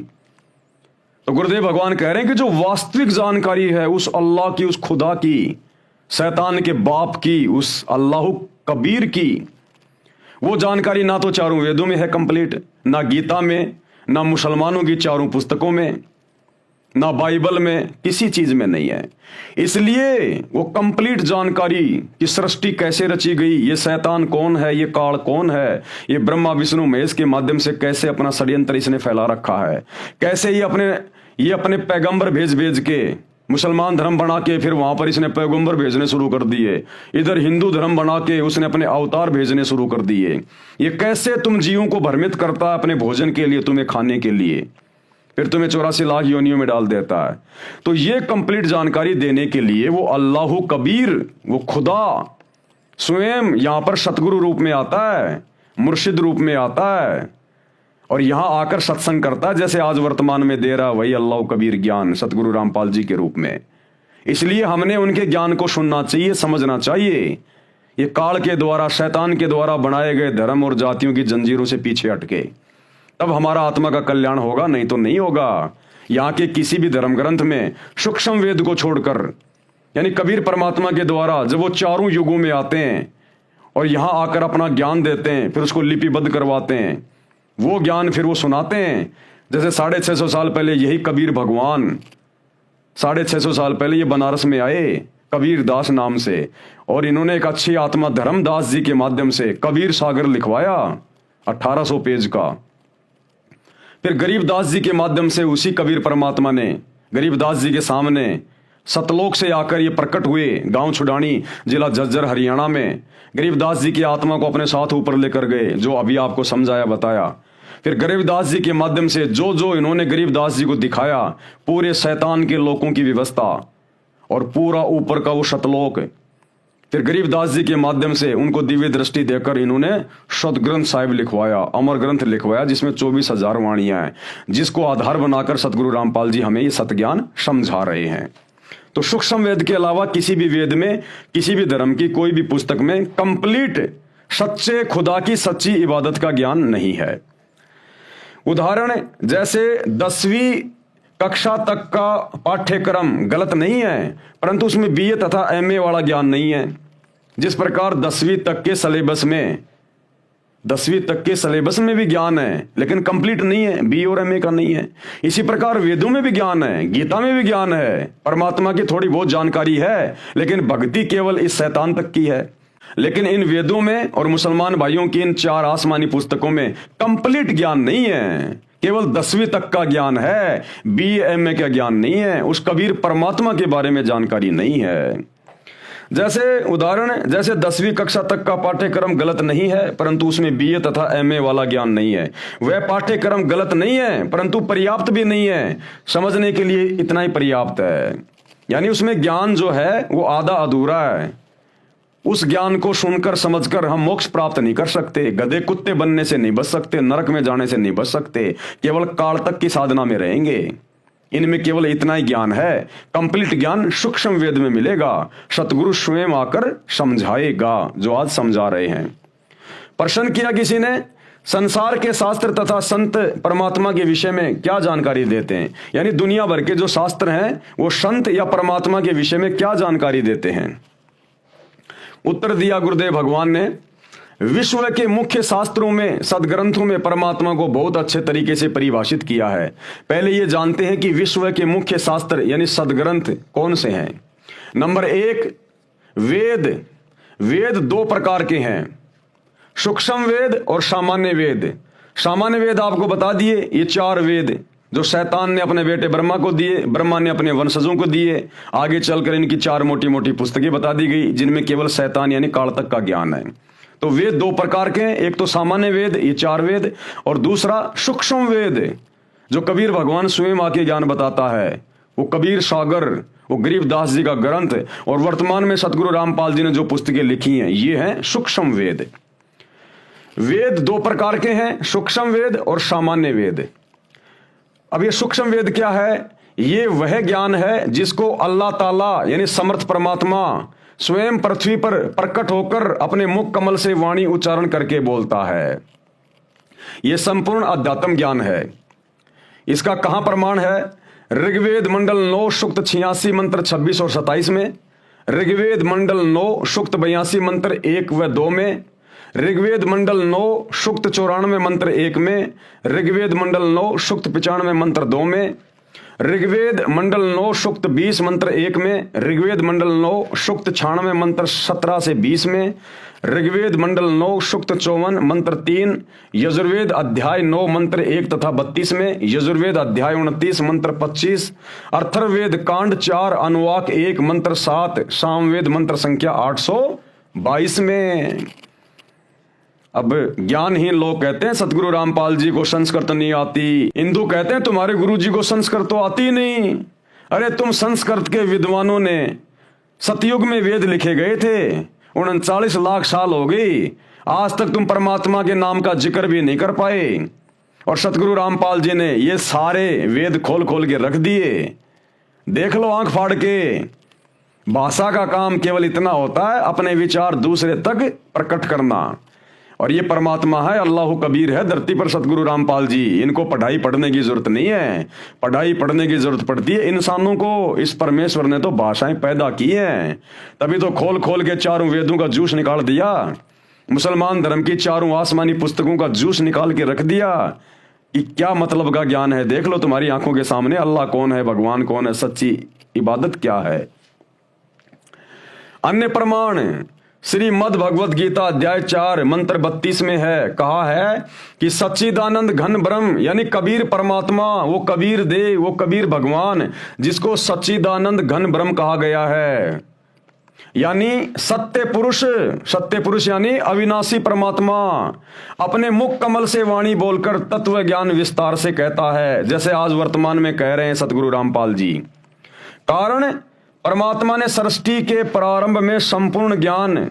तो गुरुदेव भगवान कह रहे हैं कि जो वास्तविक जानकारी है उस अल्लाह की, उस खुदा की, शैतान के बाप की, उस अल्लाह कबीर की, वो जानकारी ना तो 4 वेदों में है कंप्लीट, ना गीता में, ना मुसलमानों की 4 पुस्तकों में, ना बाइबल में, किसी चीज में नहीं है। इसलिए वो कंप्लीट जानकारी कि सृष्टि कैसे रची गई, ये शैतान कौन है, ये काल कौन है, ये ब्रह्मा विष्णु महेश के माध्यम से कैसे अपना षड्यंत्र इसने फैला रखा है, कैसे ये अपने पैगंबर भेज के मुसलमान धर्म बना के फिर वहां पर इसने पैगंबर भेजने शुरू कर दिए, इधर हिंदू धर्म बना के उसने अपने अवतार भेजने शुरू कर दिए। ये कैसे तुम जीवों को भ्रमित करता है अपने भोजन के लिए, तुम्हें खाने के लिए, फिर तुम्हें 84 लाख योनियों में डाल देता है। तो ये कंप्लीट जानकारी देने के लिए वो अल्लाह कबीर, वो खुदा स्वयं यहां पर सतगुरु रूप में आता है, मुर्शिद रूप में आता है, और यहाँ आकर सत्संग करता जैसे आज वर्तमान में दे रहा वही अल्लाह कबीर ज्ञान सतगुरु रामपाल जी के रूप में। इसलिए हमने उनके ज्ञान को सुनना चाहिए, समझना चाहिए। ये काल के द्वारा, शैतान के द्वारा बनाए गए धर्म और जातियों की जंजीरों से पीछे हटके, तब हमारा आत्मा का कल्याण होगा, नहीं तो नहीं होगा। यहाँ के किसी भी धर्म ग्रंथ में सूक्ष्म वेद को छोड़कर, यानी कबीर परमात्मा के द्वारा जब वो चारों युगों में आते हैं और यहाँ आकर अपना ज्ञान देते हैं, फिर उसको लिपिबद्ध करवाते हैं, वो ज्ञान फिर वो सुनाते हैं। जैसे 650 साल पहले यही कबीर भगवान 650 साल पहले ये बनारस में आए कबीर दास नाम से, और इन्होंने एक अच्छी आत्मा धर्मदास जी के माध्यम से कबीर सागर लिखवाया 1800 पेज का। फिर गरीबदास जी के माध्यम से उसी कबीर परमात्मा ने गरीबदास जी के सामने सतलोक से आकर ये प्रकट हुए गांव छुडानी, जिला झज्जर, हरियाणा में। गरीबदास जी की आत्मा को अपने साथ ऊपर लेकर गए, जो अभी आपको समझाया बताया। फिर गरीबदास जी के माध्यम से जो जो इन्होंने गरीबदास जी को दिखाया, पूरे शैतान के लोगों की व्यवस्था और पूरा ऊपर का वो सतलोक, फिर गरीबदास जी के माध्यम से उनको दिव्य दृष्टि देकर इन्होंने सदग्रंथ साहिब लिखवाया, अमर ग्रंथ लिखवाया, जिसमें 24,000 वाणियां हैं, जिसको आधार बनाकर सतगुरु रामपाल जी हमें ये सतज्ञान समझा रहे हैं। तो सूक्ष्म वेद के अलावा किसी भी वेद में, किसी भी धर्म की कोई भी पुस्तक में कंप्लीट सच्चे खुदा की सच्ची इबादत का ज्ञान नहीं है। उदाहरण जैसे 10वीं कक्षा तक का पाठ्यक्रम गलत नहीं है, परंतु उसमें बीए तथा एमए वाला ज्ञान नहीं है। जिस प्रकार 10वीं तक के सिलेबस में भी ज्ञान है, लेकिन कंप्लीट नहीं है, बी और एमए का नहीं है। इसी प्रकार वेदों में भी ज्ञान है, गीता में भी ज्ञान है, परमात्मा की थोड़ी बहुत जानकारी है, लेकिन भक्ति केवल इस शैतान तक की है। लेकिन इन वेदों में और मुसलमान भाइयों की इन 4 आसमानी पुस्तकों में कंप्लीट ज्ञान नहीं है, केवल 10वीं तक का ज्ञान है, BA का ज्ञान नहीं है, उस कबीर परमात्मा के बारे में जानकारी नहीं है। जैसे उदाहरण, जैसे 10वीं कक्षा तक का पाठ्यक्रम गलत नहीं है, परंतु उसमें BA तथा MA वाला ज्ञान नहीं है। वह पाठ्यक्रम गलत नहीं है, परंतु पर्याप्त भी नहीं है, समझने के लिए इतना ही पर्याप्त है। यानी उसमें ज्ञान जो है वो आधा अधूरा है। उस ज्ञान को सुनकर समझकर हम मोक्ष प्राप्त नहीं कर सकते, गधे कुत्ते बनने से नहीं बच सकते, नरक में जाने से नहीं बच सकते, केवल काल तक की साधना में रहेंगे। इनमें केवल इतना ही ज्ञान है। कंप्लीट ज्ञान सूक्ष्म वेद में मिलेगा, सतगुरु स्वयं आकर समझाएगा, जो आज समझा रहे हैं। प्रश्न किया किसी ने, संसार के शास्त्र तथा संत परमात्मा के विषय में क्या जानकारी देते हैं, यानी दुनिया भर के जो शास्त्र हैं वो संत या परमात्मा के विषय में क्या जानकारी देते हैं। उत्तर दिया गुरुदेव भगवान ने, विश्व के मुख्य शास्त्रों में, सदग्रंथों में परमात्मा को बहुत अच्छे तरीके से परिभाषित किया है। पहले ये जानते हैं कि विश्व के मुख्य शास्त्र यानी सदग्रंथ कौन से हैं। नंबर 1, वेद। वेद 2 प्रकार के हैं, सूक्ष्म वेद और सामान्य वेद। सामान्य वेद आपको बता दिए, ये 4 वेद जो शैतान ने अपने बेटे ब्रह्मा को दिए, ब्रह्मा ने अपने वंशजों को दिए। आगे चलकर इनकी 4 मोटी मोटी पुस्तकें बता दी गई, जिनमें केवल शैतान यानी काल तक का ज्ञान है। तो वेद 2 प्रकार के हैं, एक तो सामान्य वेद, ये 4 वेद, और दूसरा सूक्ष्म वेद जो कबीर भगवान स्वयं आके ज्ञान बताता है। वो कबीर सागर, वो गरीबदास जी का ग्रंथ, और वर्तमान में सतगुरु रामपाल जी ने जो पुस्तकें लिखी हैं, ये हैं सूक्ष्म वेद। वेद 2 प्रकार के हैं, सूक्ष्म वेद और सामान्य वेद। अब ये सूक्ष्म वेद क्या है? ये वह ज्ञान है जिसको अल्लाह ताला यानी समर्थ परमात्मा स्वयं पृथ्वी पर प्रकट होकर अपने मुख कमल से वाणी उच्चारण करके बोलता है। यह संपूर्ण अध्यात्म ज्ञान है। इसका कहां प्रमाण है? ऋग्वेद मंडल 9 सूक्त 86 मंत्र 26 और 27 में, ऋग्वेद मंडल 9 सूक्त 82 मंत्र 1 व 2 में, ऋग्वेद मंडल 9 सूक्त 94 मंत्र 1 में, ऋग्वेद मंडल 9 सूक्त 95 मंत्र 2 में, ऋग्वेद मंडल 9 सूक्त 20 मंत्र 1 में, ऋग्वेद मंडल 9 सूक्त 96 मंत्र 17 से 20 में, ऋग्वेद मंडल 9 सूक्त 54 मंत्र 3, यजुर्वेद अध्याय 9 मंत्र 1 तथा 32 में, यजुर्वेद अध्याय 29 मंत्र 25, अथर्ववेद कांड 4 अनुवाक 1 मंत्र 7, सामवेद मंत्र संख्या 822 में। अब ज्ञानहीन लोग कहते हैं सतगुरु रामपाल जी को संस्कृत नहीं आती, हिंदू कहते हैं तुम्हारे गुरु जी को संस्कृत तो आती नहीं। अरे तुम संस्कृत के विद्वानों ने, सतयुग में वेद लिखे गए थे, 39 लाख साल हो गई, आज तक तुम परमात्मा के नाम का जिक्र भी नहीं कर पाए। और सतगुरु रामपाल जी ने ये सारे वेद खोल खोल के रख दिए। देख लो आंख फाड़ के। भाषा का काम केवल इतना होता है, अपने विचार दूसरे तक प्रकट करना। और ये परमात्मा है, अल्लाह कबीर है धरती पर सतगुरु रामपाल जी। इनको पढ़ाई पढ़ने की जरूरत नहीं है। पढ़ाई पढ़ने की जरूरत पड़ती है इंसानों को। इस परमेश्वर ने तो भाषाएं पैदा की हैं, तभी तो खोल खोल के चारों वेदों का जूस निकाल दिया। मुसलमान धर्म की चारों आसमानी पुस्तकों का जूस निकाल के रख दिया कि क्या मतलब का ज्ञान है। देख लो तुम्हारी आंखों के सामने अल्लाह कौन है, भगवान कौन है, सच्ची इबादत क्या है। अन्य प्रमाण श्रीमद् भगवत गीता अध्याय 4 मंत्र 32 में है, कहा है कि सच्चिदानंद घन ब्रह्म यानी कबीर परमात्मा, वो कबीर देव, वो कबीर भगवान जिसको सच्चिदानंद घन ब्रह्म कहा गया है, यानी सत्य पुरुष यानी अविनाशी परमात्मा अपने मुख कमल से वाणी बोलकर तत्व ज्ञान विस्तार से कहता है, जैसे आज वर्तमान में कह रहे हैं सतगुरु रामपाल जी। कारण परमात्मा ने सृष्टि के प्रारंभ में संपूर्ण ज्ञान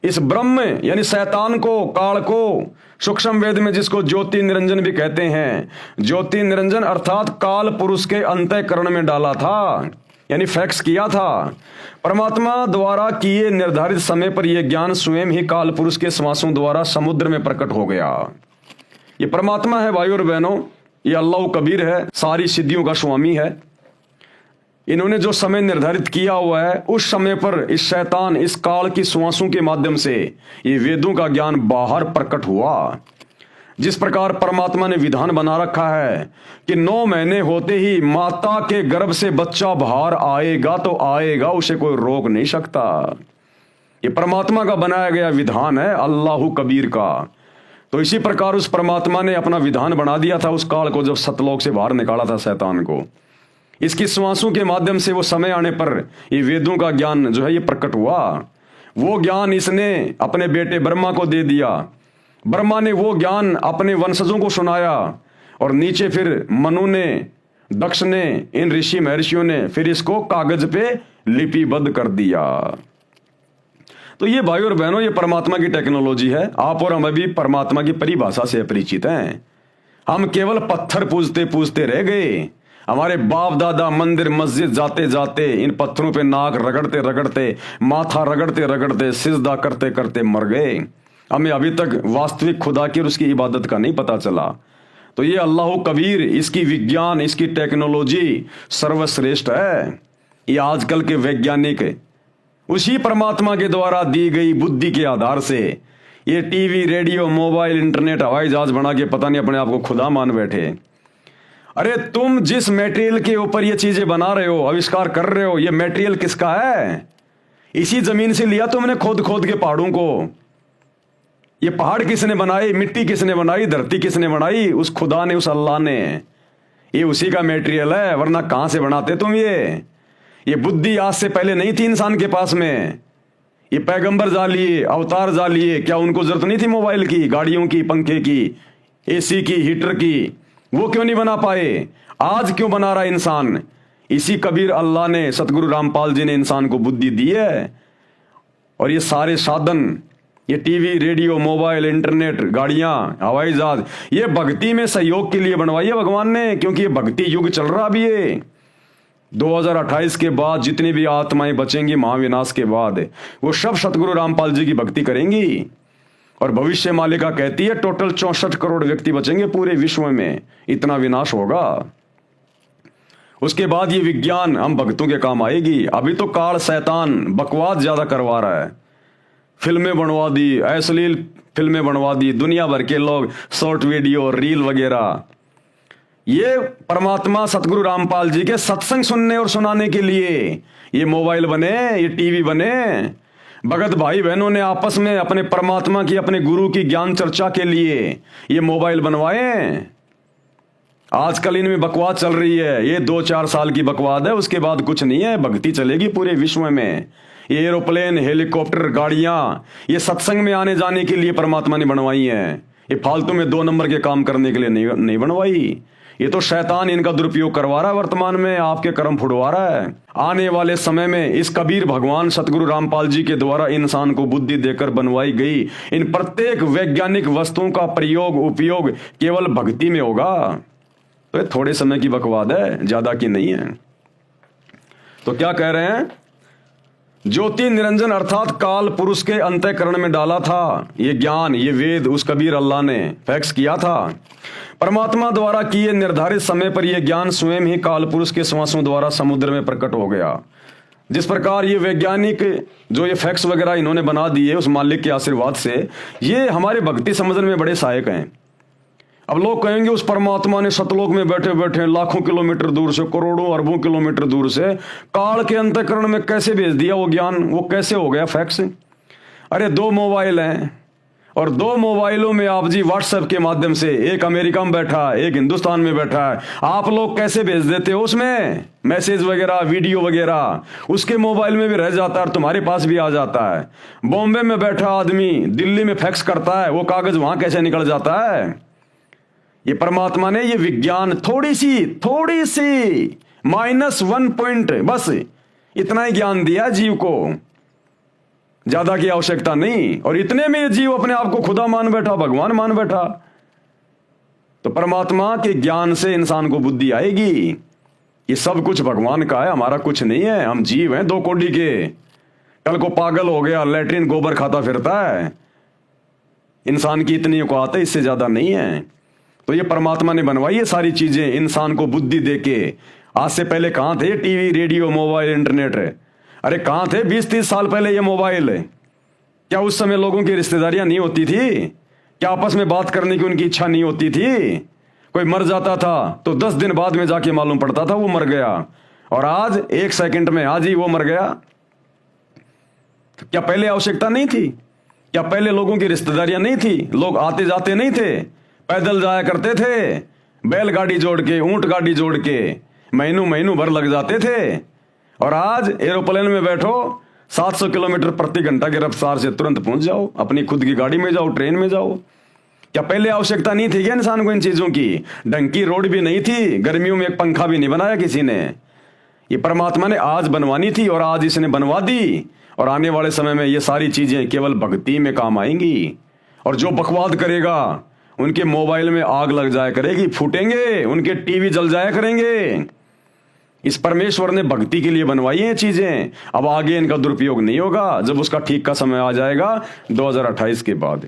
इस ब्रह्म यानी शैतान को, काल को, सूक्ष्म वेद में जिसको ज्योति निरंजन भी कहते हैं, ज्योति निरंजन अर्थात काल पुरुष के अंतःकरण में डाला था, यानी फैक्स किया था। परमात्मा द्वारा किए निर्धारित समय पर यह ज्ञान स्वयं ही काल पुरुष के श्वासों द्वारा समुद्र में प्रकट हो गया। ये परमात्मा है भाई और बहनों, ये अल्लाह कबीर है, सारी सिद्धियों का स्वामी है। इन्होंने जो समय निर्धारित किया हुआ है उस समय पर इस शैतान, इस काल की श्वासों के माध्यम से ये वेदों का ज्ञान बाहर प्रकट हुआ। जिस प्रकार परमात्मा ने विधान बना रखा है कि 9 महीने होते ही माता के गर्भ से बच्चा बाहर आएगा तो आएगा, उसे कोई रोक नहीं सकता। ये परमात्मा का बनाया गया विधान है, अल्लाह कबीर का। तो इसी प्रकार उस परमात्मा ने अपना विधान बना दिया था उस काल को, जब सतलोक से बाहर निकाला था शैतान को। इसकी श्वासों के माध्यम से वो समय आने पर ये वेदों का ज्ञान जो है ये प्रकट हुआ। वो ज्ञान इसने अपने बेटे ब्रह्मा को दे दिया। ब्रह्मा ने वो ज्ञान अपने वंशजों को सुनाया और नीचे फिर मनु ने, दक्ष ने, इन ऋषि महर्षियों ने फिर इसको कागज पे लिपिबद्ध कर दिया। तो ये भाई और बहनों, ये परमात्मा की टेक्नोलॉजी है। आप और हम अभी परमात्मा की परिभाषा से अपरिचित हैं। हम केवल पत्थर पूजते पूजते रह गए। हमारे बाप दादा मंदिर मस्जिद जाते जाते इन पत्थरों पे नाक रगड़ते रगड़ते, माथा रगड़ते रगड़ते, सिजदा करते करते मर गए। हमें अभी तक वास्तविक खुदा की और उसकी इबादत का नहीं पता चला। तो ये अल्लाह कबीर, इसकी विज्ञान, इसकी टेक्नोलॉजी सर्वश्रेष्ठ है। ये आजकल के वैज्ञानिक उसी परमात्मा के द्वारा दी गई बुद्धि के आधार से ये टीवी, रेडियो, मोबाइल, इंटरनेट, हवाई जहाज बना के पता नहीं अपने आप को खुदा मान बैठे। अरे तुम जिस मटेरियल के ऊपर ये चीजें बना रहे हो, आविष्कार कर रहे हो, ये मटेरियल किसका है? इसी जमीन से लिया तुमने खोद खोद के पहाड़ों को। ये पहाड़ किसने बनाए? मिट्टी किसने बनाई? धरती किसने बनाई? उस खुदा ने, उस अल्लाह ने। ये उसी का मटेरियल है, वरना कहां से बनाते तुम? ये बुद्धि आज से पहले नहीं थी इंसान के पास में। ये पैगंबर जा लिए, अवतार जा लिए, क्या उनको जरूरत नहीं थी मोबाइल की, गाड़ियों की, पंखे की, एसी की, हीटर की? वो क्यों नहीं बना पाए? आज क्यों बना रहा इंसान? इसी कबीर अल्लाह ने, सतगुरु रामपाल जी ने इंसान को बुद्धि दी है। और ये सारे साधन, ये टीवी, रेडियो, मोबाइल, इंटरनेट, गाड़ियां, हवाई जहाज, ये भक्ति में सहयोग के लिए बनवाई है भगवान ने, क्योंकि ये भक्ति युग चल रहा भी है। 2028 के बाद जितनी भी आत्माएं बचेंगी महाविनाश के बाद, वो सब सतगुरु रामपाल जी की भक्ति करेंगी। और भविष्य मालिका कहती है टोटल 64 करोड़ व्यक्ति बचेंगे पूरे विश्व में, इतना विनाश होगा। उसके बाद ये विज्ञान हम भक्तों के काम आएगी। अभी तो काल शैतान बकवास ज्यादा करवा रहा है। फिल्में बनवा दी, अश्लील फिल्में बनवा दी, दुनिया भर के लोग शॉर्ट वीडियो, रील वगैरह। ये परमात्मा सतगुरु रामपाल जी के सत्संग सुनने और सुनाने के लिए ये मोबाइल बने, ये टीवी बने। भगत भाई बहनों ने आपस में अपने परमात्मा की, अपने गुरु की ज्ञान चर्चा के लिए ये मोबाइल बनवाए। आजकल इनमें बकवास चल रही है, ये 2-4 साल की बकवास है, उसके बाद कुछ नहीं है। भक्ति चलेगी पूरे विश्व में। ये एरोप्लेन, हेलीकॉप्टर, गाड़ियां, ये सत्संग में आने जाने के लिए परमात्मा ने बनवाई हैं। ये फालतू में 2 नंबर के काम करने के लिए नहीं बनवाई। ये तो शैतान इनका दुरुपयोग करवा रहा है, वर्तमान में आपके कर्म फुड़वा रहा है। आने वाले समय में इस कबीर भगवान सतगुरु रामपाल जी के द्वारा इंसान को बुद्धि देकर बनवाई गई इन प्रत्येक वैज्ञानिक वस्तुओं का प्रयोग उपयोग केवल भक्ति में होगा। तो ये थोड़े समय की बकवाद है, ज्यादा की नहीं है। तो क्या कह रहे हैं, ज्योति निरंजन अर्थात काल पुरुष के अंतःकरण में डाला था ये ज्ञान, ये वेद उस कबीर अल्लाह ने फैक्स किया था। परमात्मा द्वारा किए निर्धारित समय पर यह ज्ञान स्वयं ही काल पुरुष के श्वासों द्वारा समुद्र में प्रकट हो गया। जिस प्रकार ये वैज्ञानिक जो ये फैक्ट्स वगैरह इन्होंने बना दिए उस मालिक के आशीर्वाद से, ये हमारे भक्ति समझने में बड़े सहायक हैं। अब लोग कहेंगे उस परमात्मा ने सतलोक में बैठे बैठे लाखों किलोमीटर दूर से, करोड़ों अरबों किलोमीटर दूर से काल के अंतःकरण में कैसे भेज दिया वो ज्ञान, वो कैसे हो गया फैक्ट्स। अरे 2 मोबाइल हैं और 2 मोबाइलों में आप जी व्हाट्सएप के माध्यम से, एक अमेरिका में बैठा है एक हिंदुस्तान में बैठा है, आप लोग कैसे भेज देते हो उसमें मैसेज वगैरह वीडियो वगैरह, उसके मोबाइल में भी रह जाता है और तुम्हारे पास भी आ जाता है। बॉम्बे में बैठा आदमी दिल्ली में फैक्स करता है, वो कागज वहां कैसे निकल जाता है। ये परमात्मा ने ये विज्ञान थोड़ी सी -1 पॉइंट बस इतना ही ज्ञान दिया जीव को, ज्यादा की आवश्यकता नहीं। और इतने में जीव अपने आप को खुदा मान बैठा, भगवान मान बैठा। तो परमात्मा के ज्ञान से इंसान को बुद्धि आएगी। ये सब कुछ भगवान का है, हमारा कुछ नहीं है। हम जीव हैं 2 कौड़ी के। कल को पागल हो गया, लैट्रिन गोबर खाता फिरता है। इंसान की इतनी औकात है, इससे ज्यादा नहीं है। तो ये परमात्मा ने बनवाई ये सारी चीजें इंसान को बुद्धि देके। आज से पहले कहां थे टीवी रेडियो मोबाइल इंटरनेट? अरे कहां थे 20-30 साल पहले ये मोबाइल? क्या उस समय लोगों की रिश्तेदारियां नहीं होती थी? क्या आपस में बात करने की उनकी इच्छा नहीं होती थी? कोई मर जाता था तो 10 दिन बाद में जाके मालूम पड़ता था वो मर गया, और आज 1 सेकंड में आज ही वो मर गया। क्या पहले आवश्यकता नहीं थी? क्या पहले लोगों की रिश्तेदारियां नहीं थी? लोग आते जाते नहीं थे? पैदल जाया करते थे, बैलगाड़ी जोड़ के, ऊंट गाड़ी जोड़ के महीनों भर लग जाते थे। और आज एरोप्लेन में बैठो, 700 किलोमीटर प्रति घंटा की रफ्तार से तुरंत पहुंच जाओ, अपनी खुद की गाड़ी में जाओ, ट्रेन में जाओ। क्या पहले आवश्यकता नहीं थी क्या इंसान को इन चीजों की? ढंग की रोड भी नहीं थी, गर्मियों में एक पंखा भी नहीं बनाया किसी ने। ये परमात्मा ने आज बनवानी थी और आज इसने बनवा दी। और आने वाले समय में ये सारी चीजें केवल भक्ति में काम आएंगी। और जो बकवाद करेगा उनके मोबाइल में आग लग जाया करेगी, फूटेंगे, उनके टीवी जल जाया करेंगे। इस परमेश्वर ने भक्ति के लिए बनवाई है चीजें। अब आगे इनका दुरुपयोग नहीं होगा, जब उसका ठीक का समय आ जाएगा 2028 के बाद।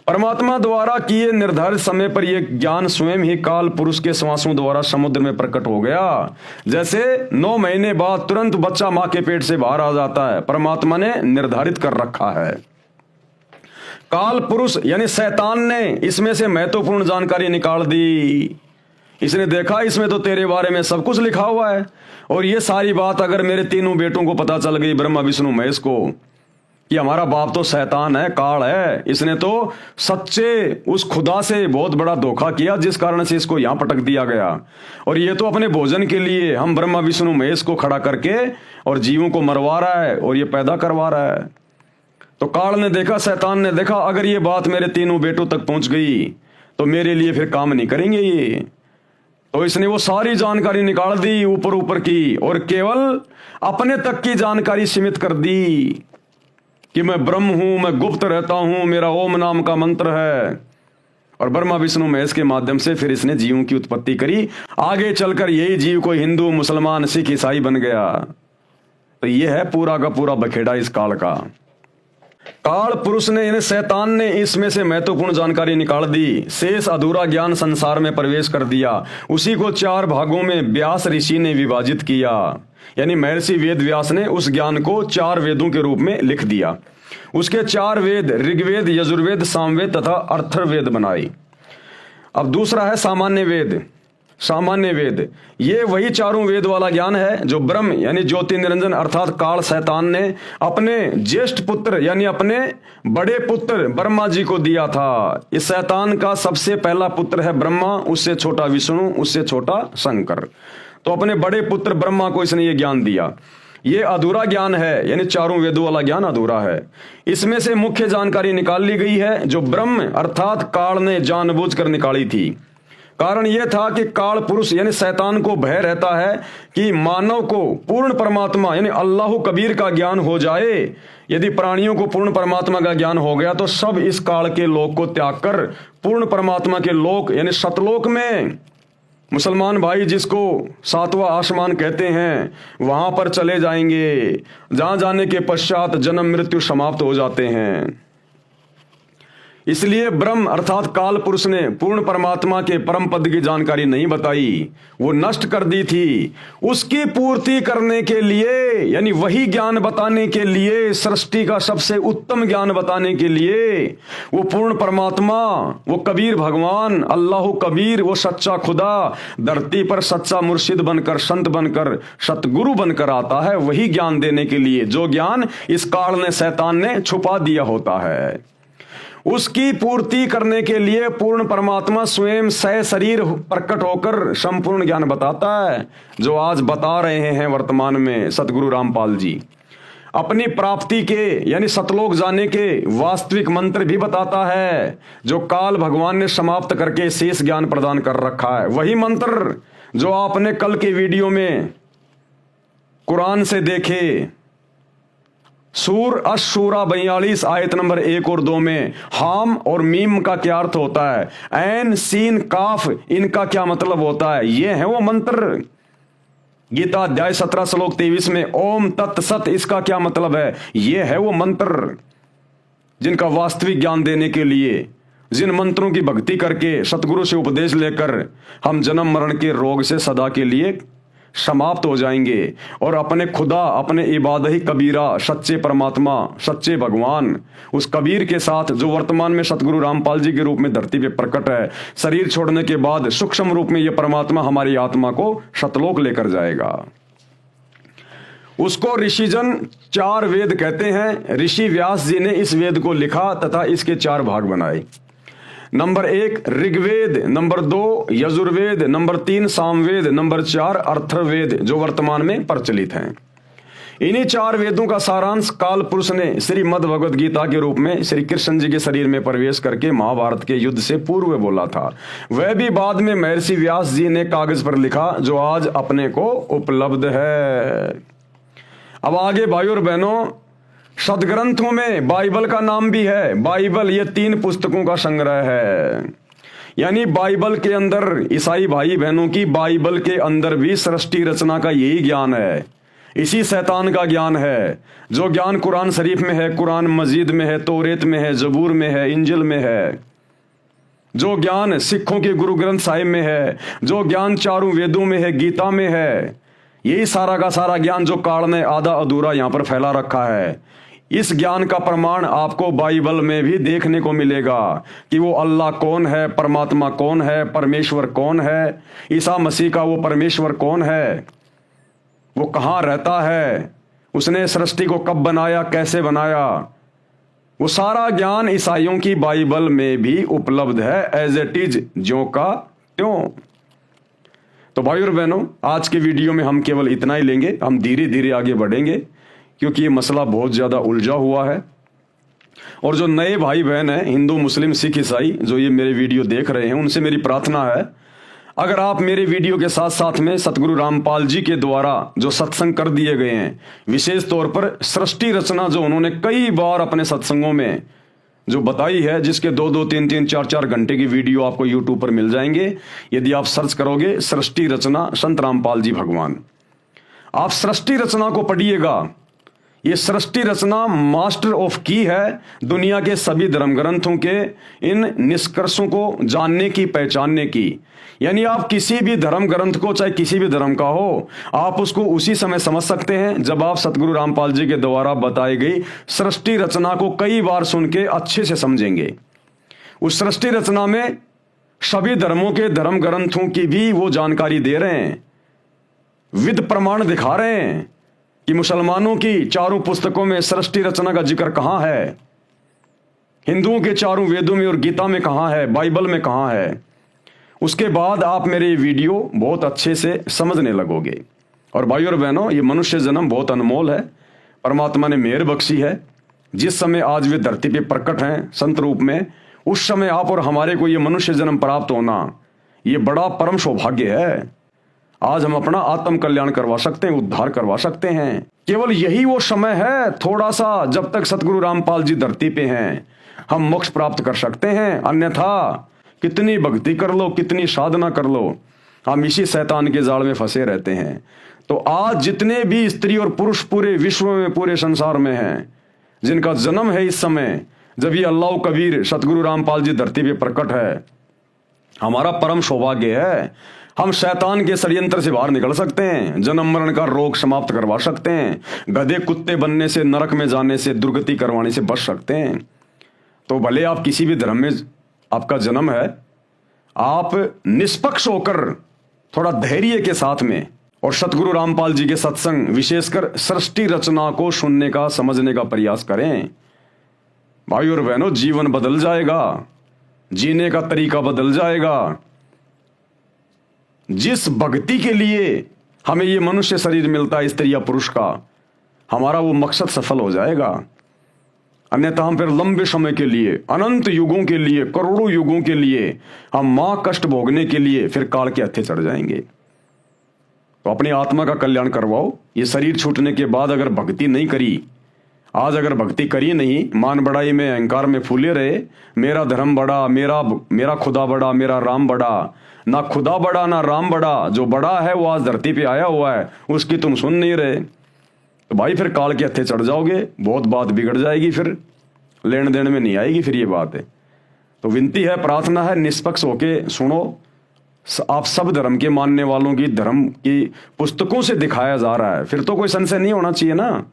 परमात्मा द्वारा किए निर्धारित समय पर यह ज्ञान स्वयं ही काल पुरुष के श्वासों द्वारा समुद्र में प्रकट हो गया। जैसे 9 महीने बाद तुरंत बच्चा मां के पेट से बाहर आ जाता है, परमात्मा ने निर्धारित कर रखा है। काल पुरुष यानी शैतान ने इसमें से महत्वपूर्ण जानकारी निकाल दी। इसने देखा इसमें तो तेरे बारे में सब कुछ लिखा हुआ है, और ये सारी बात अगर मेरे 3 बेटों को पता चल गई, ब्रह्मा विष्णु महेश को, कि हमारा बाप तो शैतान है, काल है, इसने तो सच्चे उस खुदा से बहुत बड़ा धोखा किया जिस कारण से इसको यहां पटक दिया गया, और ये तो अपने भोजन के लिए हम ब्रह्मा विष्णु महेश को खड़ा करके और जीवों को मरवा रहा है और ये पैदा करवा रहा है। तो काल ने देखा, शैतान ने देखा, अगर ये बात मेरे 3 बेटों तक पहुंच गई तो मेरे लिए फिर काम नहीं करेंगे ये। तो इसने वो सारी जानकारी निकाल दी ऊपर ऊपर की, और केवल अपने तक की जानकारी सीमित कर दी कि मैं ब्रह्म हूं, मैं गुप्त रहता हूं, मेरा ओम नाम का मंत्र है। और ब्रह्मा विष्णु महेश के माध्यम से फिर इसने जीवों की उत्पत्ति करी। आगे चलकर यही जीव कोई हिंदू, मुसलमान, सिख, ईसाई बन गया। तो ये है पूरा का पूरा बखेड़ा इस काल का। काल पुरुष ने यानी शैतान ने इसमें से महत्वपूर्ण जानकारी निकाल दी, शेष अधूरा ज्ञान संसार में प्रवेश कर दिया। उसी को 4 भागों में व्यास ऋषि ने विभाजित किया, यानी महर्षि वेद व्यास ने उस ज्ञान को 4 वेदों के रूप में लिख दिया। उसके 4 वेद ऋग्वेद, यजुर्वेद, सामवेद तथा अथर्ववेद बनाए। अब दूसरा है सामान्य वेद। सामान्य वेद ये वही 4 वेद वाला ज्ञान है जो ब्रह्म यानी ज्योति निरंजन अर्थात काल शैतान ने अपने ज्येष्ठ पुत्र यानी अपने बड़े पुत्र ब्रह्मा जी को दिया था। इस शैतान का सबसे पहला पुत्र है ब्रह्मा, उससे छोटा विष्णु, उससे छोटा शंकर। तो अपने बड़े पुत्र ब्रह्मा को इसने ये ज्ञान दिया। ये अधूरा ज्ञान है, यानी 4 वेदों वाला ज्ञान अधूरा है। इसमें से मुख्य जानकारी निकाल ली गई है जो ब्रह्म अर्थात काल ने जानबूझकर निकाली थी। कारण यह था कि काल पुरुष यानी शैतान को भय रहता है कि मानव को पूर्ण परमात्मा यानी अल्लाह कबीर का ज्ञान हो जाए। यदि प्राणियों को पूर्ण परमात्मा का ज्ञान हो गया तो सब इस काल के लोक को त्याग कर पूर्ण परमात्मा के लोक यानी सतलोक में, मुसलमान भाई जिसको सातवां आसमान कहते हैं, वहां पर चले जाएंगे, जहां जाने के पश्चात जन्म मृत्यु समाप्त हो जाते हैं। इसलिए ब्रह्म अर्थात काल पुरुष ने पूर्ण परमात्मा के परम पद की जानकारी नहीं बताई, वो नष्ट कर दी थी। उसकी पूर्ति करने के लिए यानी वही ज्ञान बताने के लिए, सृष्टि का सबसे उत्तम ज्ञान बताने के लिए वो पूर्ण परमात्मा, वो कबीर भगवान, अल्लाह कबीर, वो सच्चा खुदा धरती पर सच्चा मुर्शिद बनकर, संत बनकर, सतगुरु बनकर आता है, वही ज्ञान देने के लिए जो ज्ञान इस काल ने, शैतान ने छुपा दिया होता है। उसकी पूर्ति करने के लिए पूर्ण परमात्मा स्वयं सशरीर प्रकट होकर संपूर्ण ज्ञान बताता है, जो आज बता रहे हैं वर्तमान में सतगुरु रामपाल जी। अपनी प्राप्ति के यानी सतलोक जाने के वास्तविक मंत्र भी बताता है, जो काल भगवान ने समाप्त करके शेष ज्ञान प्रदान कर रखा है। वही मंत्र जो आपने कल के वीडियो में कुरान से देखे, सूर अशूरा 42 आयत नंबर 1 और 2 में हाम और मीम का क्या अर्थ होता है, ऐन सीन काफ इनका क्या मतलब होता है, ये है वो मंत्र। गीता अध्याय 17 श्लोक 23 में ओम तत् सत इसका क्या मतलब है, ये है वो मंत्र जिनका वास्तविक ज्ञान देने के लिए, जिन मंत्रों की भक्ति करके सतगुरु से उपदेश लेकर हम जन्म मरण के रोग से सदा के लिए समाप्त हो जाएंगे और अपने खुदा, अपने इबादही कबीरा, सच्चे परमात्मा, सच्चे भगवान, उस कबीर के साथ जो वर्तमान में सतगुरु रामपाल जी के रूप में धरती पे प्रकट है, शरीर छोड़ने के बाद सूक्ष्म रूप में यह परमात्मा हमारी आत्मा को सतलोक लेकर जाएगा। उसको ऋषिजन 4 वेद कहते हैं। ऋषि व्यास जी ने इस वेद को लिखा तथा इसके 4 भाग बनाए। Number 1 Rigveda, number 2 Yajurveda, number 3 Samaveda, number 4 Atharvaveda जो वर्तमान में प्रचलित हैं। इन्हीं 4 वेदों का सारांश काल पुरुष ने श्रीमद् भगवद गीता के रूप में श्री कृष्ण जी के शरीर में प्रवेश करके महाभारत के युद्ध से पूर्व बोला था। वह भी बाद में महर्षि व्यास जी ने कागज पर लिखा, जो आज अपने को उपलब्ध है। अब आगे भाइयों और बहनों, सदग्रंथों में बाइबल का नाम भी है। बाइबल ये 3 पुस्तकों का संग्रह है, यानी बाइबल के अंदर ईसाई भाई बहनों की बाइबल के अंदर भी सृष्टि रचना का यही ज्ञान है, इसी शैतान का ज्ञान है। जो ज्ञान कुरान शरीफ में है, कुरान मजीद में है, तौरेत में है, जबूर में है, इंजिल में है, जो ज्ञान सिखों के गुरु ग्रंथ साहिब में है, जो ज्ञान 4 वेदों में है, गीता में है, यही सारा का सारा ज्ञान जो काल ने आधा अधूरा यहां पर फैला रखा है। इस ज्ञान का प्रमाण आपको बाइबल में भी देखने को मिलेगा कि वो अल्लाह कौन है, परमात्मा कौन है, परमेश्वर कौन है, ईसा मसीह का वो परमेश्वर कौन है, वो कहाँ रहता है, उसने सृष्टि को कब बनाया, कैसे बनाया, वो सारा ज्ञान ईसाइयों की बाइबल में भी उपलब्ध है, एज इट इज, ज्यों का त्यों। तो भाई और बहनों, आज के वीडियो में हम केवल इतना ही लेंगे। हम धीरे धीरे आगे बढ़ेंगे क्योंकि ये मसला बहुत ज़्यादा उलझा हुआ है। और जो नए भाई बहन हैं, हिंदू, मुस्लिम, सिख, ईसाई, जो ये मेरे वीडियो देख रहे हैं, उनसे मेरी प्रार्थना है, अगर आप मेरे वीडियो के साथ साथ में सतगुरु रामपाल जी के द्वारा जो सत्संग कर दिए गए हैं, विशेष तौर पर सृष्टि रचना जो उन्होंने कई बार अपने सत्संगों में जो बताई है, जिसके 2-2, 3-3, 4-4 घंटे की वीडियो आपको यूट्यूब पर मिल जाएंगे। यदि आप सर्च करोगे सृष्टि रचना संत रामपाल जी भगवान, आप सृष्टि रचना को पढ़िएगा। ये सृष्टि रचना मास्टर ऑफ की है दुनिया के सभी धर्म ग्रंथों के इन निष्कर्षों को जानने की, पहचानने की। यानी आप किसी भी धर्म ग्रंथ को, चाहे किसी भी धर्म का हो, आप उसको उसी समय समझ सकते हैं जब आप सतगुरु रामपाल जी के द्वारा बताई गई सृष्टि रचना को कई बार सुन के अच्छे से समझेंगे। उस सृष्टि रचना में सभी धर्मों के धर्म ग्रंथों की भी वो जानकारी दे रहे हैं, विद प्रमाण दिखा रहे हैं कि मुसलमानों की 4 पुस्तकों में सृष्टि रचना का जिक्र कहां है, हिंदुओं के 4 वेदों में और गीता में कहां है, बाइबल में कहां है। उसके बाद आप मेरे वीडियो बहुत अच्छे से समझने लगोगे। और भाइयों और बहनों, ये मनुष्य जन्म बहुत अनमोल है, परमात्मा ने मेहर बख्शी है। जिस समय आज वे धरती पे प्रकट हैं संत रूप में, उस समय आप और हमारे को ये मनुष्य जन्म प्राप्त होना, ये बड़ा परम सौभाग्य है। आज हम अपना आत्म कल्याण करवा सकते हैं, उद्धार करवा सकते हैं। केवल यही वो समय है थोड़ा सा, जब तक सतगुरु रामपाल जी धरती पे हैं, हम मोक्ष प्राप्त कर सकते हैं। अन्यथा कितनी भक्ति कर लो, कितनी साधना कर लो, हम इसी शैतान के जाल में फंसे रहते हैं। तो आज जितने भी स्त्री और पुरुष पूरे विश्व में, पूरे संसार में हैं, जिनका जन्म है इस समय जब ये अल्लाह कबीर सतगुरु रामपाल जी धरती पे प्रकट है, हमारा परम सौभाग्य है। हम शैतान के षड्यंत्र से बाहर निकल सकते हैं, जन्म मरण का रोग समाप्त करवा सकते हैं, गधे कुत्ते बनने से, नरक में जाने से, दुर्गति करवाने से बच सकते हैं। तो भले आप किसी भी धर्म में आपका जन्म है, आप निष्पक्ष होकर थोड़ा धैर्य के साथ में और सतगुरु रामपाल जी के सत्संग, विशेषकर सृष्टि रचना को सुनने का, समझने का प्रयास करें। भाई और बहनों, जीवन बदल जाएगा, जीने का तरीका बदल जाएगा। जिस भक्ति के लिए हमें ये मनुष्य शरीर मिलता है, स्त्री या पुरुष का, हमारा वो मकसद सफल हो जाएगा। अन्यथा हम फिर लंबे समय के लिए, अनंत युगों के लिए, करोड़ों युगों के लिए हम मां कष्ट भोगने के लिए फिर काल के हत्थे चढ़ जाएंगे। तो अपनी आत्मा का कल्याण करवाओ। ये शरीर छूटने के बाद अगर भक्ति नहीं करी, आज अगर भक्ति करी नहीं, मान बढ़ाई में, अहंकार में फूले रहे, मेरा धर्म बड़ा, मेरा खुदा बड़ा, मेरा राम बड़ा, ना खुदा बड़ा ना राम बड़ा, जो बड़ा है वो आज धरती पे आया हुआ है, उसकी तुम सुन नहीं रहे, तो भाई फिर काल के हत्थे चढ़ जाओगे, बहुत बात बिगड़ जाएगी, फिर लेन देन में नहीं आएगी फिर ये बात है। तो विनती है, प्रार्थना है, निष्पक्ष होके सुनो। आप सब धर्म के मानने वालों की धर्म की पुस्तकों से दिखाया जा रहा है, फिर तो कोई संशय नहीं होना चाहिए ना।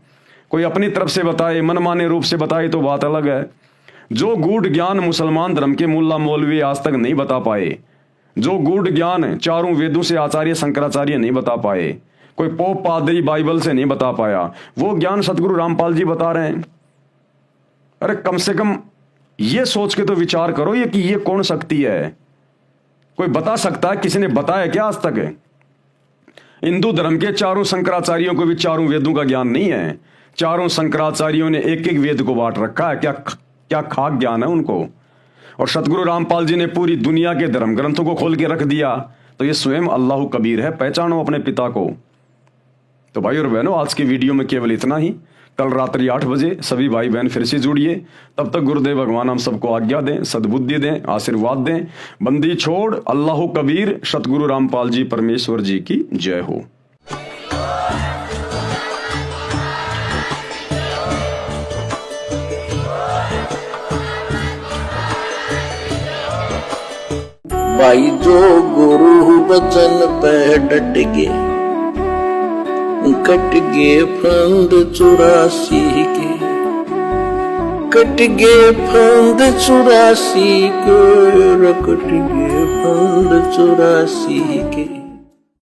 कोई अपनी तरफ से बताए, मनमाने रूप से बताए तो बात अलग है। जो गूढ़ ज्ञान मुसलमान धर्म के मुल्ला मौलवी आज तक नहीं बता पाए, जो गूढ़ ज्ञान चारों वेदों से आचार्य शंकराचार्य नहीं बता पाए, कोई पोप पादरी बाइबल से नहीं बता पाया, वो ज्ञान सतगुरु रामपाल जी बता रहे हैं। अरे कम से कम ये सोच के तो विचार करो ये कि ये कौन शक्ति है। कोई बता सकता है? किसी ने बताया क्या आज तक? हिंदू धर्म के चारों शंकराचार्यों को भी चारों वेदों का ज्ञान नहीं है। चारों शंकराचार्यों ने एक एक वेद को बांट रखा है। क्या खाक ज्ञान है उनको। और सतगुरु रामपाल जी ने पूरी दुनिया के धर्म ग्रंथों को खोल के रख दिया। तो ये स्वयं अल्लाह कबीर है, पहचानो अपने पिता को। तो भाई और बहनों, आज की वीडियो में केवल इतना ही। कल रात्रि 8 बजे सभी भाई बहन फिर से जुड़िए। तब तक गुरुदेव भगवान हम सबको आज्ञा दें, सद्बुद्धि दें, आशीर्वाद दें। बंदी छोड़ अल्लाह कबीर सतगुरु रामपाल जी परमेश्वर जी की जय हो। भाई जो गुरु बचन पे डट गे, कट गे फंद 84 के, कट गे फंद 84 के, कट गे फंद 84 के।